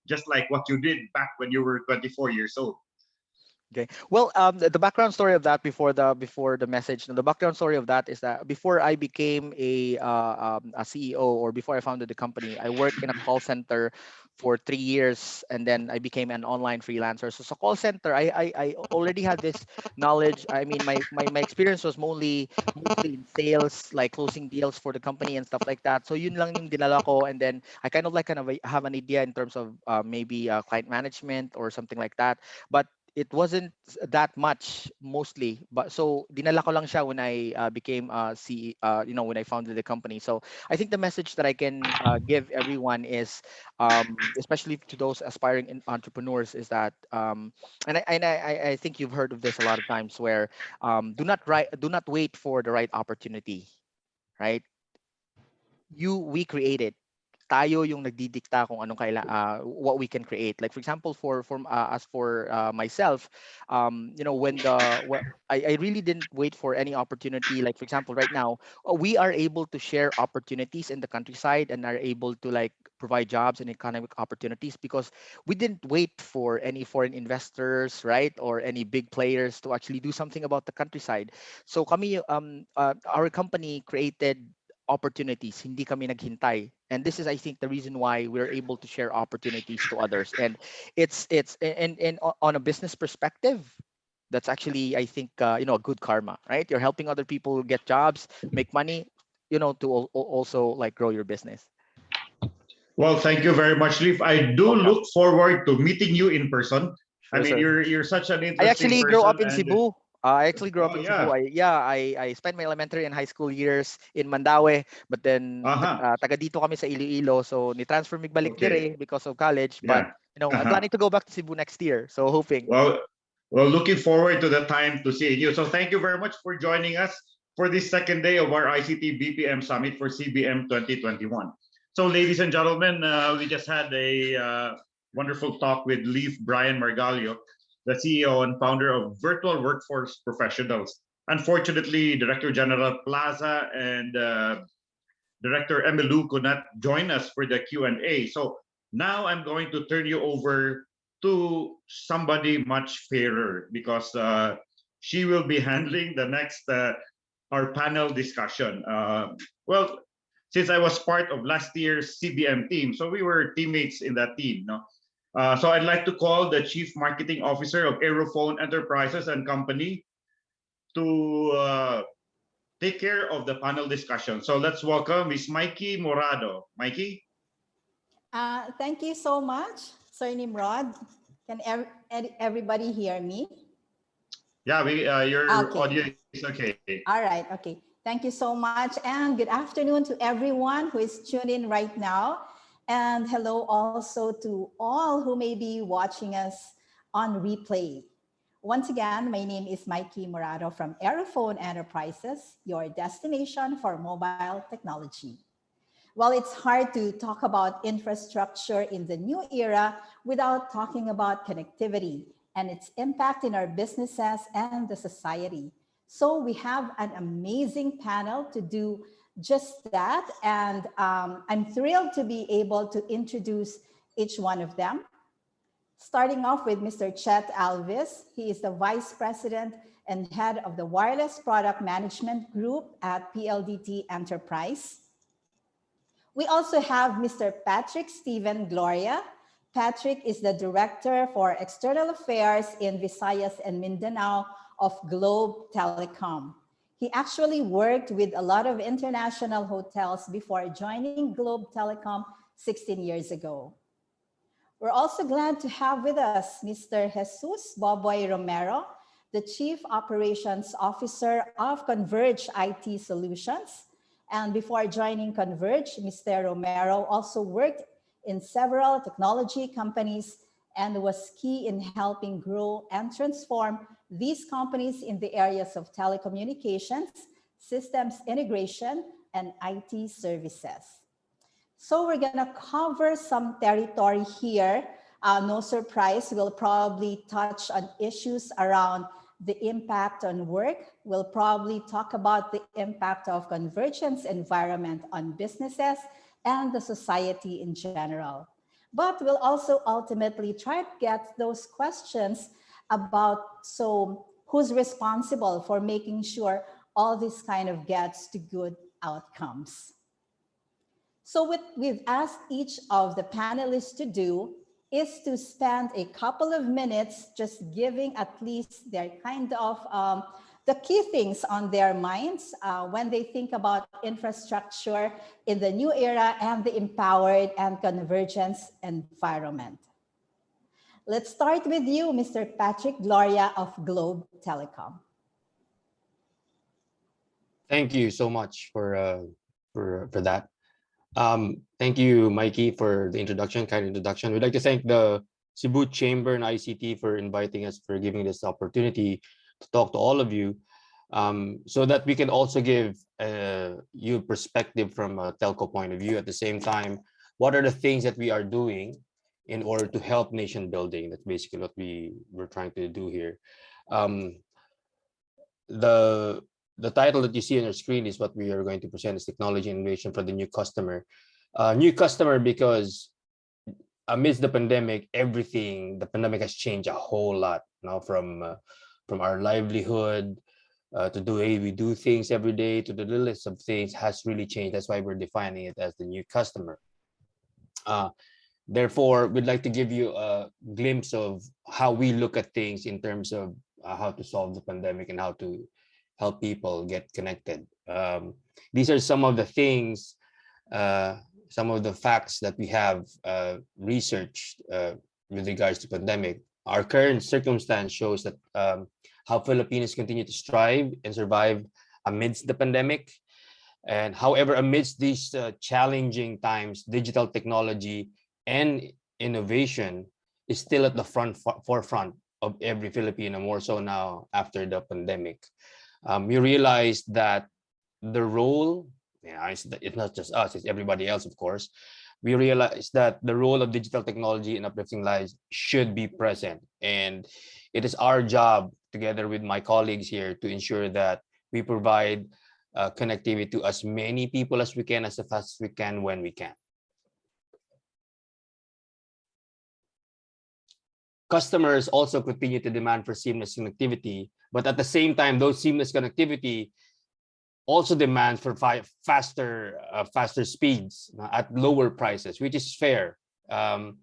just like what you did back when you were 24 years old? Okay. Well, the background story of that before the message. The background story of that is that before I became a CEO, or before I founded the company, I worked in a call center for 3 years, and then I became an online freelancer. So call center, I already had this knowledge. I mean, my experience was mostly in sales, like closing deals for the company and stuff like that. So yun lang yung dinala ko, and then I kind of have an idea in terms of maybe client management or something like that. But it wasn't that much mostly, but so dinala ko lang siya when I became when I founded the company. So I think the message that I can give everyone is, especially to those aspiring entrepreneurs, is that I think you've heard of this a lot of times, where do not wait for the right opportunity, right? We create it. Tayo yung nagdidikta kung anong what we can create. Like for example, as for myself, I really didn't wait for any opportunity. Like for example, right now we are able to share opportunities in the countryside, and are able to like provide jobs and economic opportunities because we didn't wait for any foreign investors, right, or any big players to actually do something about the countryside. So our company created opportunities, hindi kami naghintay. And this is, I think, the reason why we're able to share opportunities to others. And it's on a business perspective, that's actually, I think, a good karma, right? You're helping other people get jobs, make money, to also like grow your business. Well, thank you very much, Leaf. I do look forward to meeting you in person. Sure, I mean, sir. you're such an interesting I actually grew up in person, and Cebu. I actually grew up in yeah. Cebu. I spent my elementary and high school years in Mandaue, but then taga dito kami sa Iloilo, so ni-transfer mig balik dire because of college. But Yeah. I'm planning to go back to Cebu next year, so hoping. Well, looking forward to the time to see you. So thank you very much for joining us for this second day of our ICT BPM Summit for CBM 2021. So ladies and gentlemen, we just had a wonderful talk with Leaf Brian Margalio, the CEO and founder of Virtual Workforce Professionals. Unfortunately, Director General Plaza and Director Emilu could not join us for the Q&A. So now I'm going to turn you over to somebody much fairer, because she will be handling the next our panel discussion. Well, since I was part of last year's CBM team, so we were teammates in that team, no? So I'd like to call the Chief Marketing Officer of Aerophone Enterprises and Company to take care of the panel discussion. So let's welcome Ms. 𝗦𝗘i Morado. Mikey? Thank you so much, Sir Nimrod. Can everybody hear me? Yeah, your audio is okay. All right, okay. Thank you so much, and good afternoon to everyone who is tuned in right now. And hello also to all who may be watching us on replay. Once again, my name is 𝗦𝗘𝗍 from Aerophone Enterprises, your destination for mobile technology. Well, it's hard to talk about infrastructure in the new era without talking about connectivity and its impact in our businesses and the society. So we have an amazing panel to do just that. And I'm thrilled to be able to introduce each one of them. Starting off with Mr. 𝗘𝗲𝗂𝗧. He is the Vice President and Head of the Wireless Product Management Group at PLDT Enterprise. We also have Mr. Patrick Stephen Gloria. Patrick is the Director for External Affairs in Visayas and Mindanao of Globe Telecom. He actually worked with a lot of international hotels before joining Globe Telecom 16 years ago. We're also glad to have with us Mr. Jesus Boboy Romero, the Chief Operations Officer of Converge IT Solutions. And before joining Converge, Mr. Romero also worked in several technology companies and was key in helping grow and transform these companies in the areas of telecommunications, systems integration, and IT services. So we're gonna cover some territory here. No surprise, we'll probably touch on issues around the impact on work. We'll probably talk about the impact of convergence environment on businesses and the society in general. But we'll also ultimately try to get those questions about, so who's responsible for making sure all this kind of gets to good outcomes? So what we've asked each of the panelists to do is to spend a couple of minutes just giving at least their kind of the key things on their minds when they think about infrastructure in the new era and the empowered and convergence environment. Let's start with you, Mr. Patrick Gloria of Globe Telecom. Thank you so much for that. Thank you, Mikey, for the introduction, kind introduction. We'd like to thank the Cebu Chamber and ICT for inviting us, for giving this opportunity to talk to all of you, so that we can also give you perspective from a telco point of view. At the same time, what are the things that we are doing in order to help nation building? That's basically what we're trying to do here. The title that you see on your screen is what we are going to present, is technology innovation for the new customer. New customer because amidst the pandemic, the pandemic has changed a whole lot now, from our livelihood to the way we do things every day, to the list of things has really changed. That's why we're defining it as the new customer. Therefore, we'd like to give you a glimpse of how we look at things in terms of how to solve the pandemic and how to help people get connected. These are some of the things, some of the facts that we have researched with regards to pandemic. Our current circumstance shows that how Filipinos continue to strive and survive amidst the pandemic. And however, amidst these challenging times, digital technology and innovation is still at the forefront of every Filipino, more so now after the pandemic. We realized that the role, it's not just us, it's everybody else, of course. We realized that the role of digital technology in uplifting lives should be present. And it is our job, together with my colleagues here, to ensure that we provide connectivity to as many people as we can, as fast as we can, when we can. Customers also continue to demand for seamless connectivity, but at the same time, those seamless connectivity also demand for faster speeds at lower prices, which is fair. And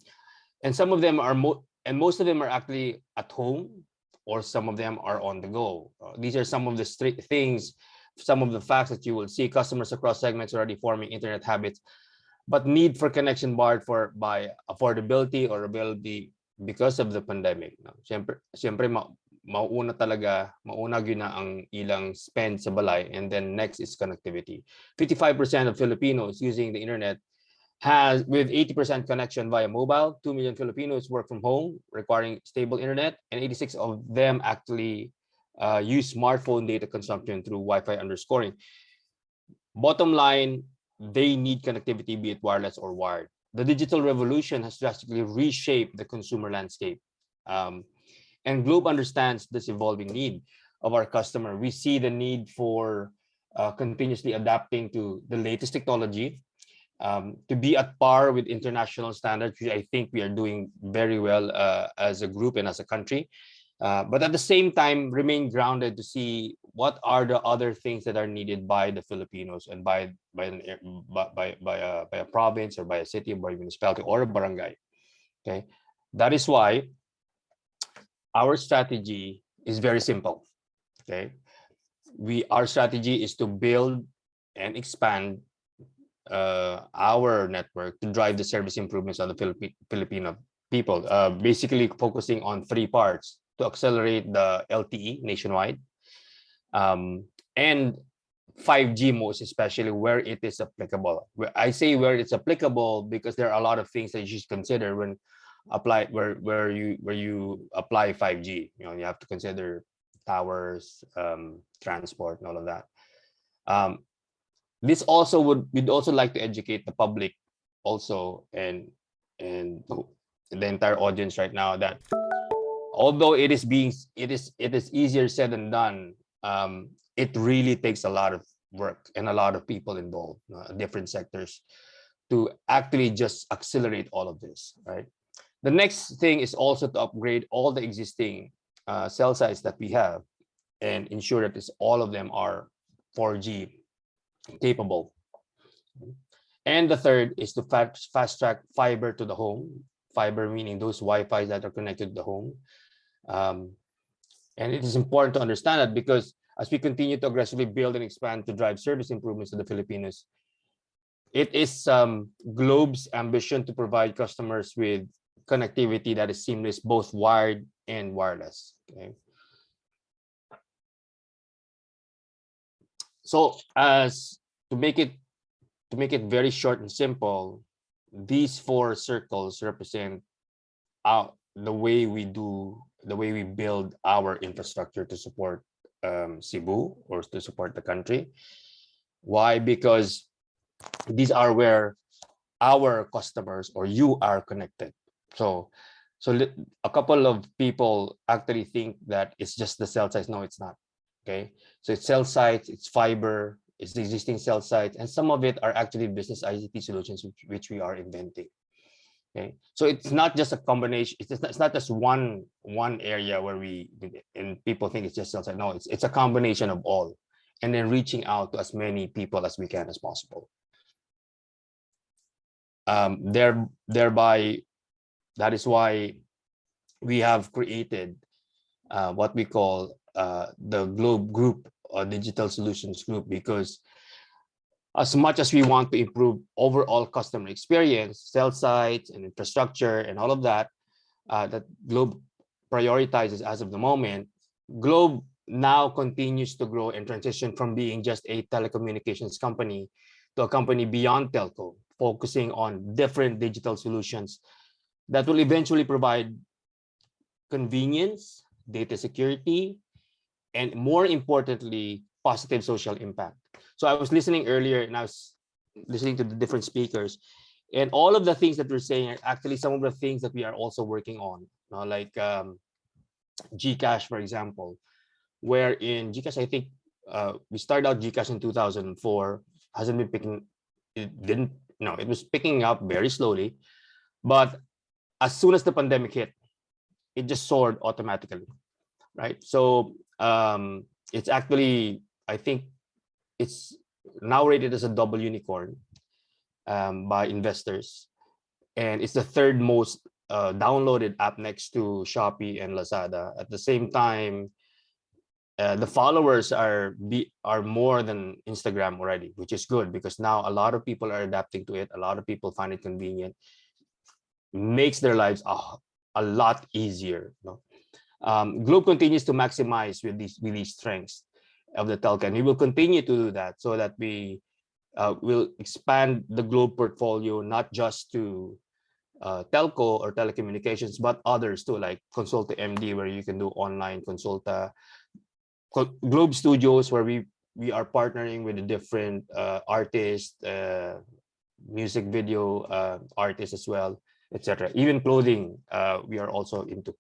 some of them are most of them are actually at home, or some of them are on the go. These are some of the things, some of the facts that you will see. Customers across segments are already forming internet habits, but need for connection barred by affordability or availability because of the pandemic. Siyempre, mauna yun na ang ilang spend sa balay, and then next is connectivity. 55% of Filipinos using the internet has, with 80% connection via mobile, 2 million Filipinos work from home, requiring stable internet, and 86 of them actually use smartphone data consumption through Wi-Fi underscoring. Bottom line, they need connectivity, be it wireless or wired. The digital revolution has drastically reshaped the consumer landscape. And Globe understands this evolving need of our customer. We see the need for continuously adapting to the latest technology, to be at par with international standards, which I think we are doing very well as a group and as a country. But at the same time, remain grounded to see what are the other things that are needed by the Filipinos and by a province or by a city, by a municipality or a barangay. Okay, that is why our strategy is very simple. Okay, our strategy is to build and expand our network to drive the service improvements of the Filipino people, basically focusing on 3 parts: to accelerate the LTE nationwide, and 5G most especially where it is applicable. I say where it's applicable because there are a lot of things that you should consider when where you apply 5G. You know, you have to consider towers, transport, and all of that. This also we'd also like to educate the public also and the entire audience right now that although it is easier said than done, it really takes a lot of work and a lot of people involved, different sectors, to actually just accelerate all of this, right? The next thing is also to upgrade all the existing cell sites that we have and ensure that all of them are 4G capable. And the third is to fast track fiber to the home. Fiber meaning those Wi-Fi that are connected to the home. And it is important to understand that because as we continue to aggressively build and expand to drive service improvements to the Filipinos, it is Globe's ambition to provide customers with connectivity that is seamless, both wired and wireless. Okay. So as to make it very short and simple, these 4 circles represent the way we build our infrastructure to support Cebu or to support the country. Why? Because these are where our customers or you are connected. So a couple of people actually think that it's just the cell sites. No, it's not. Okay, so it's cell sites, it's fiber, it's the existing cell sites, and some of it are actually business ICT solutions which we are inventing. Okay, so it's not just a combination. It's not just one area where and people think it's just cell site. No, it's a combination of all, and then reaching out to as many people as we can as possible. Thereby, that is why we have created what we call the Globe Group or Digital Solutions Group, because as much as we want to improve overall customer experience, cell sites and infrastructure and all of that, that Globe prioritizes as of the moment, Globe now continues to grow and transition from being just a telecommunications company to a company beyond telco, focusing on different digital solutions that will eventually provide convenience, data security, and more importantly, positive social impact. So I was listening earlier and I was listening to the different speakers, and all of the things that we're saying are actually some of the things that we are also working on, like GCash, for example, where in GCash, I think we started out GCash in 2004, hasn't been picking, it was picking up very slowly, but as soon as the pandemic hit, it just soared automatically, right? So it's actually, I think it's now rated as a double unicorn by investors. And it's the 3rd most downloaded app next to Shopee and Lazada. At the same time, the followers are more than Instagram already, which is good because now a lot of people are adapting to it. A lot of people find it convenient, makes their lives a lot easier. Globe continues to maximize with these strengths of the telco, and we will continue to do that so that we will expand the Globe portfolio, not just to telco or telecommunications, but others too, like Consulta MD, where you can do online Consulta, Globe Studios, where we are partnering with the different artists, music video artists as well, etc. Even clothing, we are also into.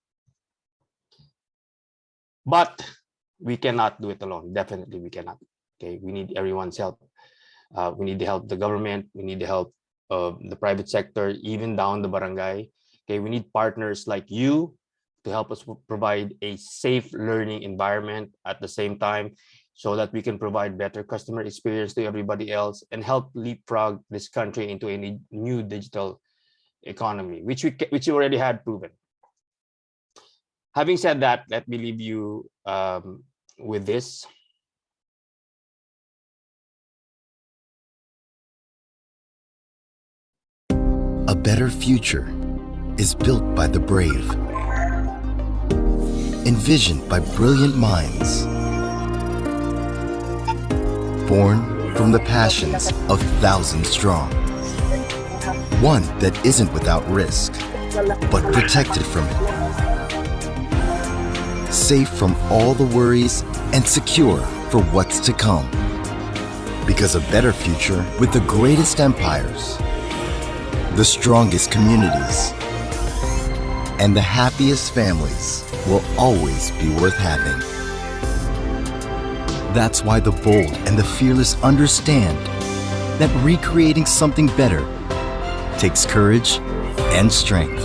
But we cannot do it alone. Definitely, we cannot. Okay, we need everyone's help. We need the help of the government. We need the help of the private sector, even down the barangay. Okay, we need partners like you to help us provide a safe learning environment at the same time, so that we can provide better customer experience to everybody else and help leapfrog this country into a new digital economy, which you already had proven. Having said that, let me leave you with this. A better future is built by the brave, envisioned by brilliant minds, born from the passions of thousands strong. One that isn't without risk, but protected from it. Safe from all the worries and secure for what's to come. Because a better future with the greatest empires, the strongest communities, and the happiest families will always be worth having. That's why the bold and the fearless understand that recreating something better takes courage and strength.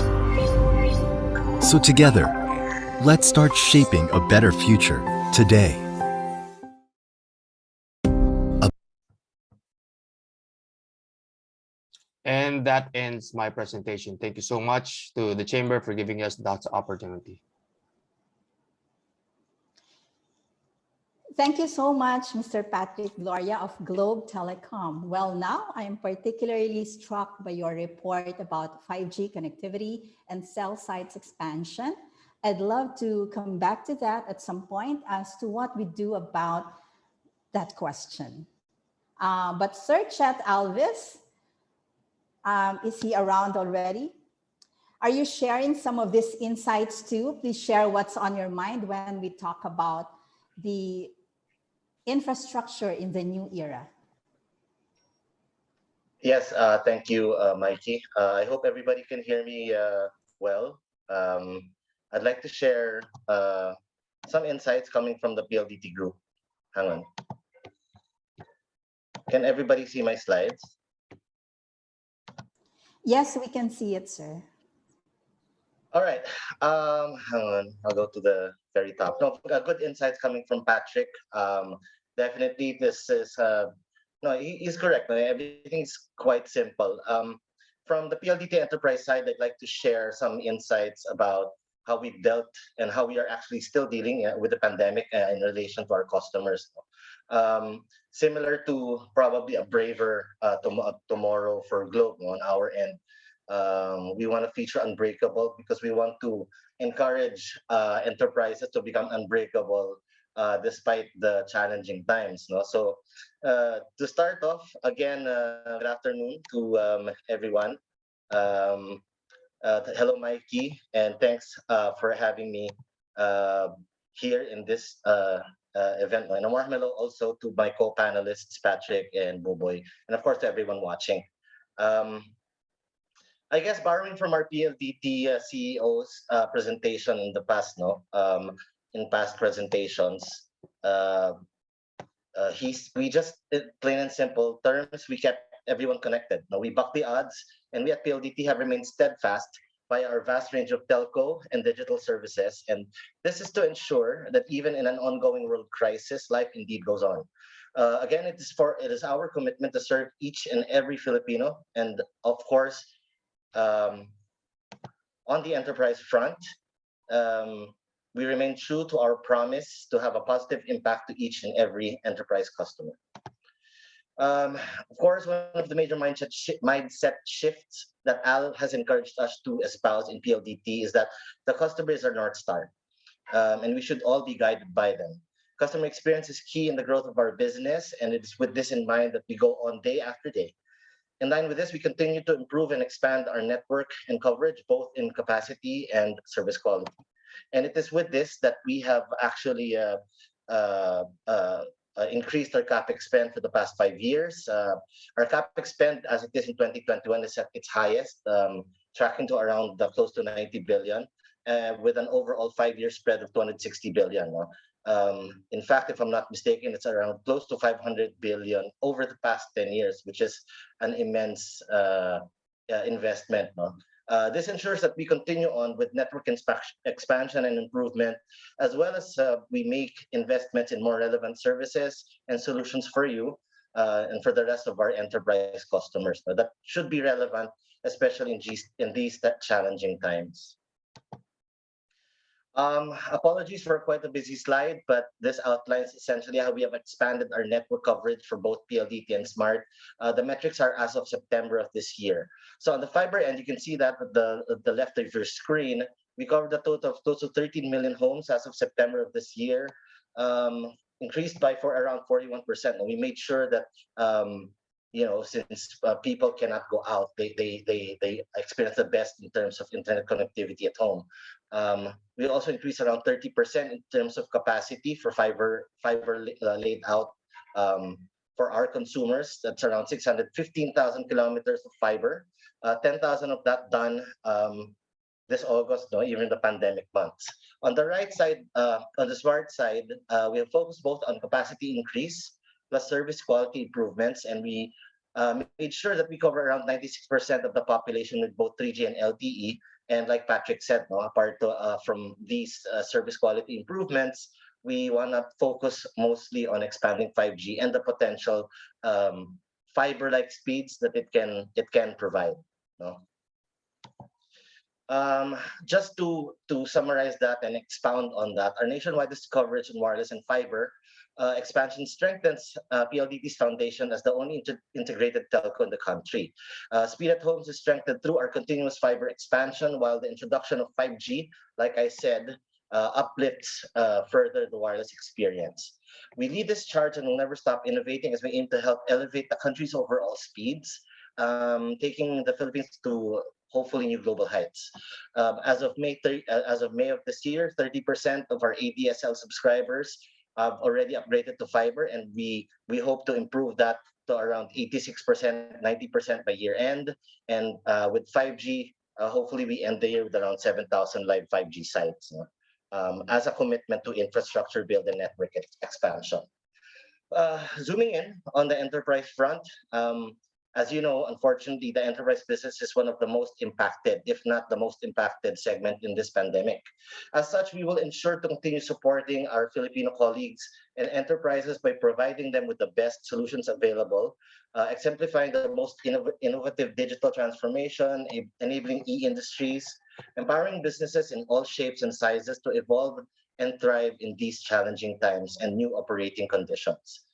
So together, let's start shaping a better future today. And that ends my presentation. Thank you so much to the Chamber for giving us that opportunity. Thank you so much, Mr. Patrick Gloria of Globe Telecom. Well, now I am particularly struck by your report about 5G connectivity and cell sites expansion. I'd love to come back to that at some point as to what we do about that question. But Sir 𝗕𝗏𝗂, is he around already? Are you sharing some of these insights too? Please share what's on your mind when we talk about the infrastructure in the new era. Yes, thank you, Mikey. I hope everybody can hear me well. I'd like to share some insights coming from the PLDT group. Hang on. Can everybody see my slides? Yes, we can see it, sir. All right. Hang on. I'll go to the very top. No, good insights coming from Patrick. Definitely, this is no, he's correct. Everything's quite simple. From the PLDT enterprise side, I'd like to share some insights about how we dealt and how we are actually still dealing with the pandemic in relation to our customers. Similar to probably a braver tomorrow for Globe on our end. We want to feature unbreakable because we want to encourage enterprises to become unbreakable despite the challenging times. No? So to start off, again, good afternoon to everyone. Hello, Mikey, and thanks for having me here in this event. And a warm hello also to my co-panelists, Patrick and Buboy, and of course to everyone watching. I guess borrowing from our PLDT CEO's presentation in the past, in past presentations, we just, plain and simple terms, we kept everyone connected. We bucked the odds, and we at PLDT have remained steadfast by our vast range of telco and digital services. And this is to ensure that even in an ongoing world crisis, life indeed goes on. Again, it is our commitment to serve each and every Filipino, and of course, on the enterprise front, we remain true to our promise to have a positive impact to each and every enterprise customer. Of course, one of the major mindset shifts that Al has encouraged us to espouse in PLDT is that the customer is our North Star, and we should all be guided by them. Customer experience is key in the growth of our business, and it is with this in mind that we go on day after day. In line with this, we continue to improve and expand our network and coverage, both in capacity and service quality. And it is with this that we have actually increased our CapEx spend for the past 5 years. Our CapEx spend, as it is in 2021, is at its highest, tracking to around close to 90 billion, with an overall 5-year spread of 260 billion. In fact, if I'm not mistaken, it's around close to 500 billion over the past 10 years, which is an immense investment. This ensures that we continue on with network expansion and improvement, as well as we make investments in more relevant services and solutions for you and for the rest of our enterprise customers. That should be relevant, especially in these challenging times. Apologies for quite a busy slide, but this outlines essentially how we have expanded our network coverage for both PLDT and Smart. The metrics are as of September of this year. So on the fiber end, you can see that at the left of your screen, we covered a total of close to 13 million homes as of September of this year, increased by around 41%. And we made sure that since people cannot go out, they experience the best in terms of internet connectivity at home. We also increased around 30% in terms of capacity for fiber laid out for our consumers. That's around 615,000 kilometers of fiber, 10,000 of that done this August, even the pandemic months. On the right side, on the Smart side, we have focused both on capacity increase plus service quality improvements, and we made sure that we cover around 96% of the population with both 3G and LTE. And like Patrick said, apart from these service quality improvements, we want to focus mostly on expanding 5G and the potential fiber-like speeds that it can provide. Just to summarize that and expound on that, our nationwide coverage in wireless and fiber expansion strengthens PLDT's foundation as the only integrated telco in the country. Speed at homes is strengthened through our continuous fiber expansion, while the introduction of 5G, like I said, uplifts further the wireless experience. We lead this charge and will never stop innovating as we aim to help elevate the country's overall speeds, taking the Philippines to hopefully new global heights. As of May of this year, 30% of our ADSL subscribers have already upgraded to fiber, and we hope to improve that to around 86%, 90% by year end. And with 5G, hopefully we end the year with around 7,000 live 5G sites as a commitment to infrastructure build and network expansion. Zooming in on the enterprise front, as you know, unfortunately, the enterprise business is one of the most impacted, if not the most impacted segment in this pandemic. As such, we will ensure to continue supporting our Filipino colleagues and enterprises by providing them with the best solutions available, exemplifying the most innovative digital transformation, enabling e-industries, empowering businesses in all shapes and sizes to evolve and thrive in these challenging times and new operating conditions.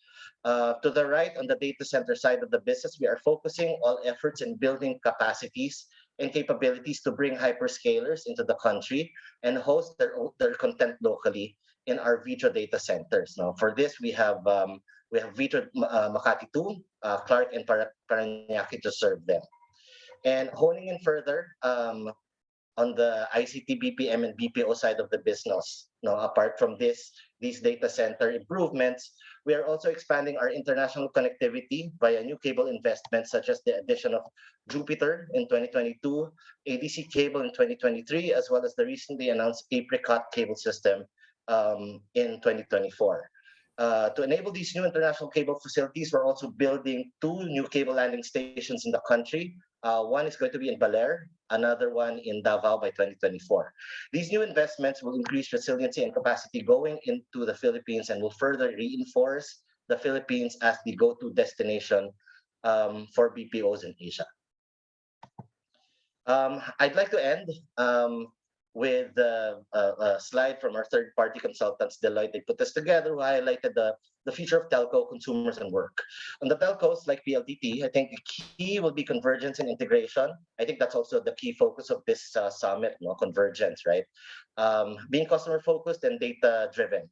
To the right, on the data center side of the business, we are focusing all efforts in building capacities and capabilities to bring hyperscalers into the country and host their content locally in our VITRO data centers. Now, for this, we have VITRO Makati 2, Clark, and Parañaque to serve them. And honing in further on the ICT, BPM, and BPO side of the business, apart from these data center improvements, we are also expanding our international connectivity via new cable investments, such as the addition of Jupiter in 2022, ADC cable in 2023, as well as the recently announced Apricot cable system in 2024. To enable these new international cable facilities, we're also building 2 new cable landing stations in the country. One is going to be in Baler, another one in Davao by 2024. These new investments will increase resiliency and capacity going into the Philippines and will further reinforce the Philippines as the go-to destination for BPOs in Asia. I'd like to end with a slide from our third-party consultants, Deloitte. They put this together, who highlighted the future of telco, consumers, and work. On the telcos, like PLDT, I think the key will be convergence and integration. I think that's also the key focus of this summit, convergence, right? Being customer-focused and data-driven.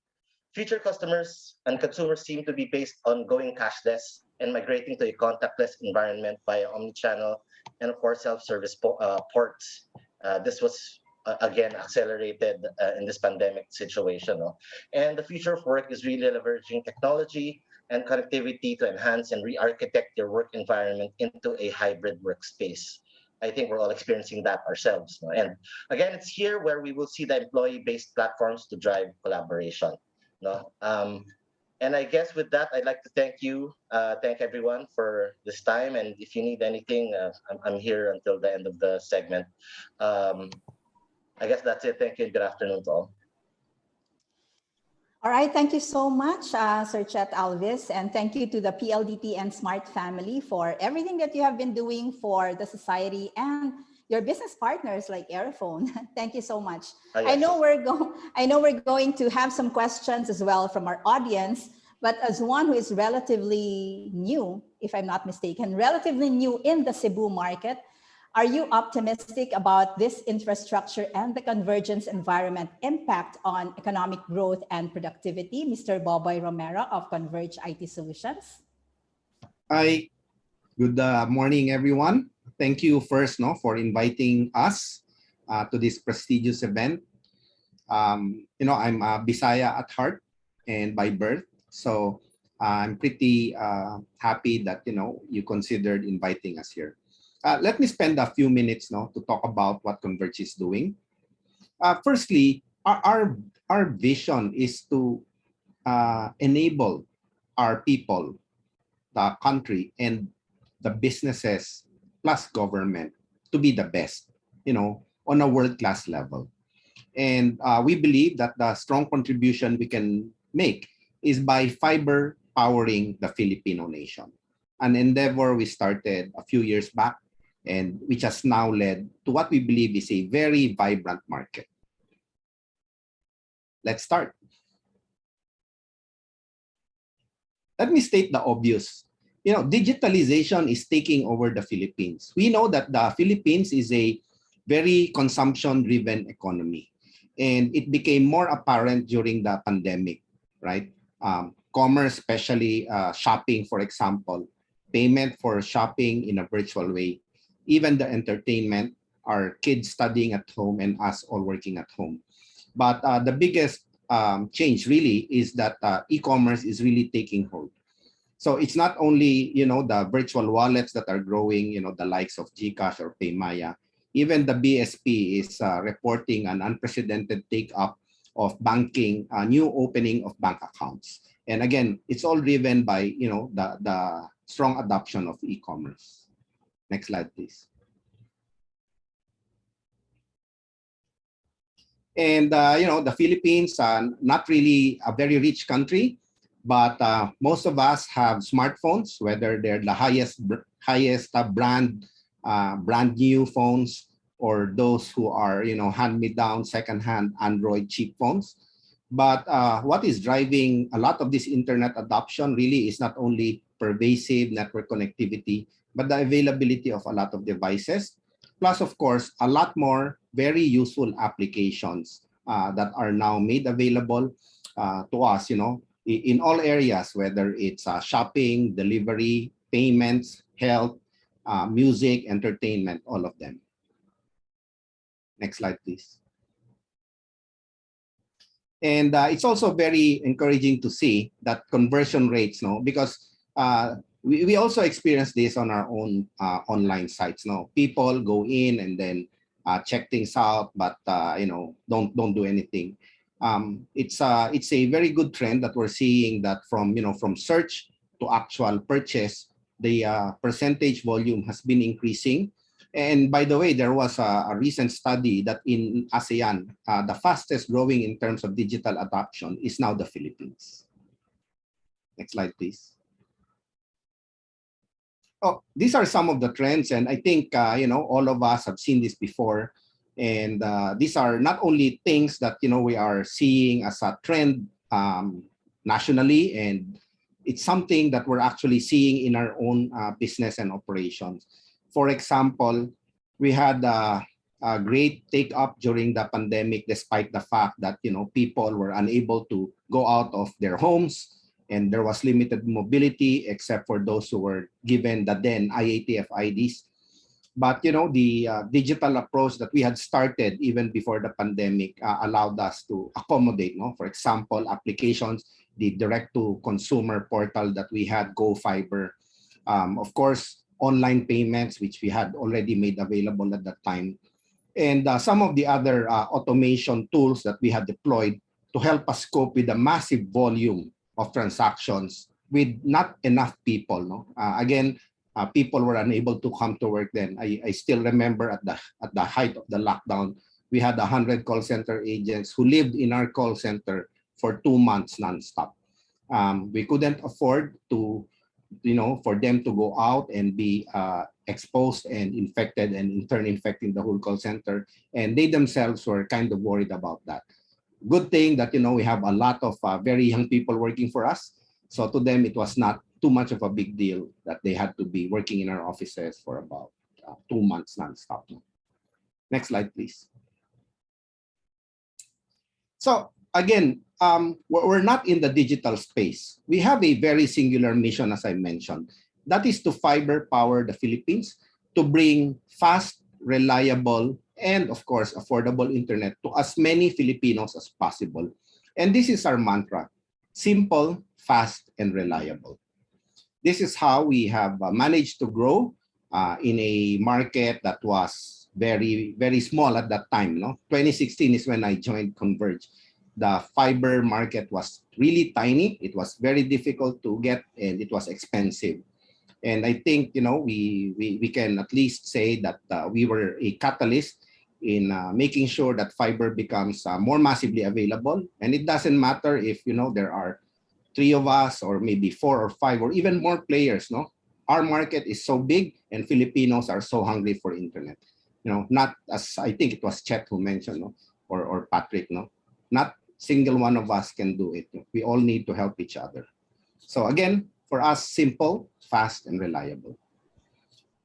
Future customers and consumers seem to be based on going cashless and migrating to a contactless environment via omnichannel and of course self-service ports. This was again accelerated in this pandemic situation. And the future of work is really leveraging technology and connectivity to enhance and re-architect your work environment into a hybrid workspace. I think we're all experiencing that ourselves. And again, it's here where we will see the employee-based platforms to drive collaboration. And I guess with that, I'd like to thank everyone for this time. And if you need anything, I'm here until the end of the segment. I guess that's it. Thank you. Good afternoon to all. All right, thank you so much, Sir 𝗕𝗏𝗪, and thank you to the PLDT and Smart family for everything that you have been doing for the society and your business partners like Aerophone. Thank you so much. Yes. I know we're going to have some questions as well from our audience, but as one who is relatively new, if I'm not mistaken, relatively new in the Cebu market, are you optimistic about this infrastructure and the convergence environment impact on economic growth and productivity? Mr. Boboy Romero of Converge IT Solutions. Hi, good morning, everyone. Thank you first for inviting us to this prestigious event. I'm Bisaya at heart and by birth, so I'm pretty happy that you considered inviting us here. Let me spend a few minutes now to talk about what Converge is doing. Firstly, our vision is to enable our people, the country, and the businesses plus government to be the best, on a world-class level. And we believe that the strong contribution we can make is by fiber powering the Filipino nation, an endeavor we started a few years back, and which has now led to what we believe is a very vibrant market. Let's start. Let me state the obvious. Digitalization is taking over the Philippines. We know that the Philippines is a very consumption-driven economy, and it became more apparent during the pandemic, right? Commerce, especially shopping, for example, payment for shopping in a virtual way, even the entertainment, our kids studying at home and us all working at home. But the biggest change really is that e-commerce is really taking hold. So it's not only, the virtual wallets that are growing, the likes of GCash or PayMaya. Even the BSP is reporting an unprecedented take-up of banking, new opening of bank accounts. And again, it's all driven by, the strong adoption of e-commerce. Next slide, please. And, the Philippines, not really a very rich country, but most of us have smartphones, whether they're the highest brand new phones or those who are, hand-me-down, second-hand Android cheap phones. But what is driving a lot of this internet adoption really is not only pervasive network connectivity, but the availability of a lot of devices, plus, of course, a lot more very useful applications that are now made available to us, in all areas, whether it's shopping, delivery, payments, health, music, entertainment, all of them. Next slide, please. And it's also very encouraging to see that conversion rates, because we also experience this on our own online sites. People go in and then check things out, but don't do anything. It's a very good trend that we're seeing that from search to actual purchase, the percentage volume has been increasing. And by the way, there was a recent study that in ASEAN, the fastest growing in terms of digital adoption is now the Philippines. Next slide, please. Oh, these are some of the trends, and I think all of us have seen this before. And these are not only things that we are seeing as a trend nationally, and it's something that we're actually seeing in our own business and operations. For example, we had great take up during the pandemic, despite the fact that people were unable to go out of their homes and there was limited mobility except for those who were given the then IATF IDs. But the digital approach that we had started even before the pandemic allowed us to accommodate, for example, applications, the direct-to-consumer portal that we had, 𝗤𝗓𝗧, of course, online payments, which we had already made available at that time, and some of the other automation tools that we had deployed to help us cope with the massive volume of transactions with not enough people. Again, people were unable to come to work then. I still remember at the height of the lockdown, we had 100 call center agents who lived in our call center for 2 months nonstop. We couldn't afford to, for them to go out and be exposed and infected and in turn infecting the whole call center. And they themselves were kind of worried about that. Good thing that, we have a lot of very young people working for us. So to them, it was not too much of a big deal that they had to be working in our offices for about 2 months nonstop. Next slide, please. So again, we're not in the digital space. We have a very singular mission, as I mentioned. That is to fiber power the Philippines to bring fast, reliable, and of course, affordable internet to as many Filipinos as possible. And this is our mantra: simple, fast, and reliable. This is how we have managed to grow in a market that was very, very small at that time. 2016 is when I joined Converge. The fiber market was really tiny. It was very difficult to get, and it was expensive. And I think we can at least say that we were a catalyst in making sure that fiber becomes more massively available. And it doesn't matter if there are 3 of us or maybe 4 or 5 or even more players. Our market is so big and Filipinos are so hungry for internet. Not, as I think it was Chet who mentioned, or Patrick, not single one of us can do it. We all need to help each other. So again, for us, simple, fast, and reliable.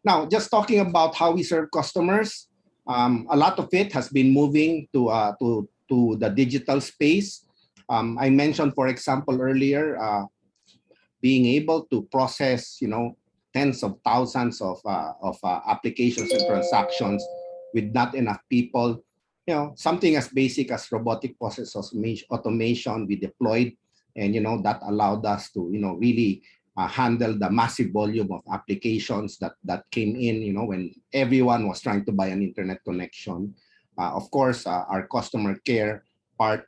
Now, just talking about how we serve customers, a lot of it has been moving to the digital space. I mentioned, for example, earlier, being able to process, tens of thousands of applications and transactions with not enough people. Something as basic as robotic process automation we deployed, and that allowed us to really handle the massive volume of applications that came in when everyone was trying to buy an internet connection. Of course, our customer care part,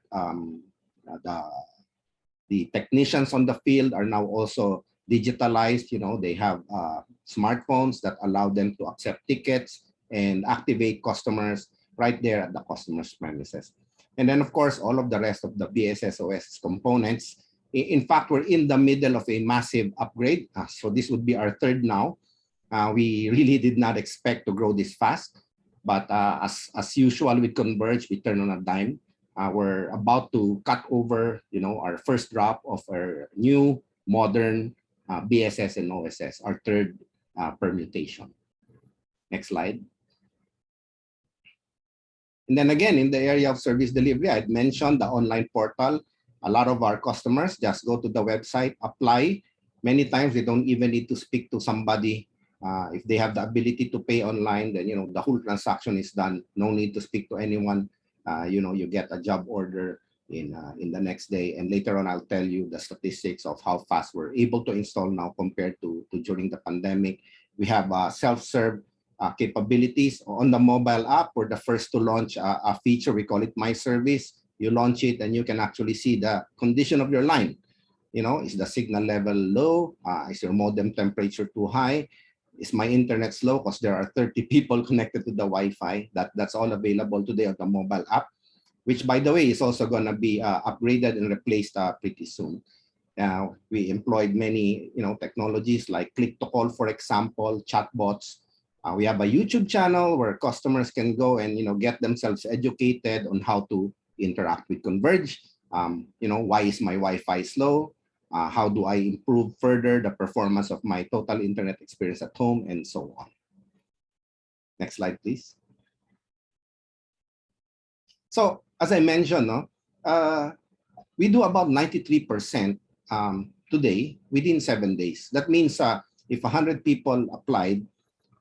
the technicians on the field are now also digitalized. They have smartphones that allow them to accept tickets and activate customers right there at the customer's premises. And then, of course, all of the rest of the BSS-OS components. In fact, we're in the middle of a massive upgrade. So this would be our 3rd now. We really did not expect to grow this fast. But as usual with Converge, we turn on a dime. We're about to cut over, our first drop of our new modern BSS and OSS, our 3rd permutation. Next slide. And then again, in the area of service delivery, I'd mentioned the online portal. A lot of our customers just go to the website, apply. Many times they don't even need to speak to somebody. If they have the ability to pay online, then the whole transaction is done. No need to speak to anyone. You get a job order in the next day. And later on, I'll tell you the statistics of how fast we're able to install now compared to during the pandemic. We have self-serve capabilities on the mobile app. We're the first to launch a feature. We call it My Service. You launch it and you can actually see the condition of your line. Is the signal level low? Is your modem temperature too high? Is my internet slow? Because there are 30 people connected to the Wi-Fi. That's all available today on the mobile app, which, by the way, is also going to be upgraded and replaced pretty soon. We employed many technologies like click-to-call, for example, chatbots. We have a YouTube channel where customers can go and get themselves educated on how to interact with Converge. Why is my Wi-Fi slow? How do I improve further the performance of my total internet experience at home, and so on. Next slide, please. So as I mentioned, no, we do about 93% today within 7 days. That means if 100 people applied,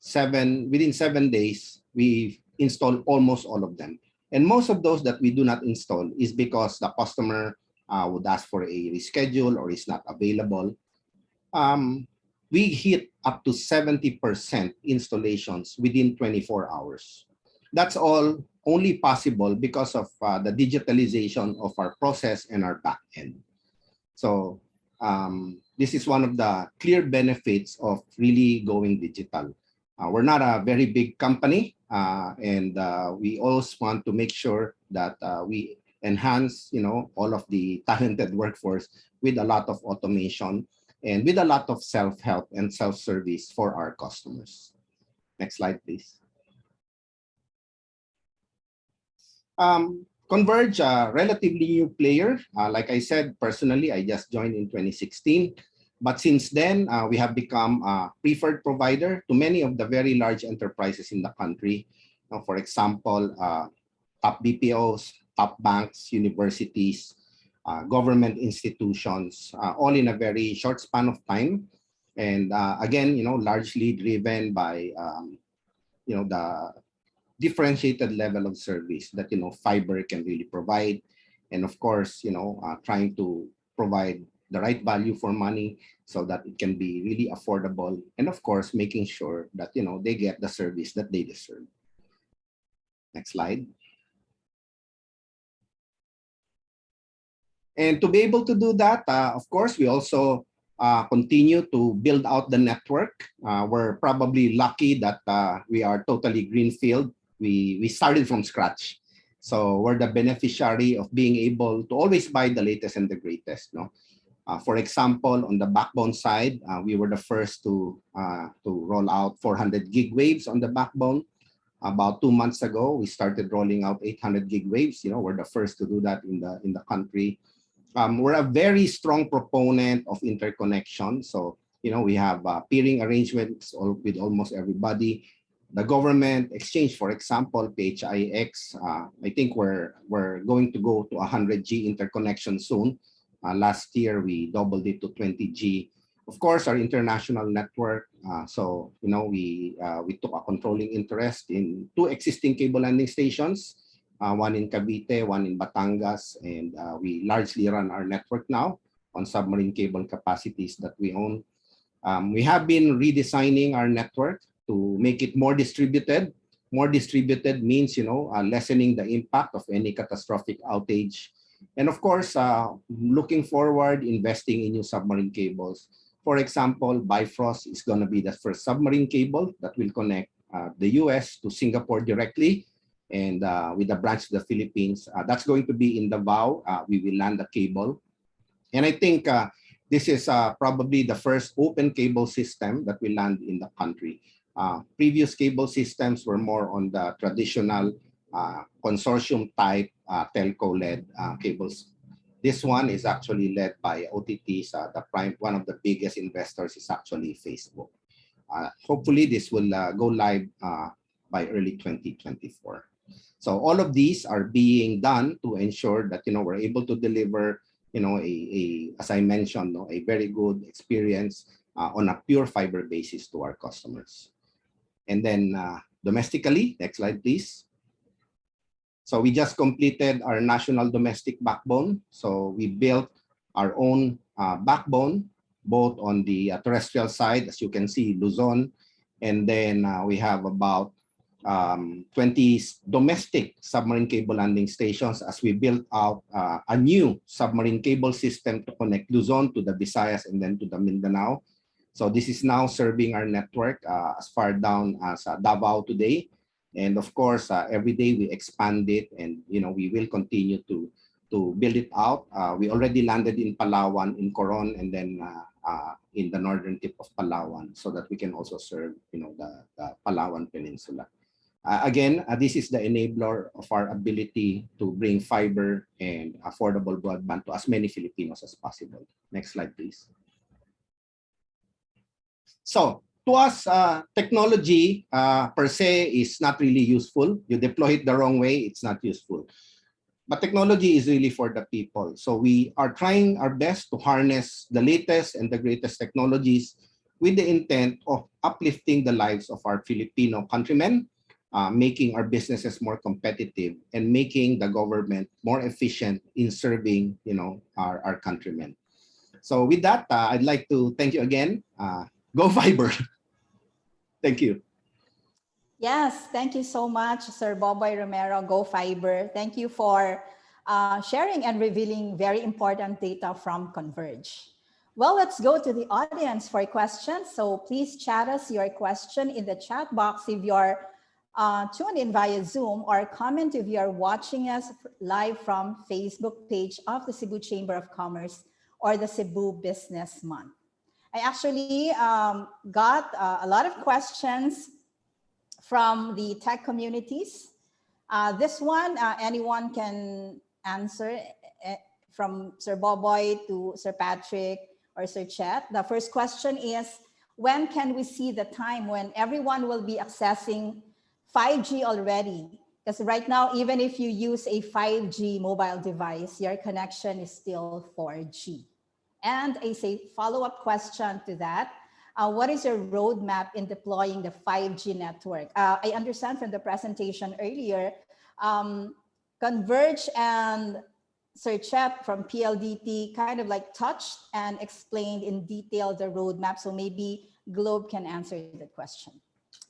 within 7 days, we install almost all of them. And most of those that we do not install is because the customer would ask for a reschedule or is not available. We hit up to 70% installations within 24 hours. That's all only possible because of the digitalization of our process and our back end. So this is one of the clear benefits of really going digital. We're not a very big company, and we always want to make sure that we enhance, all of the talented workforce with a lot of automation and with a lot of self-help and self-service for our customers. Next slide, please. Converge, a relatively new player. Like I said, personally, I just joined in 2016. But since then, we have become a preferred provider to many of the very large enterprises in the country. For example, top BPOs, top banks, universities, government institutions, all in a very short span of time. And again, largely driven by, the differentiated level of service that, fiber can really provide. And of course, trying to provide the right value for money so that it can be really affordable. And of course, making sure that, they get the service that they deserve. Next slide. And to be able to do that, of course, we also continue to build out the network. We're probably lucky that we are totally greenfield. We started from scratch. So we're the beneficiary of being able to always buy the latest and the greatest. For example, on the backbone side, we were the first to roll out 400 gig waves on the backbone. About 2 months ago, we started rolling out 800 gig waves. We're the first to do that in the country. We're a very strong proponent of interconnection. So, we have peering arrangements with almost everybody. The government exchange, for example, PHIX, I think we're going to go to 100G interconnection soon. Last year, we doubled it to 20G. Of course, our international network. So, we took a controlling interest in 2 existing cable landing stations. One in Cavite, one in Batangas, and we largely run our network now on submarine cable capacities that we own. We have been redesigning our network to make it more distributed. More distributed means, lessening the impact of any catastrophic outage. And of course, looking forward, investing in new submarine cables. For example, Bifrost is going to be the first submarine cable that will connect the US to Singapore directly. And with a branch to the Philippines, that's going to be in Davao. We will land the cable. And I think this is probably the first open cable system that will land in the country. Previous cable systems were more on the traditional consortium type telco-led cables. This one is actually led by OTTs. One of the biggest investors is actually Facebook. Hopefully, this will go live by early 2024. So all of these are being done to ensure that we're able to deliver as I mentioned, a very good experience on a pure fiber basis to our customers. And then domestically, next slide, please. So we just completed our national domestic backbone. So we built our own backbone, both on the terrestrial side, as you can see, Luzon, and then we have about 20 domestic submarine cable landing stations as we built out a new submarine cable system to connect Luzon to the Visayas and then to the Mindanao. So this is now serving our network as far down as Davao today. And of course, every day we expand it, and we will continue to build it out. We already landed in Palawan, in Coron, and then in the northern tip of Palawan, so that we can also serve the Palawan Peninsula. Again, this is the enabler of our ability to bring fiber and affordable broadband to as many Filipinos as possible. Next slide, please. So to us, technology per se is not really useful. You deploy it the wrong way, it's not useful. But technology is really for the people. So we are trying our best to harness the latest and the greatest technologies with the intent of uplifting the lives of our Filipino countrymen, making our businesses more competitive, and making the government more efficient in serving, our countrymen. So with that, I'd like to thank you again. Go Fiber. Thank you. Yes, thank you so much, Sir Boboy Romero, Go Fiber. Thank you for sharing and revealing very important data from Converge. Well, let's go to the audience for questions. So please chat us your question in the chat box if you're tuned in via Zoom, or comment if you're watching us live from Facebook page of the Cebu Chamber of Commerce or the Cebu Business Month. I actually got a lot of questions from the tech communities. This one, anyone can answer, from Sir Boboy to Sir Patrick or Sir Chet. The first question is, when can we see the time when everyone will be accessing 5G already? Because right now, even if you use a 5G mobile device, your connection is still 4G. And a follow-up question to that, what is your roadmap in deploying the 5G network? I understand from the presentation earlier, Converge and Sir Chet from PLDT kind of like touched and explained in detail the roadmap. So maybe Globe can answer the question.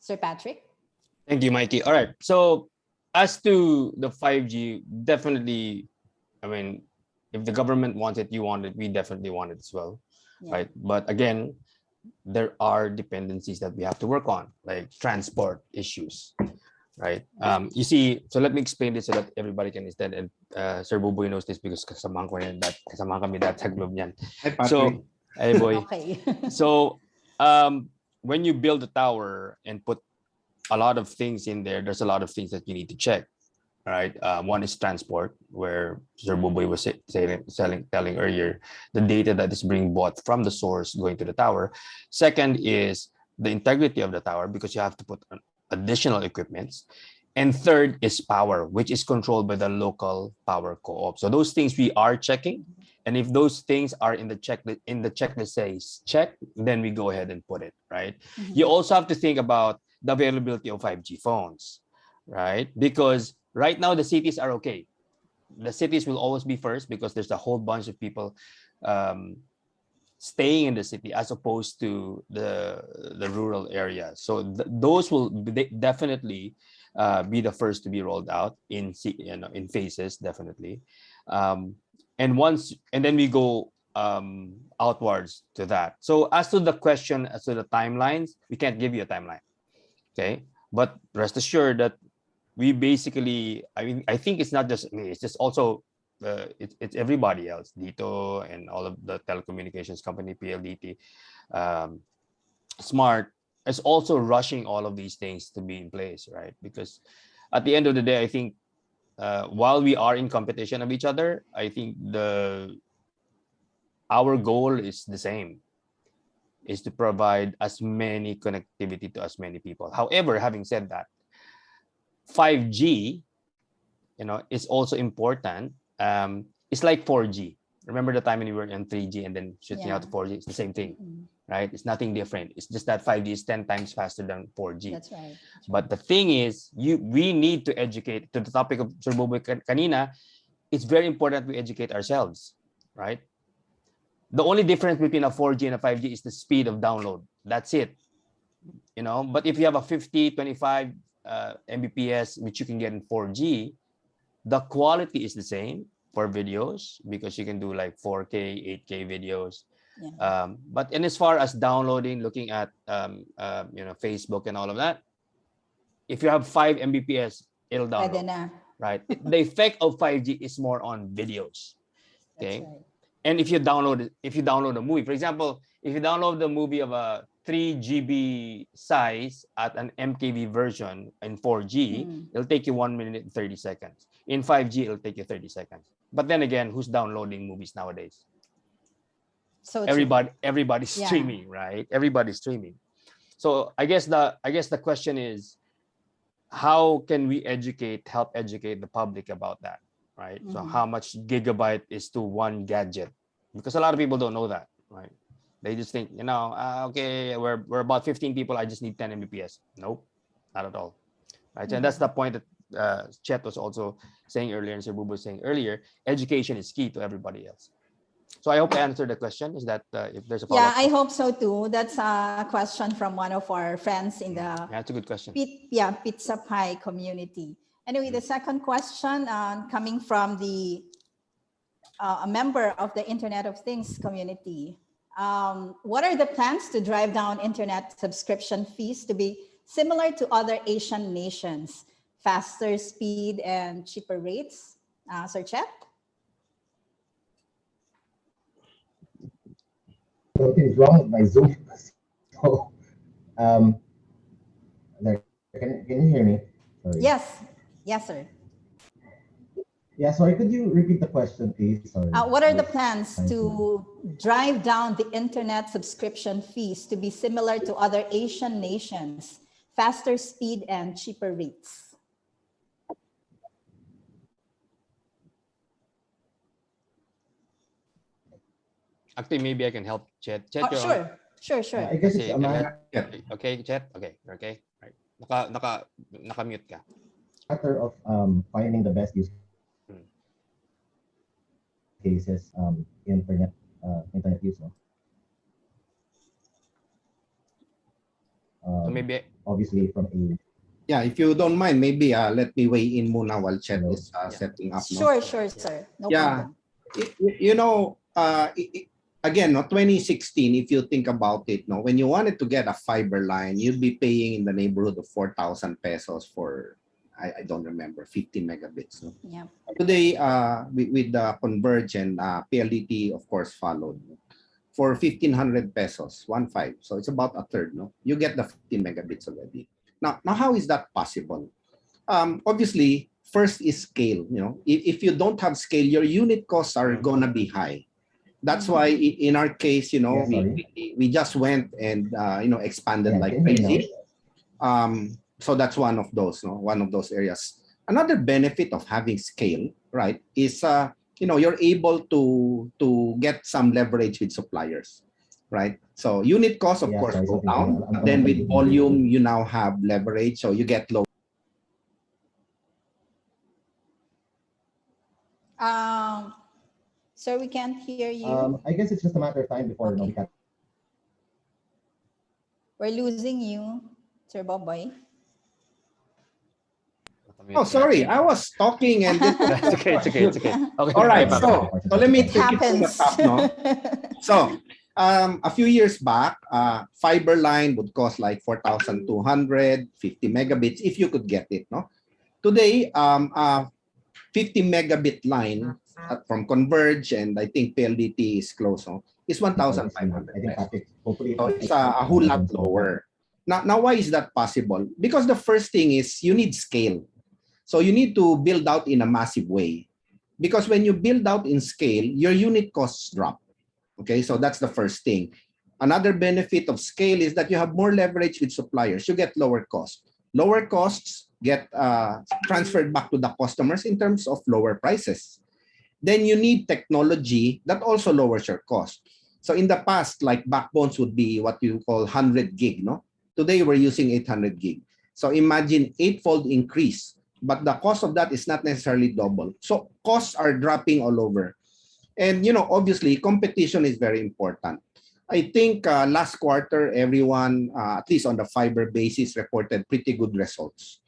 Sir Patrick? Thank you, Mikey. All right. So as to the 5G, definitely, I mean, if the government wants it, you want it, we definitely want it as well, right? But again, there are dependencies that we have to work on, like transport issues, right? You see, so let me explain this so that everybody can understand. And Sir Buboy knows this because kasama ko yan, kasama kami dati sa Globe niyan. So, hey boy. Okay. So when you build a tower and put a lot of things in there, there's a lot of things that you need to check, right? One is transport, where Sir Buboy was telling earlier, the data that is being bought from the source going to the tower. Second is the integrity of the tower, because you have to put additional equipments. And third is power, which is controlled by the local power co-op. So those things we are checking. And if those things are in the checklist says check, then we go ahead and put it, right? You also have to think about the availability of 5G phones, right? Because right now the cities are okay. The cities will always be first because there's a whole bunch of people staying in the city as opposed to the rural areas. So those will definitely be the first to be rolled out in phases, definitely. And then we go outwards to that. So as to the question, as to the timelines, we can't give you a timeline, okay? But rest assured that we basically, I mean, I think it's not just me, it's just also it's everybody else, Dito and all of the telecommunications company, PLDT, Smart, is also rushing all of these things to be in place, right? Because at the end of the day, I think while we are in competition of each other, I think our goal is the same, is to provide as many connectivity to as many people. However, having said that, 5G, is also important. It's like 4G. Remember the time when we were on 3G and then switching out to 4G? It's the same thing, right? It's nothing different. It's just that 5G is 10 times faster than 4G. That's right. But the thing is, we need to educate. To the topic of Sir Boboy kanina, it's very important we educate ourselves, right? The only difference between a 4G and a 5G is the speed of download. That's it. But if you have a 50, 25 Mbps, which you can get in 4G, the quality is the same for videos because you can do like 4K, 8K videos. But as far as downloading, looking at Facebook and all of that, if you have 5 Mbps, it'll download. Right? The effect of 5G is more on videos. Okay. Right. And if you download a movie, for example, if you download the movie of a 3 GB size at an MKV version in 4G, it'll take you 1 minute and 30 seconds. In 5G, it'll take you 30 seconds. But then again, who's downloading movies nowadays? So everybody's streaming, right? Everybody's streaming. So I guess the question is, how can we help educate the public about that? right? So how much gigabyte is to one gadget? Because a lot of people don't know that, right? They just think, okay, we're about 15 people. I just need 10 Mbps. Nope, not at all, right? And that's the point that Chet was also saying earlier, and Cebu was saying earlier. Education is key to everybody else. So I hope I answered the question. Is that if there's a follow-up? Yeah, I hope so too. That's a question from one of our friends in the that's a good question. 𝗜𝗖𝗧-𝗕𝗼 community. Anyway, the second question coming from the a member of the Internet of Things community. What are the plans to drive down internet subscription fees to be similar to other Asian nations? Faster speed and cheaper rates? Sir Chet? Something is wrong with my Zoom. So, can you hear me? Sorry. Yes, sir. Yeah, sorry, could you repeat the question, please? Sorry. What are the plans to drive down the internet subscription fees to be similar to other Asian nations? Faster speed and cheaper rates? Actually, maybe I can help Chet. Chet, sure. I guess it's a matter. Okay, Chet. Okay. Right. Naka-mute ka. Matter of finding the best use cases, internet use. So maybe obviously from a. Yeah, if you don't mind, maybe let me weigh in muna while Chet is setting up. Sure, sir. No problem. Again, 2016, if you think about it, when you wanted to get a fiber line, you'd be paying in the neighborhood of 4,000 pesos for, I don't remember, 50 megabits. No? Yeah. Today, with the Converge and PLDT, of course, followed for 1,500 pesos, 1.5. So it's about a third. No, you get the 50 megabits already. Now, how is that possible? Obviously, first is scale. If you don't have scale, your unit costs are gonna be high. That's why in our case, we just went and expanded like crazy. So that's one of those, one of those areas. Another benefit of having scale, right, is you're able to get some leverage with suppliers, right? So unit costs, of course, go down. Then with volume, you now have leverage, so you get low. Sir, we can't hear you. I guess it's just a matter of time before we can. We're losing you, Sir Boboy. Oh, sorry. I was talking and it's okay. Okay. All right. So let me take it from the top now. So a few years back, fiber line would cost like 4,200, 50 megabits if you could get it. No, today 50 megabit line from Converge and I think PLDT is close. Is 1,500. So it's a whole lot lower. Now, why is that possible? Because the first thing is you need scale. So you need to build out in a massive way. Because when you build out in scale, your unit costs drop. Okay, so that's the first thing. Another benefit of scale is that you have more leverage with suppliers. You get lower costs. Lower costs get transferred back to the customers in terms of lower prices. Then you need technology that also lowers your cost. So in the past, like backbones would be what you call 100 gig, no? Today we're using 800 gig. So imagine 8-fold increase, but the cost of that is not necessarily double. So costs are dropping all over. And obviously competition is very important. I think last quarter, everyone, at least on the fiber basis, reported pretty good results.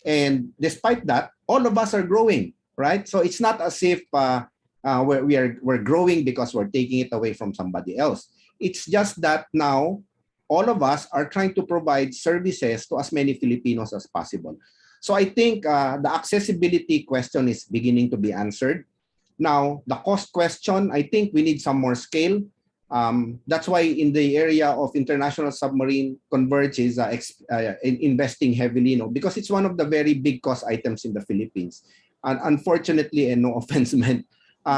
And despite that, all of us are growing, right? So it's not as if we're growing because we're taking it away from somebody else. It's just that now all of us are trying to provide services to as many Filipinos as possible. So I think the accessibility question is beginning to be answered. Now, the cost question, I think we need some more scale. That's why in the area of international submarine, Converge is investing heavily, because it's one of the very big cost items in the Philippines. And unfortunately, and no offense meant,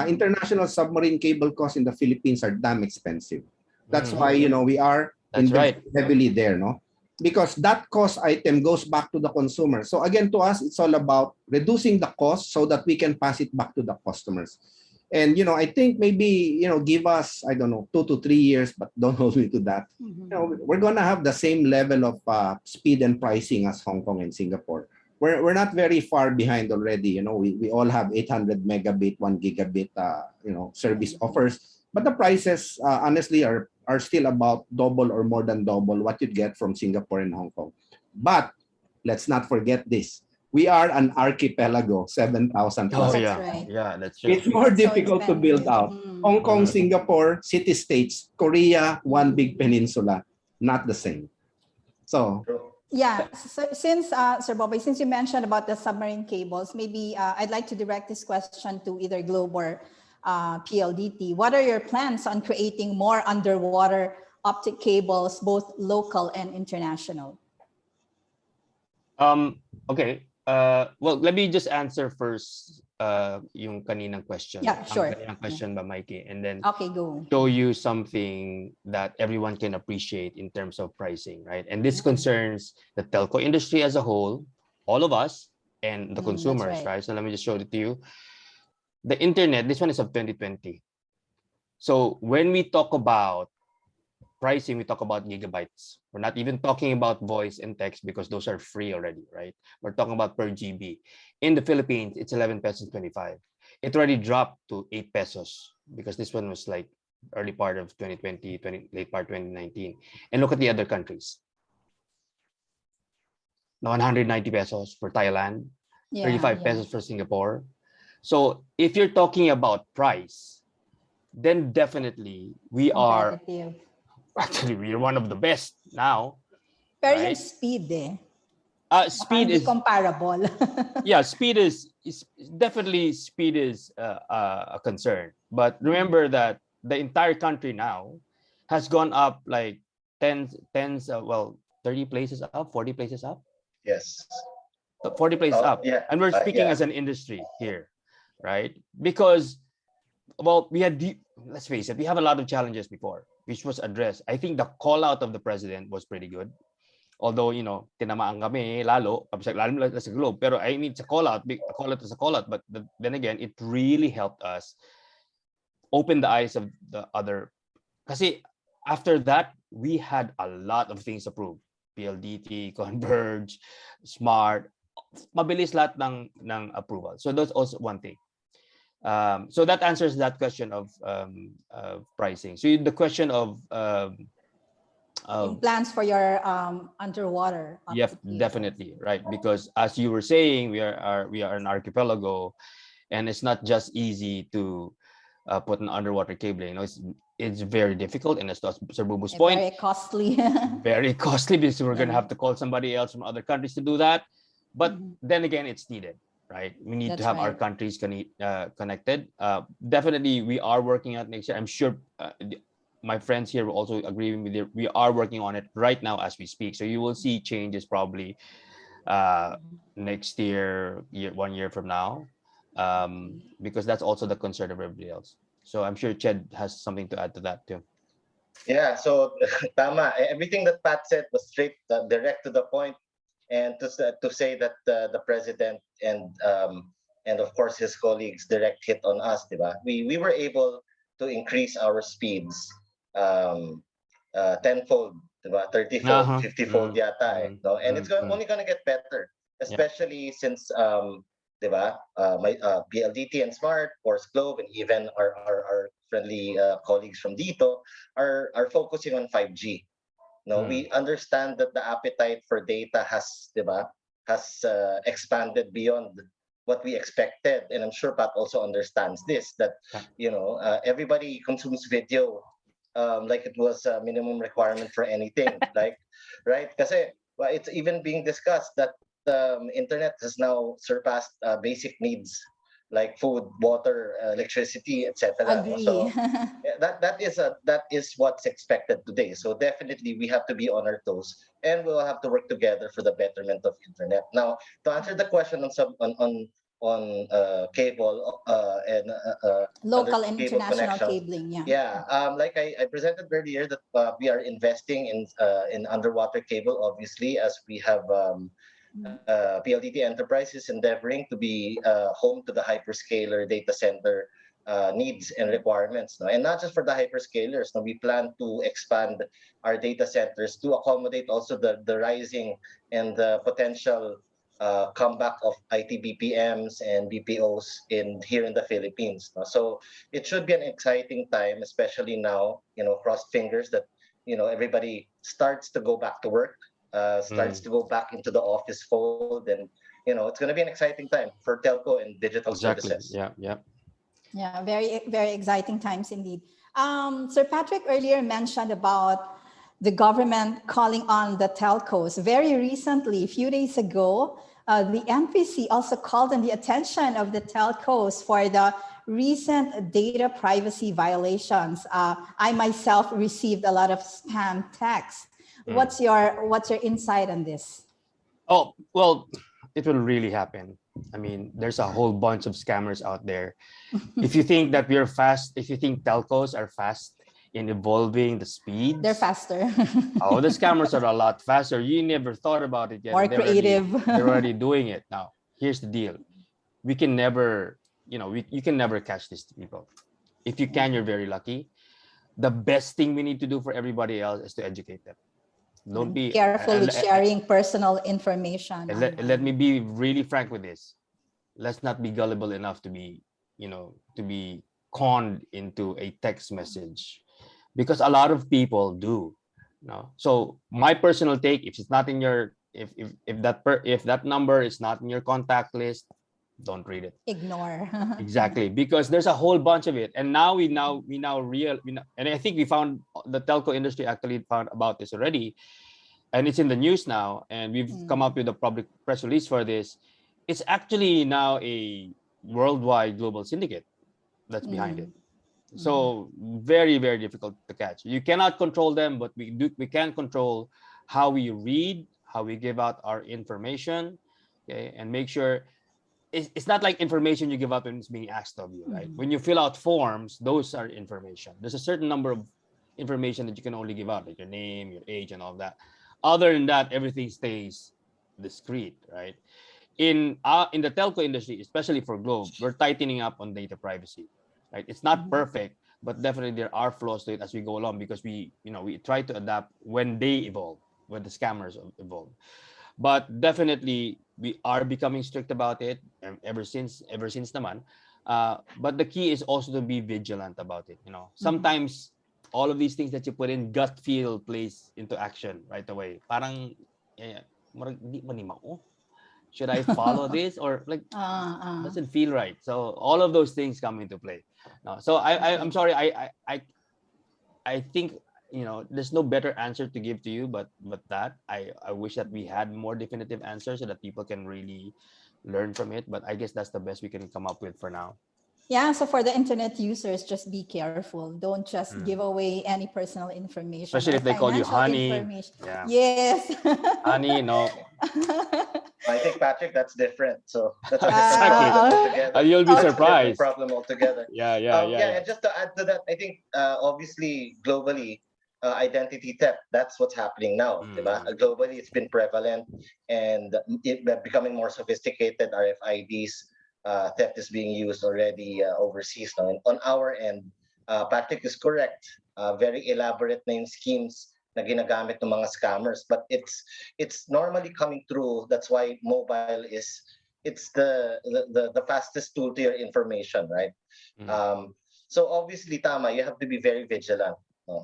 international submarine cable costs in the Philippines are damn expensive. That's why we are investing heavily there, no. because that cost item goes back to the consumer. So again, to us, it's all about reducing the cost so that we can pass it back to the customers. And, I think maybe, give us, I don't know, 2 to 3 years, but don't hold me to that. We're going to have the same level of speed and pricing as Hong Kong and Singapore. We're not very far behind already. We all have 800 megabit, 1 gigabit, service offers. But the prices, honestly, are still about double or more than double what you'd get from Singapore and Hong Kong. But let's not forget this. We are an archipelago, 7,000 plus. Oh, yeah. right. Yeah, that's true. It's more difficult to build out. Hong Kong, Singapore, city-states, Korea, one big peninsula, not the same. So, Yeah, so since, Sir Bobby, since you mentioned about the submarine cables, maybe I'd like to direct this question to either Globe or PLDT. What are your plans on creating more underwater optic cables, both local and international? Okay. Well, let me just answer first yung kaninang question. Yeah, sure. Ang kaninang question ba, Mikey? And then Okay, go. show you something that everyone can appreciate in terms of pricing, right? And this concerns the telco industry as a whole, all of us, and the consumers, right? So let me just show it to you. The internet, this one is of 2020. So when we talk about pricing, we talk about gigabytes. We're not even talking about voice and text because those are free already, right? We're talking about per GB. In the Philippines, it's 11 pesos 25. It already dropped to 8 pesos because this one was like early part of 2020, late part 2019. And look at the other countries. 190 pesos for Thailand, 35 pesos for Singapore. So if you're talking about price, then definitely we are actually we're one of the best now. Pero right? yung speed Speed is comparable. Yeah, speed is definitely a concern. But remember that the entire country now has gone up like 30 places up, 40 places up. Yes. 40 places up. Yeah. And we're speaking as an industry here, right? Because, well, let's face it, we have a lot of challenges before, which was addressed. I think the call out of the president was pretty good. Although, tinamaan kami lalo sa Globe. Pero I mean, it's a call out. But then again, it really helped us open the eyes of the other. Kasi after that, we had a lot of things approved. PLDT, Converge, Smart, mabilis lahat ng approval. So that's also one thing. So that answers that question of pricing. So the question of plans for your underwater. Yeah, definitely, right? Because as you were saying, we are an archipelago, and it's not just easy to put an underwater cabling. It's very difficult, and as to Sir Bubu's point, very costly. Very costly because we're going to have to call somebody else from other countries to do that. But then again, it's needed, right? We need to have our countries connected. Definitely, we are working on next year. I'm sure my friends here will also agree with me. We are working on it right now as we speak. So you will see changes probably next year, 1 year from now, because that's also the concern of everybody else. So I'm sure Ched has something to add to that too. Yeah, so tama. Everything that Pat said was straight, direct to the point, and to say that the president and of course his colleagues direct hit on us, diba? We were able to increase our speeds tenfold, diba? 30-fold, 50-fold yata. No? And it's only going to get better, especially since diba? My PLDT and Smart, Force Globe, and even our friendly colleagues from Dito are focusing on 5G. No, we understand that the appetite for data has expanded beyond what we expected, and I'm sure Pat also understands this, that everybody consumes video like it was a minimum requirement for anything, like, right? Kasi it's even being discussed that the internet has now surpassed basic needs like food, water, electricity, etc. So that is what's expected today. So definitely we have to be on our toes, and we'll have to work together for the betterment of internet. Now, to answer the question on on cable and Local under and cable international connections. cabling, yeah. Yeah, like I presented earlier that we are investing in underwater cable, obviously, as we have PLDT Enterprises endeavoring to be home to the hyperscaler data center needs and requirements. No? And not just for the hyperscalers, no? We plan to expand our data centers to accommodate also the rising and the potential comeback of IT BPMs and BPOs here in the Philippines. No? So it should be an exciting time, especially now, cross fingers that, everybody starts to go back to work, starts to go back into the office fold. And, it's going to be an exciting time for telco and digital services. Yeah, very, very exciting times indeed. Sir Patrick earlier mentioned about the government calling on the telcos. Very recently, a few days ago, the NPC also called on the attention of the telcos for the recent data privacy violations. I myself received a lot of spam texts. What's your insight on this? Oh, well, it will really happen. I mean, there's a whole bunch of scammers out there. If you think that we're fast, if you think telcos are fast in evolving the speeds, they're faster. Oh, the scammers are a lot faster. You never thought about it yet. More creative. They're already doing it now. Here's the deal: we can never, you can never catch these people. If you can, you're very lucky. The best thing we need to do for everybody else is to educate them. Don't be careful with sharing personal information. Let me be really frank with this. Let's not be gullible enough to be, to be conned into a text message, because a lot of people do. So my personal take, if it's not in your, if that number is not in your contact list, don't read it. Ignore. Exactly, because there's a whole bunch of it, and now and I think we found, the telco industry actually found about this already, and it's in the news now, and we've come up with a public press release for this. It's actually now a worldwide global syndicate that's behind it. So very, very difficult to catch. You cannot control them, but we can control how we read, how we give out our information, okay, and make sure it's not like information you give out when it's being asked of you, right? When you fill out forms, those are information. There's a certain number of information that you can only give out, like your name, your age, and all that. Other than that, everything stays discreet, right? In the telco industry, especially for Globe, we're tightening up on data privacy, right? It's not perfect, but definitely there are flaws to it as we go along, because we try to adapt when they evolve, when the scammers evolve. But definitely we are becoming strict about it ever since naman. But the key is also to be vigilant about it. Sometimes all of these things that you put in, gut feel plays into action right away. Parang should I follow this, or like doesn't feel right? So all of those things come into play. So I'm sorry, I think there's no better answer to give to you, but that I wish that we had more definitive answers so that people can really learn from it. But I guess that's the best we can come up with for now. Yeah, so for the internet users, just be careful. Don't just give away any personal information. Especially if they call you honey. Yeah. Yes. Honey, no. I think, Patrick, that's different. So that's a different problem altogether. You'll be surprised. Problem altogether. Yeah. And just to add to that, I think obviously globally, identity theft, that's what's happening now. Globally, it's been prevalent, and it becoming more sophisticated. RFIDs, theft is being used already overseas now. And on our end, Patrick is correct. Very elaborate name schemes na ginagamit ng mga scammers, but it's normally coming through. That's why mobile it's the fastest tool to your information, right? So obviously, tama, you have to be very vigilant.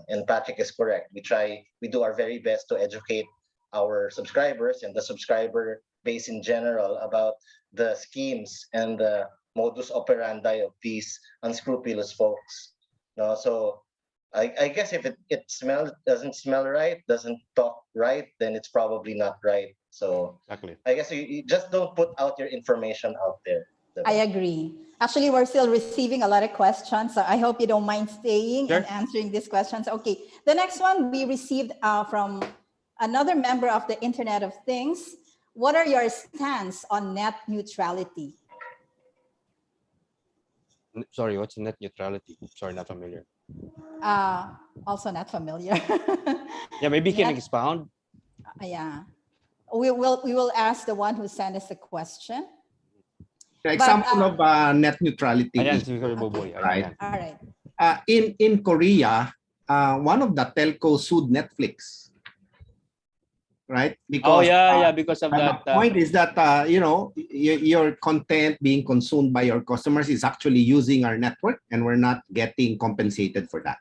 And Patrick is correct. We do our very best to educate our subscribers and the subscriber base in general about the schemes and the modus operandi of these unscrupulous folks. So I guess if it doesn't smell right, doesn't talk right, then it's probably not right. So exactly. I guess you just don't put out your information out there. I agree. Actually, we're still receiving a lot of questions, so I hope you don't mind staying and answering these questions. Okay, the next one we received from another member of the Internet of Things. What are your stance on net neutrality? Sorry, what's net neutrality? Sorry, not familiar. Also not familiar. Yeah, maybe you can Net- expound. Yeah. We will ask the one who sent us the question. The example of net neutrality Ayan, is, si Kuya Boboy. Ayan, right? ayan. All right. In Korea, one of the telco sued Netflix, right? Because because of the that. point is that your content being consumed by your customers is actually using our network, and we're not getting compensated for that.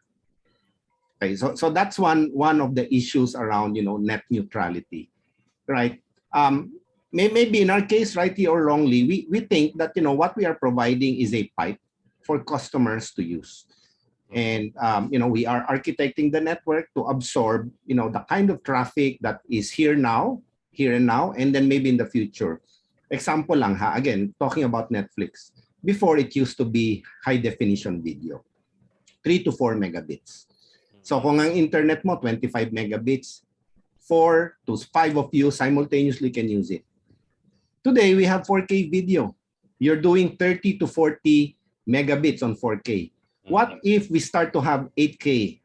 Okay, so that's one of the issues around net neutrality, right? Maybe in our case, rightly or wrongly, we think that what we are providing is a pipe for customers to use. And we are architecting the network to absorb the kind of traffic that is here and now, and then maybe in the future. Example lang ha, again, talking about Netflix. Before, it used to be high definition video, 3 to 4 megabits. So kung ang internet mo 25 megabits, 4 to 5 of you simultaneously can use it. Today, we have 4K video. You're doing 30 to 40 megabits on 4K. What if we start to have 8K?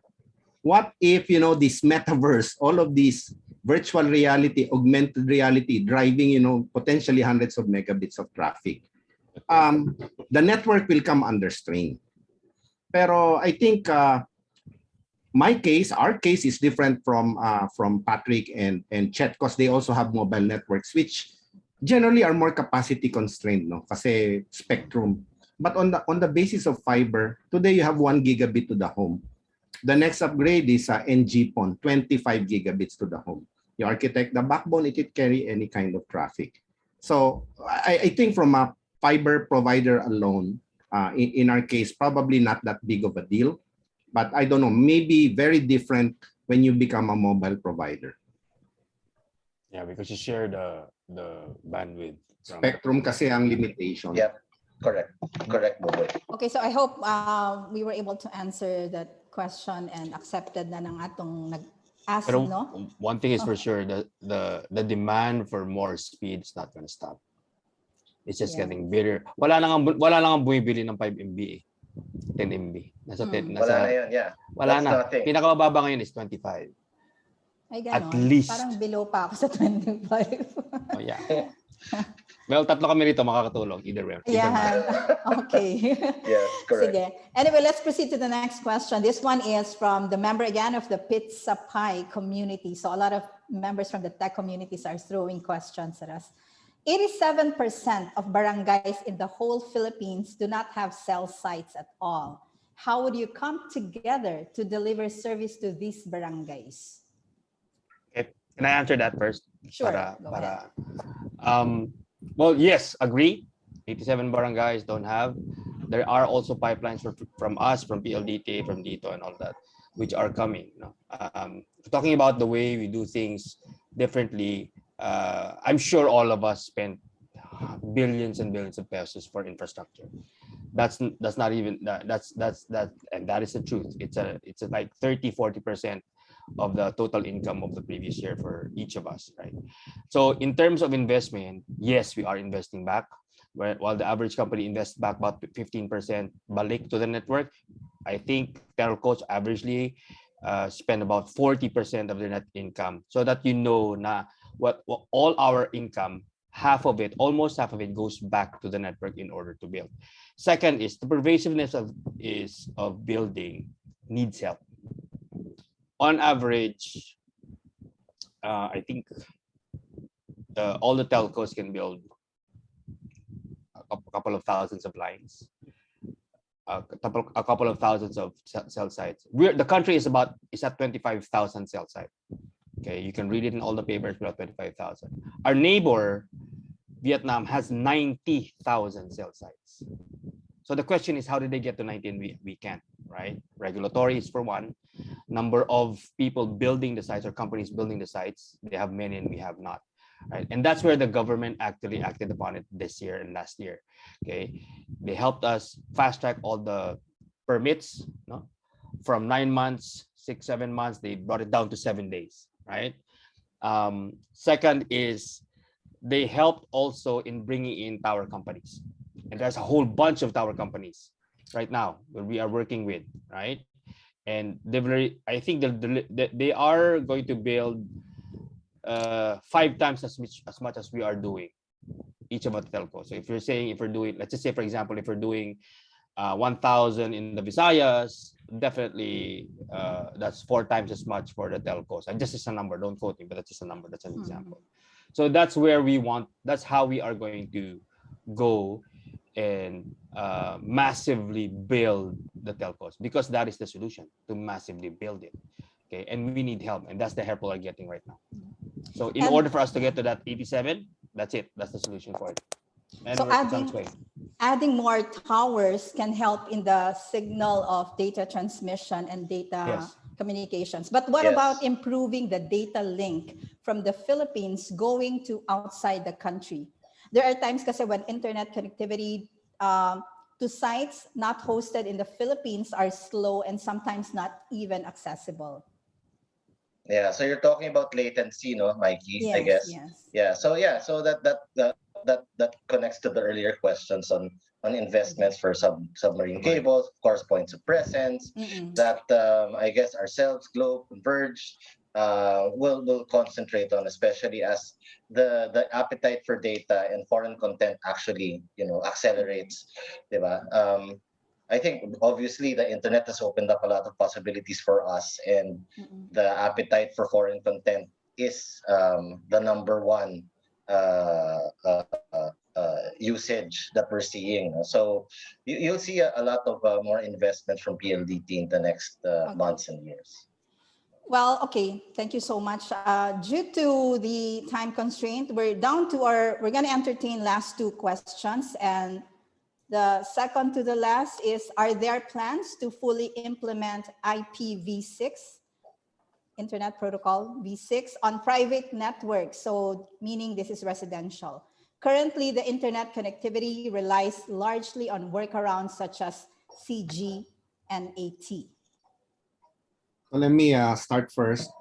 What if, this metaverse, all of these virtual reality, augmented reality, driving, potentially hundreds of megabits of traffic? The network will come under strain. Pero I think our case is different from Patrick and Chet, because they also have mobile networks, which generally are more capacity constrained, no? Kasi spectrum. But on the basis of fiber, today you have 1 gigabit to the home. The next upgrade is NG-PON, 25 gigabits to the home. You architect the backbone, it can carry any kind of traffic. So I think from a fiber provider alone, in our case, probably not that big of a deal. But I don't know, maybe very different when you become a mobile provider. Yeah, because you share the bandwidth. Spectrum kasi ang limitation. Yep, correct, Boboy. Okay, so I hope we were able to answer that question and accepted na ng atong nag-ask, Pero no? one thing is for sure, the demand for more speed is not going to stop. It's just getting bigger. Wala lang ang bumibili ng 5 MB eh. 10 MB. Wala na yun, yeah. Wala That's na. nothing. Pinakamababa ngayon is 25. Ay, At ganon. least. Parang below pa ako sa 25. Oh, yeah. Well, tatlo kami rito makakatulong. Either way. Yeah. Okay. Yes, correct. Sige. Anyway, let's proceed to the next question. This one is from the member again of the 𝗜𝗖𝗧-𝗕𝗼 community. So a lot of members from the tech communities are throwing questions at us. 87% of barangays in the whole Philippines do not have cell sites at all. How would you come together to deliver service to these barangays? Okay. Can I answer that first? Sure. Go ahead. Well, yes, agree. 87 barangays don't have. There are also pipelines from us, from PLDT, from DITO, and all that, which are coming. Talking about the way we do things differently, I'm sure all of us spent billions and billions of pesos for infrastructure. That's not even that's and that is the truth. It's like 30-40% of the total income of the previous year for each of us, right? So in terms of investment, yes, we are investing back. While the average company invests back about 15% balik to the network, I think telcos averagely spend about 40% of their net income, so that na what all our income, almost half of it goes back to the network in order to build. Second is the pervasiveness of building needs help. On average, I think all the telcos can build a couple of thousands of lines, a couple of thousands of cell sites. The country is at 25,000 cell sites. Okay, you can read it in all the papers, about 25,000. Our neighbor, Vietnam, has 90,000 cell sites. So the question is, how did they get to 90 and we can't, right? Regulatory is for one. Number of people building the sites or companies building the sites, they have many and we have not, right? And that's where the government actually acted upon it this year and last year. Okay, they helped us fast track all the permits, from 9 months, 6-7 months, they brought it down to 7 days, right? Second is they helped also in bringing in tower companies. And there's a whole bunch of tower companies. right now that we are working with, right? And I think they are going to build 5 times as much as we are doing, each of the telcos. So if you're saying, if we're doing, let's just say, for example, if we're doing 1,000 in the Visayas, definitely that's 4 times as much for the telcos. And just as a number, don't quote me, but that's just a number. That's an example. So that's where that's how we are going to go and massively build the telcos, because that is the solution, to massively build it. Okay, and we need help, and that's the help we're getting right now. So in order for us to get to that 87, that's it. That's the solution for it. And so adding more towers can help in the signal of data transmission and data communications. But what about improving the data link from the Philippines going to outside the country? There are times kasi when internet connectivity to sites not hosted in the Philippines are slow and sometimes not even accessible. Yeah, so you're talking about latency, no, Mikey? Yes, I guess. yes. So that connects to the earlier questions on investments for submarine cables, of course, points of presence. That I guess ourselves, Globe, Converge, will concentrate on, especially as the appetite for data and foreign content actually accelerates, diba? I think obviously the internet has opened up a lot of possibilities for us, and the appetite for foreign content is the number one usage that we're seeing. So you'll see a lot of more investment from PLDT in the next months and years. Well, okay, thank you so much. Due to the time constraint, we're down to we're going to entertain last 2 questions. And the second to the last is, are there plans to fully implement IPv6, Internet Protocol v6, on private networks? So meaning this is residential. Currently, the internet connectivity relies largely on workarounds such as CG and AT. So let me start first.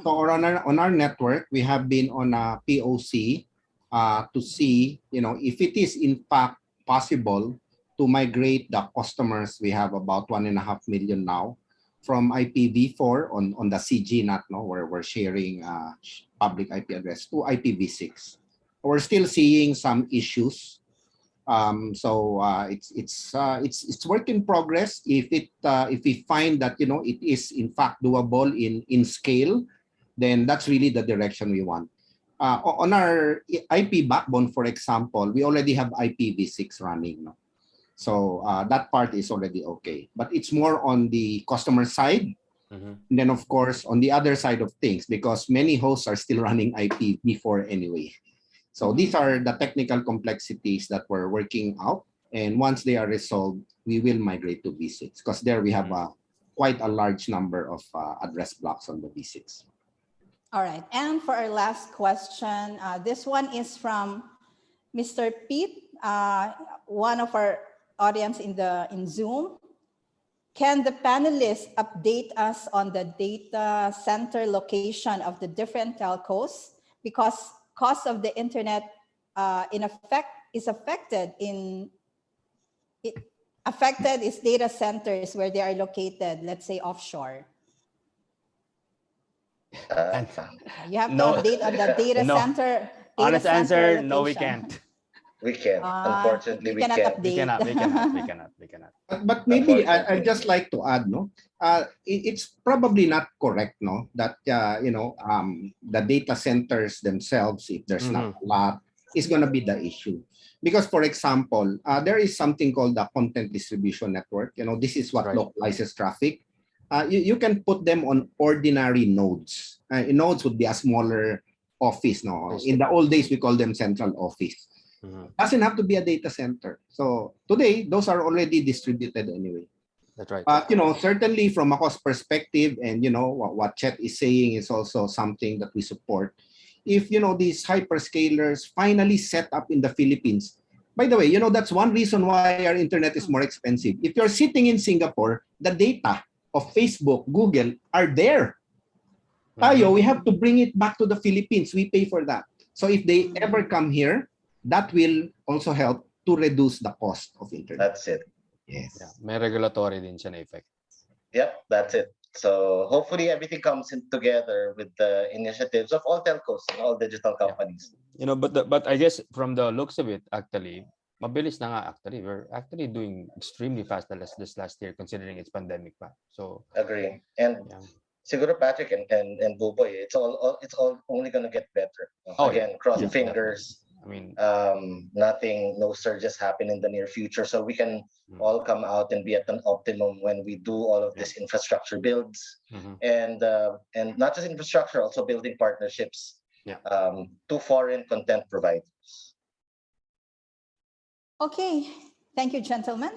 So on our network, we have been on a POC to see, if it is in fact possible to migrate the customers. We have about 1.5 million now from IPv4 on the CG NAT, where we're sharing public IP address, to IPv6. We're still seeing some issues. So it's work in progress. If we find that it is in fact doable in scale, then that's really the direction we want. On our IP backbone, for example, we already have IPv6 running. So that part is already okay. But it's more on the customer side. And then, of course, on the other side of things, because many hosts are still running IPv4 anyway. So these are the technical complexities that we're working out. And once they are resolved, we will migrate to V6, because there we have quite a large number of address blocks on the V6. All right. And for our last question, this one is from Mr. Pete, one of our audience in Zoom. Can the panelists update us on the data center location of the different telcos? Because cost of the internet is affected is data centers where they are located, let's say offshore. You have to update on the data center. Honest answer, no, we can't. We can't. Unfortunately, we can't. We cannot. But maybe I'd just like to add, it's probably not correct, that the data centers themselves, if there's not a lot, is going to be the issue. Because, for example, there is something called the content distribution network. This is what localizes traffic. You can put them on ordinary nodes. Nodes would be a smaller office. In the old days, we call them central office. Doesn't have to be a data center. So today, those are already distributed anyway. That's right. But certainly from a cost perspective, and what Chet is saying is also something that we support. If these hyperscalers finally set up in the Philippines, by the way, that's one reason why our internet is more expensive. If you're sitting in Singapore, the data of Facebook, Google are there. We have to bring it back to the Philippines. We pay for that. So if they ever come here, that will also help to reduce the cost of internet. That's it. Yes. Yeah, may regulatory din siya na effect. Yep, that's it. So hopefully everything comes in together with the initiatives of all telcos and all digital companies. You know, but I guess from the looks of it, actually, mabilis na nga actually. We're actually doing extremely fast this last year considering it's pandemic pa. So agree. And yeah. Siguro Patrick and Buboy, it's all only gonna get better. Oh, Again, yeah. cross Yeah, fingers. I mean, no surges happen in the near future, so we can all come out and be at an optimum when we do all of this infrastructure builds, and not just infrastructure, also building partnerships to foreign content providers. Okay, thank you, gentlemen.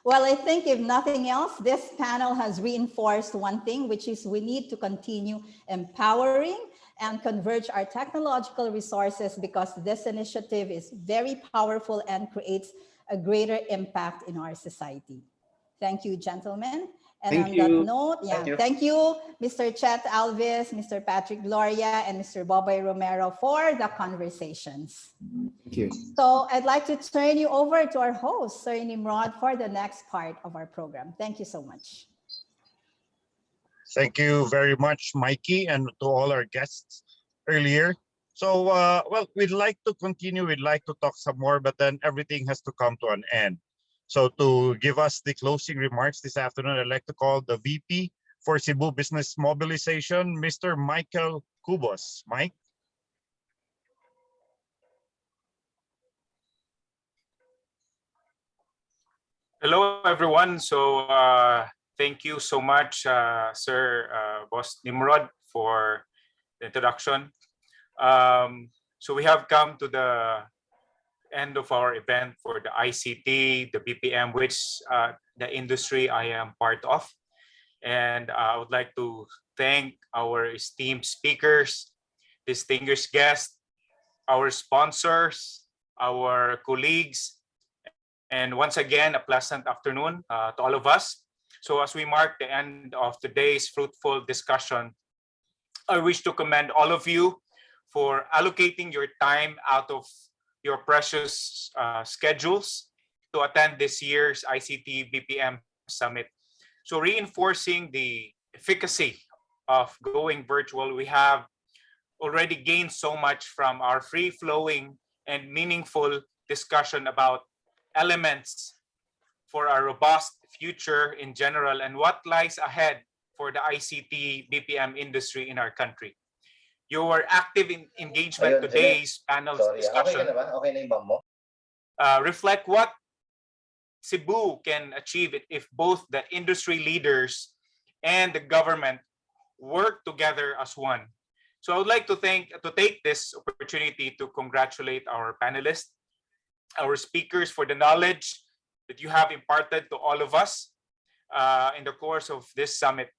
Well, I think if nothing else, this panel has reinforced one thing, which is we need to continue empowering and converge our technological resources because this initiative is very powerful and creates a greater impact in our society. Thank you, gentlemen. And on that note, thank you, Mr. 𝗕𝗚-𝗪, Mr. Patrick Gloria, and Mr. Boboy Romero for the conversations. Thank you. So I'd like to turn you over to our host, Sir Nimrod, for the next part of our program. Thank you so much. Thank you very much, Mikey, and to all our guests earlier. So, well, we'd like to continue. We'd like to talk some more, but then everything has to come to an end. So to give us the closing remarks this afternoon, I'd like to call the VP for Cebu Business Mobilization, Mr. Michael Cubos. Mike? Hello, everyone. So thank you so much, Sir Boss Nimrod, for the introduction. So we have come to the end of our event for the ICT, the BPM, which the industry I am part of. And I would like to thank our esteemed speakers, distinguished guests, our sponsors, our colleagues, and once again, a pleasant afternoon to all of us. So as we mark the end of today's fruitful discussion, I wish to commend all of you for allocating your time out of your precious schedules to attend this year's ICT BPM Summit. So reinforcing the efficacy of going virtual, we have already gained so much from our free-flowing and meaningful discussion about elements for a robust future in general and what lies ahead for the ICT BPM industry in our country. Your active engagement today's panel discussion reflect what Cebu can achieve if both the industry leaders and the government work together as one. So I would like to take this opportunity to congratulate our panelists, our speakers, for the knowledge that you have imparted to all of us in the course of this summit.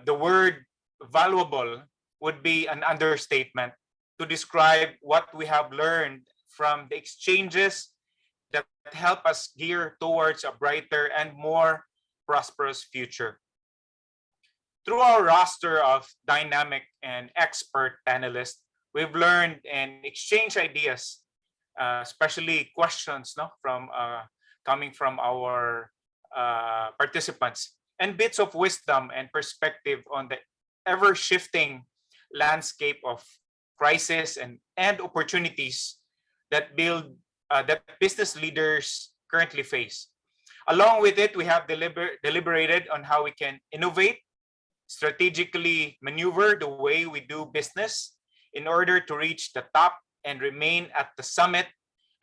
The word valuable would be an understatement to describe what we have learned from the exchanges that help us gear towards a brighter and more prosperous future. Through our roster of dynamic and expert panelists, we've learned and exchanged ideas, especially questions coming from our participants, and bits of wisdom and perspective on the ever-shifting landscape of crisis and opportunities that business leaders currently face. Along with it, we have deliberated on how we can innovate, strategically maneuver the way we do business in order to reach the top and remain at the summit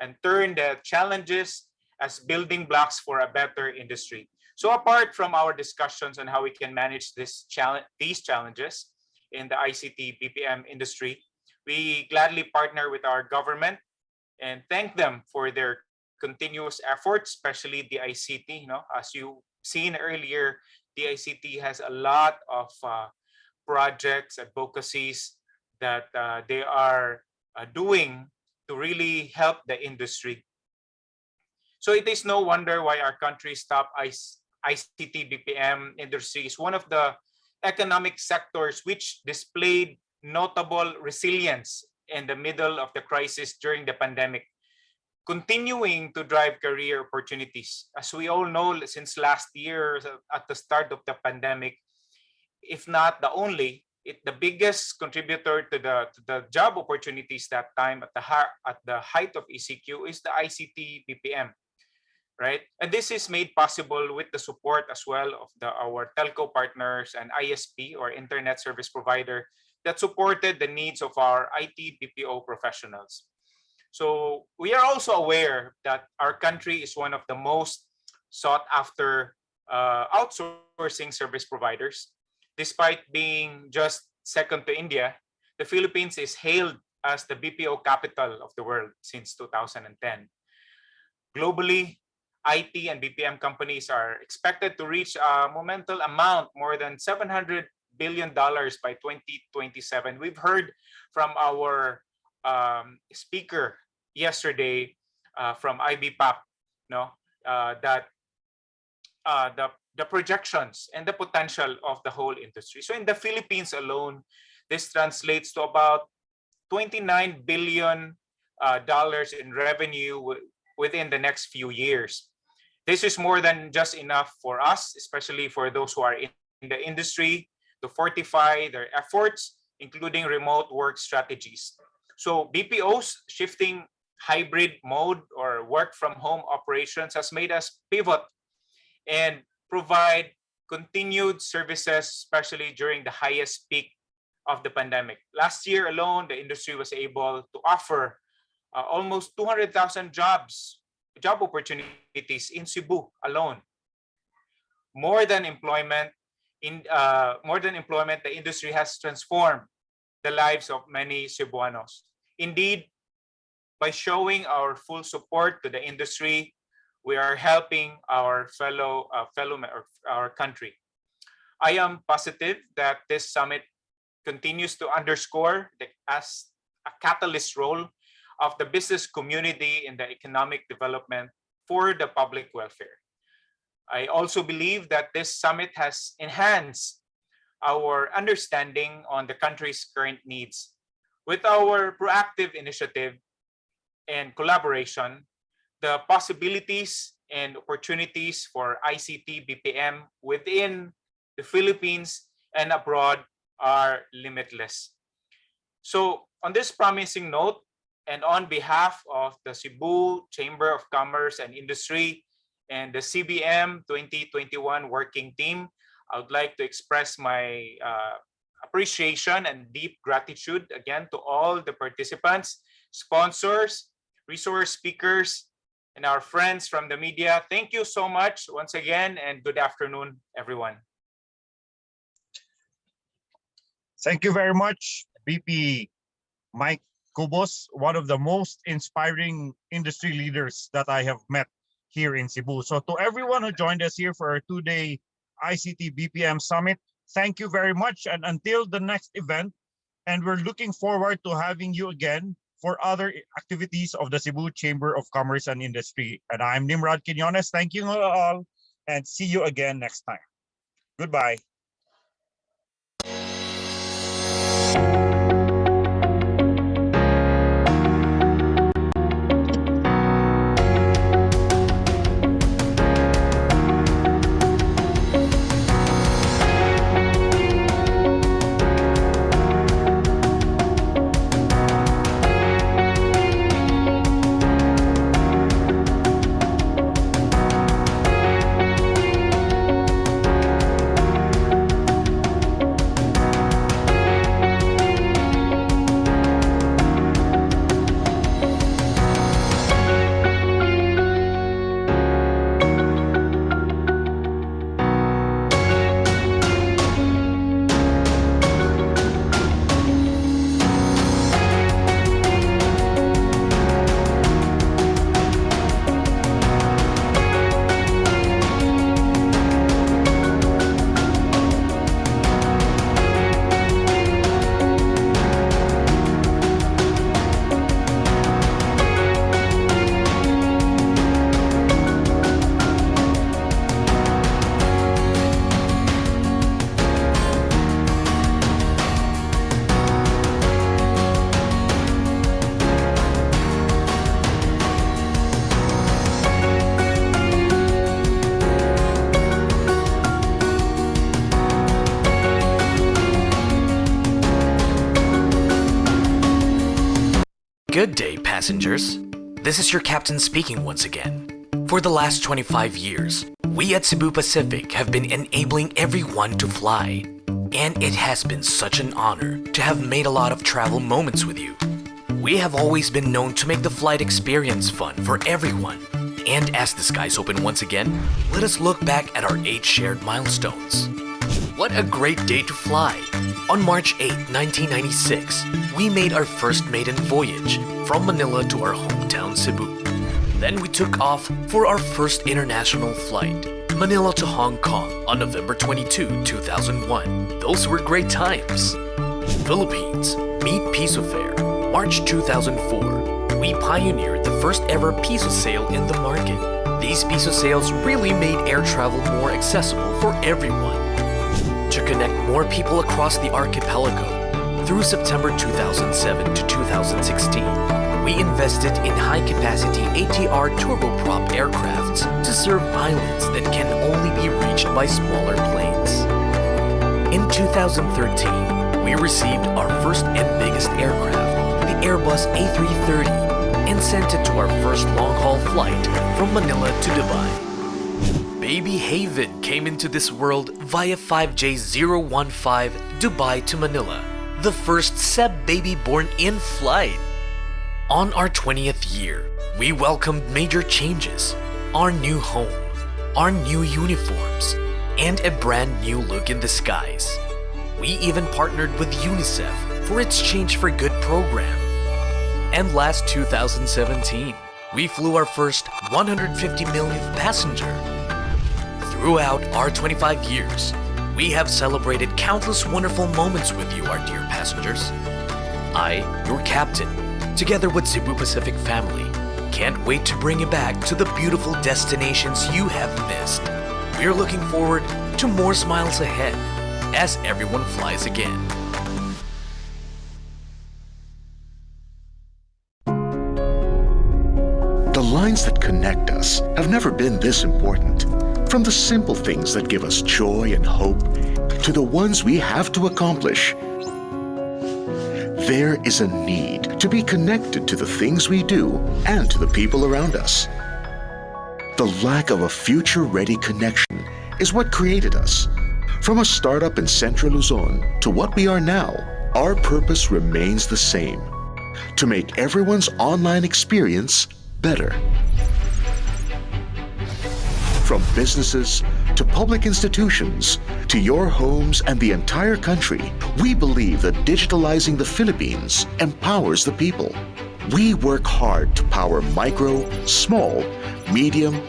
and turn the challenges as building blocks for a better industry. So apart from our discussions on how we can manage these challenges in the ICT BPM industry, we gladly partner with our government and thank them for their continuous efforts, especially the ICT. As you've seen earlier, the ICT has a lot of projects, advocacies that they are doing to really help the industry. So it is no wonder why our country's top ICT BPM industry is one of the economic sectors which displayed notable resilience in the middle of the crisis during the pandemic. continuing to drive career opportunities. As we all know, since last year at the start of the pandemic, if not the only, the biggest contributor to the job opportunities that time at the height of ECQ is the ICT BPM, right? And this is made possible with the support as well of our telco partners and ISP, or internet service provider, that supported the needs of our IT BPO professionals. So we are also aware that our country is one of the most sought after outsourcing service providers. Despite being just second to India, the Philippines is hailed as the BPO capital of the world since 2010. Globally, IT and BPM companies are expected to reach a monumental amount, more than $700 billion by 2027. We've heard from our speaker yesterday from IBPAP, that the projections and the potential of the whole industry. So in the Philippines alone, this translates to about $29 billion in revenue within the next few years. This is more than just enough for us, especially for those who are in the industry, to fortify their efforts, including remote work strategies. So BPOs shifting hybrid mode or work from home operations has made us pivot and provide continued services, especially during the highest peak of the pandemic. Last year alone, the industry was able to offer almost 200,000 job opportunities in Cebu alone. More than employment, the industry has transformed the lives of many Cebuanos. Indeed, by showing our full support to the industry, we are helping our our country. I am positive that this summit continues to underscore as a catalyst role of the business community in the economic development for the public welfare. I also believe that this summit has enhanced our understanding on the country's current needs. With our proactive initiative and collaboration, the possibilities and opportunities for ICT BPM within the Philippines and abroad are limitless. So on this promising note, and on behalf of the Cebu Chamber of Commerce and Industry and the CBM 2021 working team, I would like to express my appreciation and deep gratitude again to all the participants, sponsors, resource speakers, and our friends from the media. Thank you so much once again, and good afternoon, everyone. Thank you very much, VP Mike Cubos, one of the most inspiring industry leaders that I have met here in Cebu. So to everyone who joined us here for our two-day ICT BPM Summit, thank you very much. And until the next event, and we're looking forward to having you again for other activities of the Cebu Chamber of Commerce and Industry. And I'm Nimrod Quiñones. Thank you all, and see you again next time. Goodbye. Good day, passengers. This is your captain speaking once again. For the last 25 years, we at Cebu Pacific have been enabling everyone to fly. And it has been such an honor to have made a lot of travel moments with you. We have always been known to make the flight experience fun for everyone. And as the skies open once again, let us look back at our 8 shared milestones. What a great day to fly! On March 8, 1996, we made our first maiden voyage from Manila to our hometown Cebu. Then we took off for our first international flight, Manila to Hong Kong on November 22, 2001. Those were great times. Philippines, meet Piso Fair, March 2004. We pioneered the first ever Piso sale in the market. These Piso sales really made air travel more accessible for everyone. To connect more people across the archipelago, through September 2007 to 2016, we invested in high-capacity ATR turboprop aircrafts to serve islands that can only be reached by smaller planes. In 2013, we received our first and biggest aircraft, the Airbus A330, and sent it to our first long-haul flight from Manila to Dubai. Baby Haven came into this world via 5J015 Dubai to Manila, the first Ceb baby born in flight. On our 20th year, we welcomed major changes, our new home, our new uniforms, and a brand new look in the skies. We even partnered with UNICEF for its Change for Good program. And last 2017, we flew our first 150 millionth passenger. Throughout our 25 years, we have celebrated countless wonderful moments with you, our dear passengers. I, your captain, together with Cebu Pacific family, can't wait to bring you back to the beautiful destinations you have missed. We're looking forward to more smiles ahead as everyone flies again. The lines that connect us have never been this important. From the simple things that give us joy and hope to the ones we have to accomplish. There is a need to be connected to the things we do and to the people around us. The lack of a future-ready connection is what created us. From a startup in Central Luzon to what we are now, our purpose remains the same: to make everyone's online experience better. From businesses to public institutions to your homes and the entire country, we believe that digitalizing the Philippines empowers the people. We work hard to power micro, small, medium,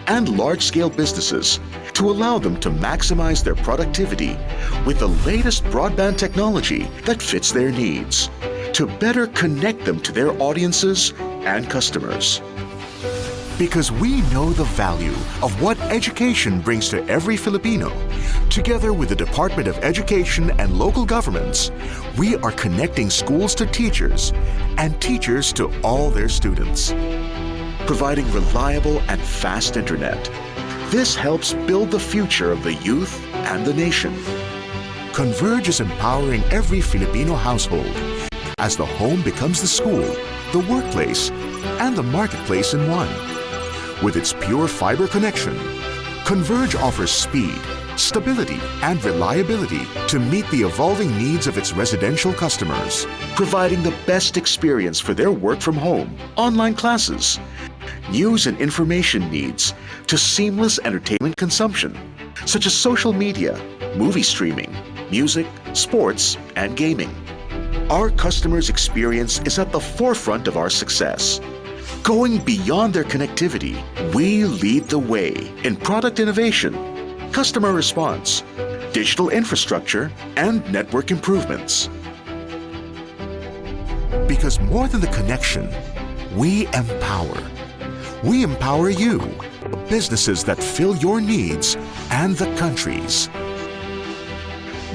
and large-scale businesses to allow them to maximize their productivity with the latest broadband technology that fits their needs, to better connect them to their audiences and customers. Because we know the value of what education brings to every Filipino. Together with the Department of Education and local governments, we are connecting schools to teachers and teachers to all their students, providing reliable and fast internet. This helps build the future of the youth and the nation. Converge is empowering every Filipino household as the home becomes the school, the workplace, and the marketplace in one. With its pure fiber connection, Converge offers speed, stability, and reliability to meet the evolving needs of its residential customers, providing the best experience for their work from home, online classes, news and information needs, to seamless entertainment consumption, such as social media, movie streaming, music, sports, and gaming. Our customers' experience is at the forefront of our success. Going beyond their connectivity, we lead the way in product innovation, customer response, digital infrastructure, and network improvements. Because more than the connection, we empower. We empower you, businesses that fill your needs and the country's.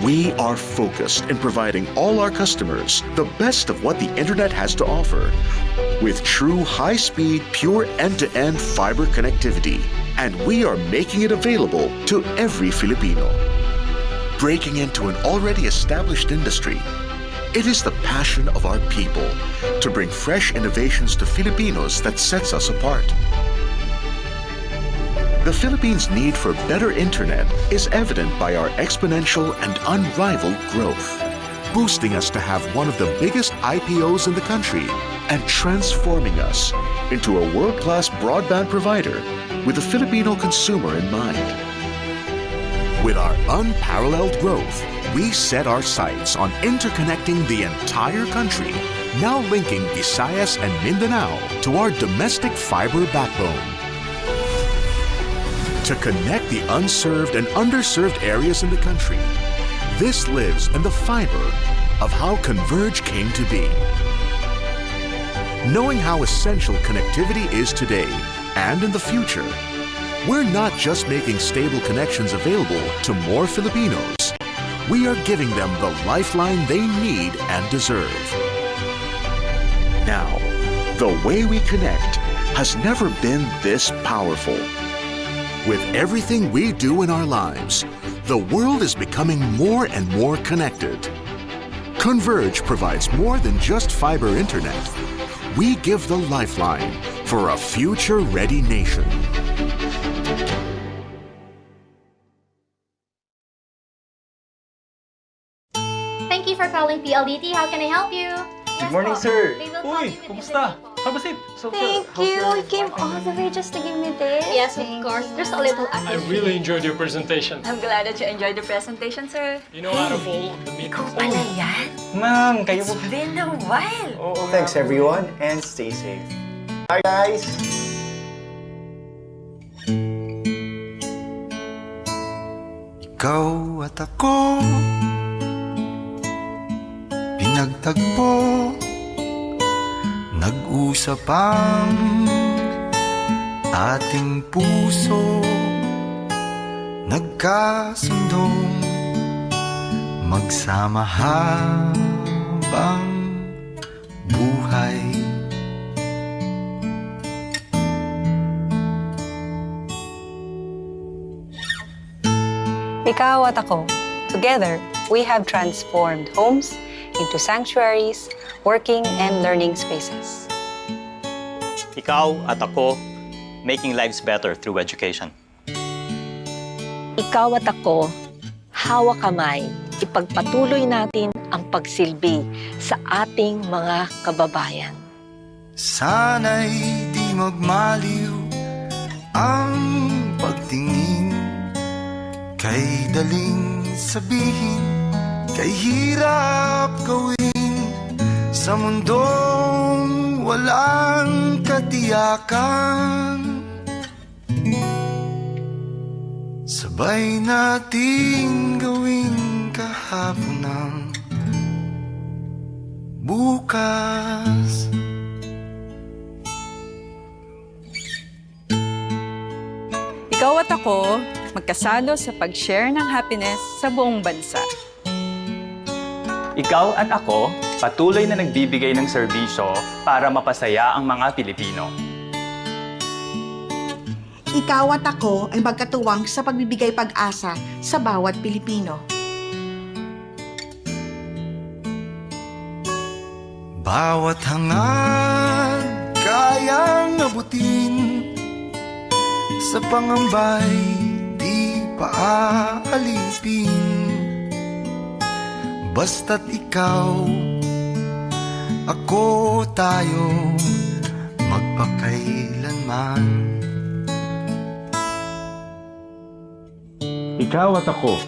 We are focused in providing all our customers the best of what the internet has to offer, with true high-speed, pure end-to-end fiber connectivity. And we are making it available to every Filipino. Breaking into an already established industry, It is the passion of our people to bring fresh innovations to Filipinos that sets us apart. The Philippines' need for better internet is evident by our exponential and unrivaled growth, boosting us to have one of the biggest IPOs in the country and transforming us into a world-class broadband provider with the Filipino consumer in mind. With our unparalleled growth, we set our sights on interconnecting the entire country, now linking Visayas and Mindanao to our domestic fiber backbone. To connect the unserved and underserved areas in the country, this lives in the fiber of how Converge came to be. Knowing how essential connectivity is today and in the future, we're not just making stable connections available to more Filipinos. We are giving them the lifeline they need and deserve. Now, the way we connect has never been this powerful. With everything we do in our lives, the world is becoming more and more connected. Converge provides more than just fiber internet. We give the lifeline for a future-ready nation. Thank you for calling PLDT. How can I help you? Good morning, sir. They will call Uy, you with kumusta? Habasip. Thank you. You came all the way just to give me this. Yes, of course. There's a little I appreciation. really enjoyed your presentation. I'm glad that you enjoyed the presentation, sir. You know, out of all the meetings... Pala yan? Ma'am, kayo po. It's been a while. Thanks, everyone, and stay safe. Bye, guys. Ikaw at ako, pinagtagpo, nag-usap ang ating puso, nagkasundong magsama habang buhay. Ikaw at ako, together, we have transformed homes into sanctuaries, working and learning spaces. Ikaw at ako, making lives better through education. Ikaw at ako, hawak kamay, ipagpatuloy natin ang pagsilbi sa ating mga kababayan. Sana'y di magmaliw ang pagtingin, kay daling sabihin, kay hirap gawin sa mundong walang katiyakan. Sabay nating gawin kahapon ng bukas. Ikaw at ako, magkasalo sa pag-share ng happiness sa buong bansa. Ikaw at ako, patuloy na nagbibigay ng serbisyo para mapasaya ang mga Pilipino. Ikaw at ako ay magkatuwang sa pagbibigay pag-asa sa bawat Pilipino. Bawat hangad kayang abutin, sa pangambay di paalipin. Basta't ikaw, ako, tayo, magpakailanman. Ikaw at ako,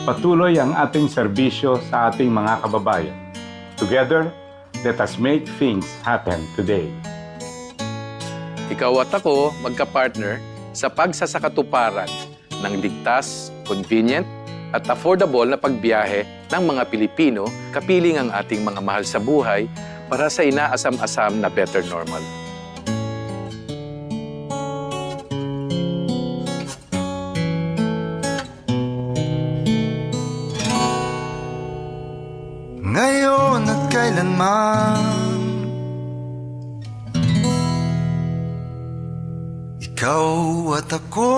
patuloy ang ating serbisyo sa ating mga kababayan. Together, let us make things happen today. Ikaw at ako, magka-partner sa pagsasakatuparan ng ligtas, convenient, at affordable na pagbiyahe ng mga Pilipino, kapiling ang ating mga mahal sa buhay para sa inaasam-asam na better normal. Ngayon at kailanman, ikaw at ako.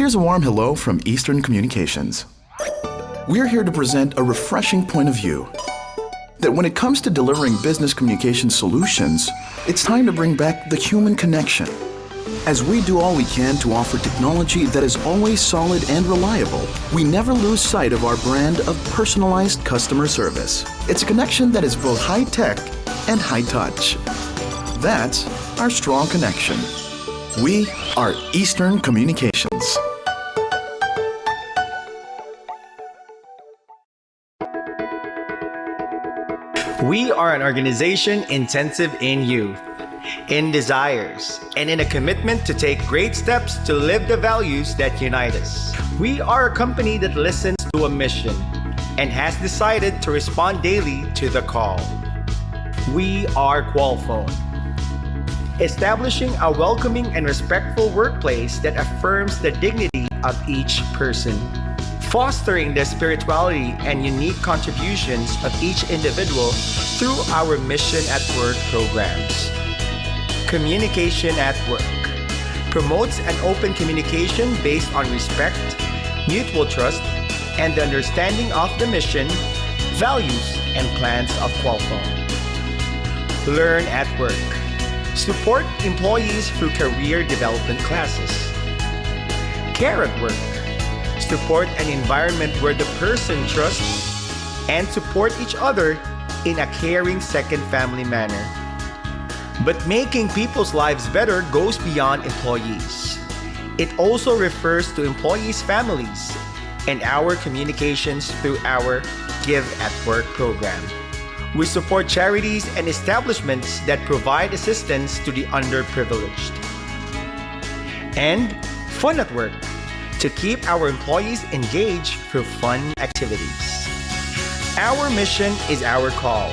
Here's a warm hello from Eastern Communications. We're here to present a refreshing point of view that when it comes to delivering business communication solutions, it's time to bring back the human connection. As we do all we can to offer technology that is always solid and reliable, we never lose sight of our brand of personalized customer service. It's a connection that is both high-tech and high-touch. That's our strong connection. We are Eastern Communications. We are an organization intensive in youth, in desires, and in a commitment to take great steps to live the values that unite us. We are a company that listens to a mission and has decided to respond daily to the call. We are 𝗜𝗚𝗃, establishing a welcoming and respectful workplace that affirms the dignity of each person, fostering the spirituality and unique contributions of each individual through our Mission at Work programs. Communication at Work promotes an open communication based on respect, mutual trust, and the understanding of the mission, values, and plans of 𝗜𝗚𝗃. Learn at Work. Support employees through career development classes. Care at Work. Support an environment where the person trusts and support each other in a caring second family manner. But making people's lives better goes beyond employees. It also refers to employees' families and our communications through our Give at Work program. We support charities and establishments that provide assistance to the underprivileged. And Fun at Work, to keep our employees engaged through fun activities. Our mission is our call,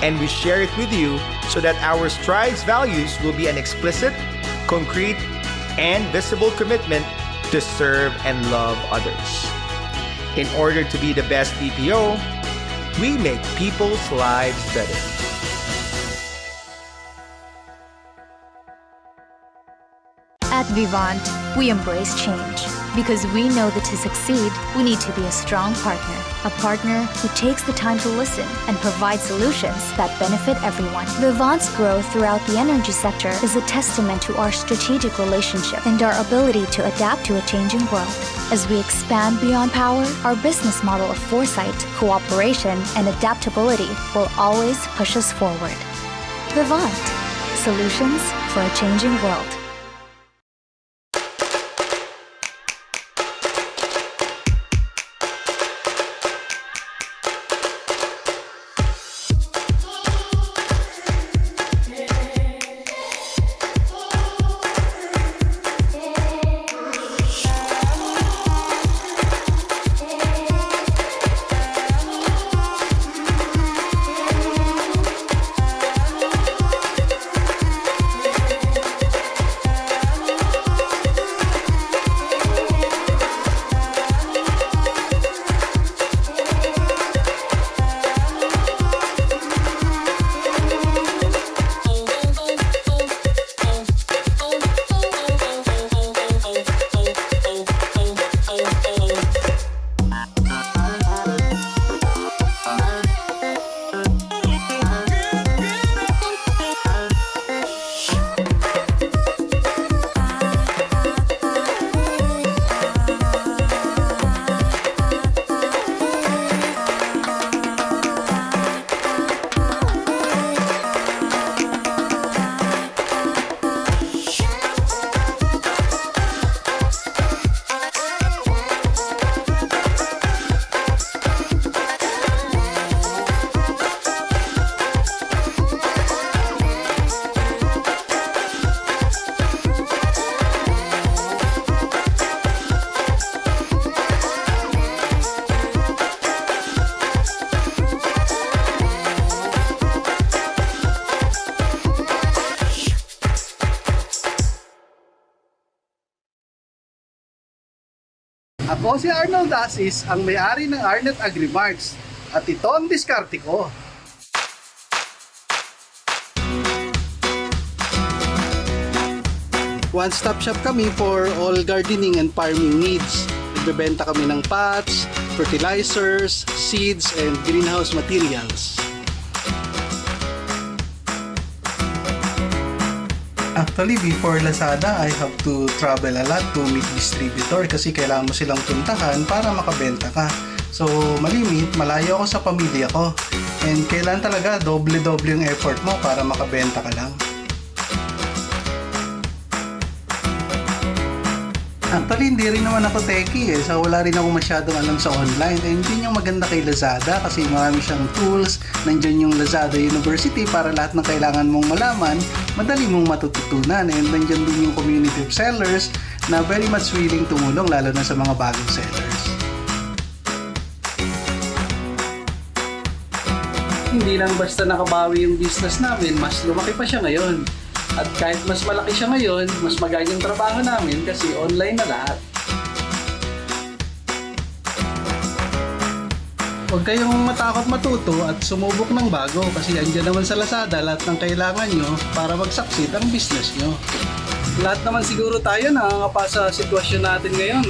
and we share it with you so that our Stride's values will be an explicit, concrete, and visible commitment to serve and love others. In order to be the best BPO, we make people's lives better. At Vivant, we embrace change because we know that to succeed, we need to be a strong partner. A partner who takes the time to listen and provide solutions that benefit everyone. Vivant's growth throughout the energy sector is a testament to our strategic relationship and our ability to adapt to a changing world. As we expand beyond power, our business model of foresight, cooperation, and adaptability will always push us forward. Vivant, solutions for a changing world. Ako si Arnold Asis, ang may-ari ng Arnet Agrimarts, at ito ang diskarte ko. One-stop shop kami for all gardening and farming needs. Nagbebenta kami ng pots, fertilizers, seeds, and greenhouse materials. Actually, before Lazada, I have to travel a lot to meet distributor kasi kailangan mo silang puntahan para makabenta ka. So, malimit, malayo ako sa pamilya ko. And kailangan talaga doble-doble yung effort mo para makabenta ka lang. Actually, hindi rin naman ako techie eh. So, wala rin ako masyadong alam sa online. And yun yung maganda kay Lazada kasi marami siyang tools. Nandyan yung Lazada University para lahat ng kailangan mong malaman, madali mong matututunan. And nandyan din yung community of sellers na very much willing tumulong lalo na sa mga bagong sellers. Hindi lang basta nakabawi yung business namin, mas lumaki pa siya ngayon. At kahit mas malaki siya ngayon, mas magaling yung trabaho namin kasi online na lahat. Huwag kayong matakot matuto at sumubok ng bago kasi andyan naman sa Lazada lahat ng kailangan nyo para mag-succeed ang business nyo. Lahat naman siguro tayo nakakapa sa sitwasyon natin ngayon.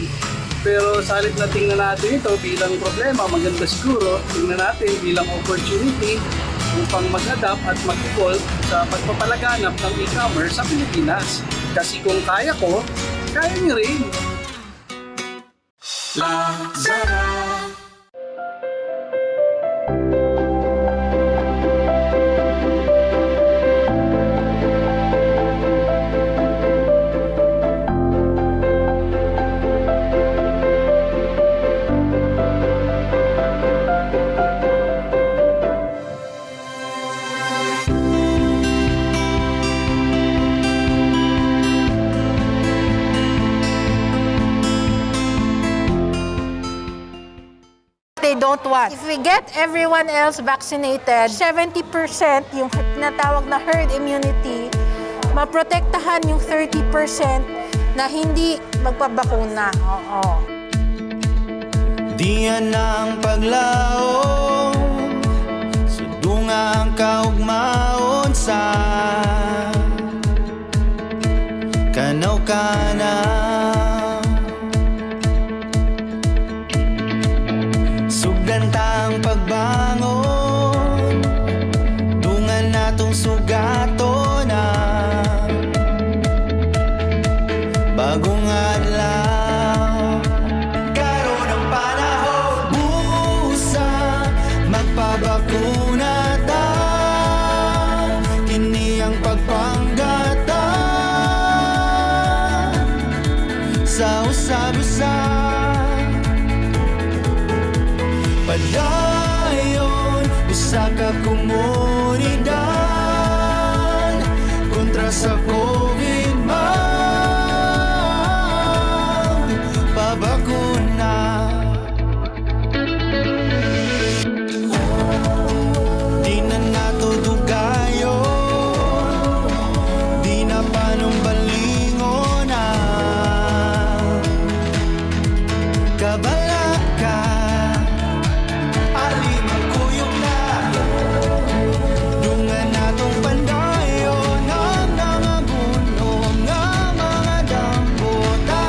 Pero sa halip na tingnan natin ito bilang problema, maganda siguro tingnan natin bilang opportunity upang mag-adapt at mag-evolve sa pagpapalaganap ng e-commerce sa Pilipinas. Kasi kung kaya ko, kaya niyo rin. Lazada. They don't want. If we get everyone else vaccinated, 70% yung tinatawag na herd immunity, maprotektahan yung 30% na hindi magpabakuna. Oo. Diyan ang paglaom, sudunga ang kaugmaon sa kanaw-kanaw. Sugdantang pagbangon, dungan natong sugato na bagong adlaw. Karon ang panahon, busa magpabakuna ta, kini ang pagpanggata sa usab-usab. Padayon, usa ka komunidad kontra sa COVID pabakuna. Di na nato dugayon, di na panumbalingon na kabalaka. Dungan natong pandayon ang nangagunom ng mga damputa.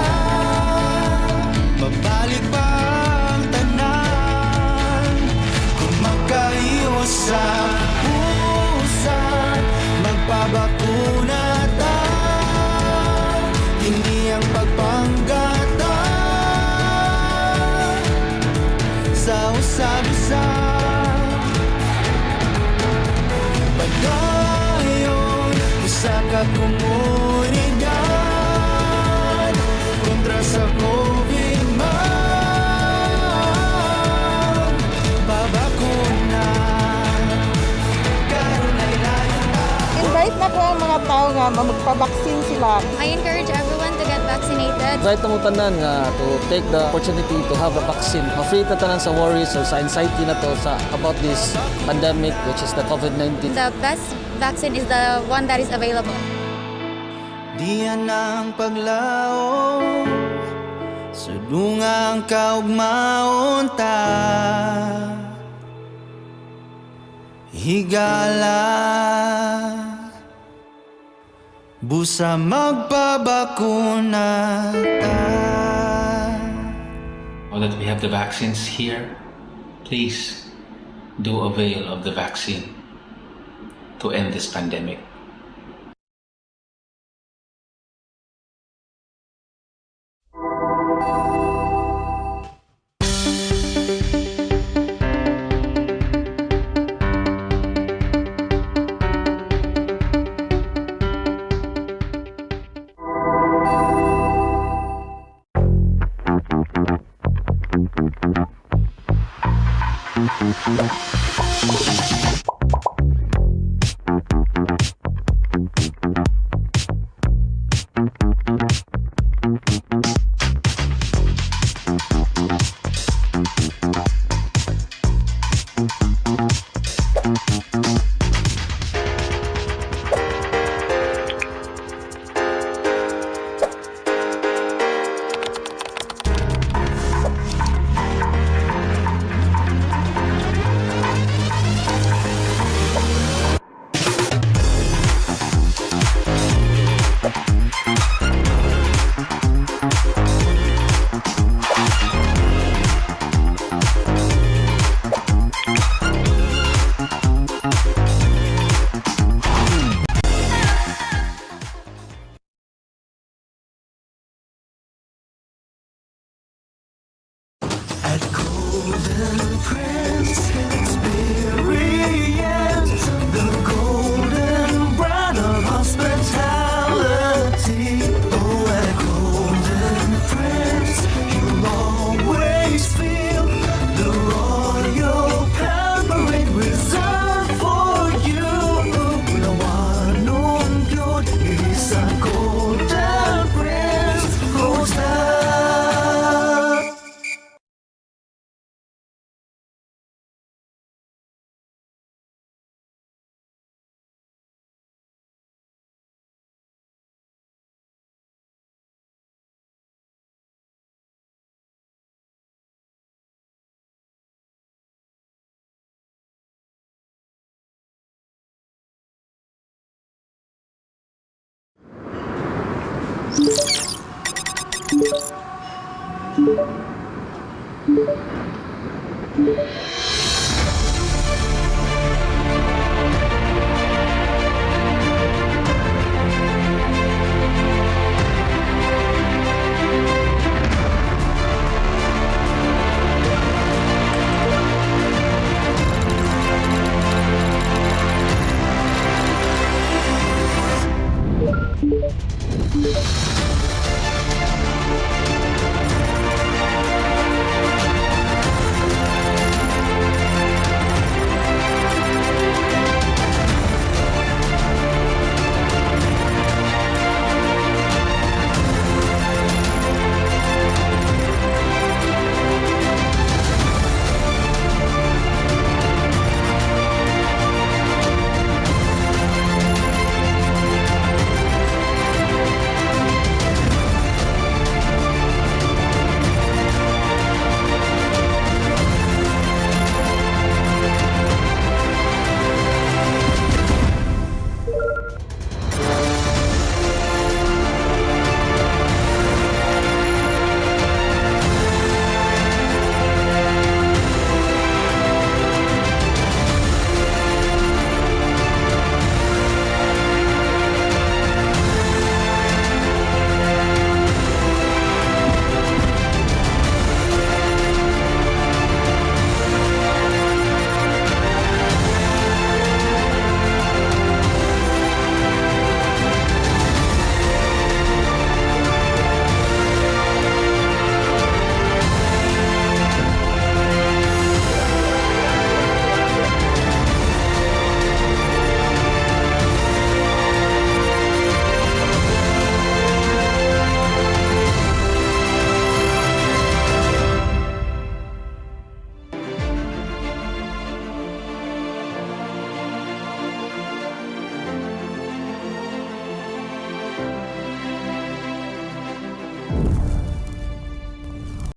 Mabalik pa ang tanan kung magkaiyos sa pusa, magpabakuna ta, hindi ang pagpanggata sa usab-usab. Padayon, usa ka komunidad kontra sa COVID pabakuna. Karon ay layo na. Invite na po ang mga tao nga magpabaksin sila. I encourage everyone to get vaccinated. Invite mo tanan nga to take the opportunity to have a vaccine. Ma-free ta tanan sa worries or sa anxiety na to sa about this pandemic which is the COVID-19. The best vaccine is the one that is available. Diyan ang paglaom, sudunga ang kaugmaon ta, higala busa magbabakuna ta. Now that we have the vaccines here, please do avail of the vaccine to end this pandemic.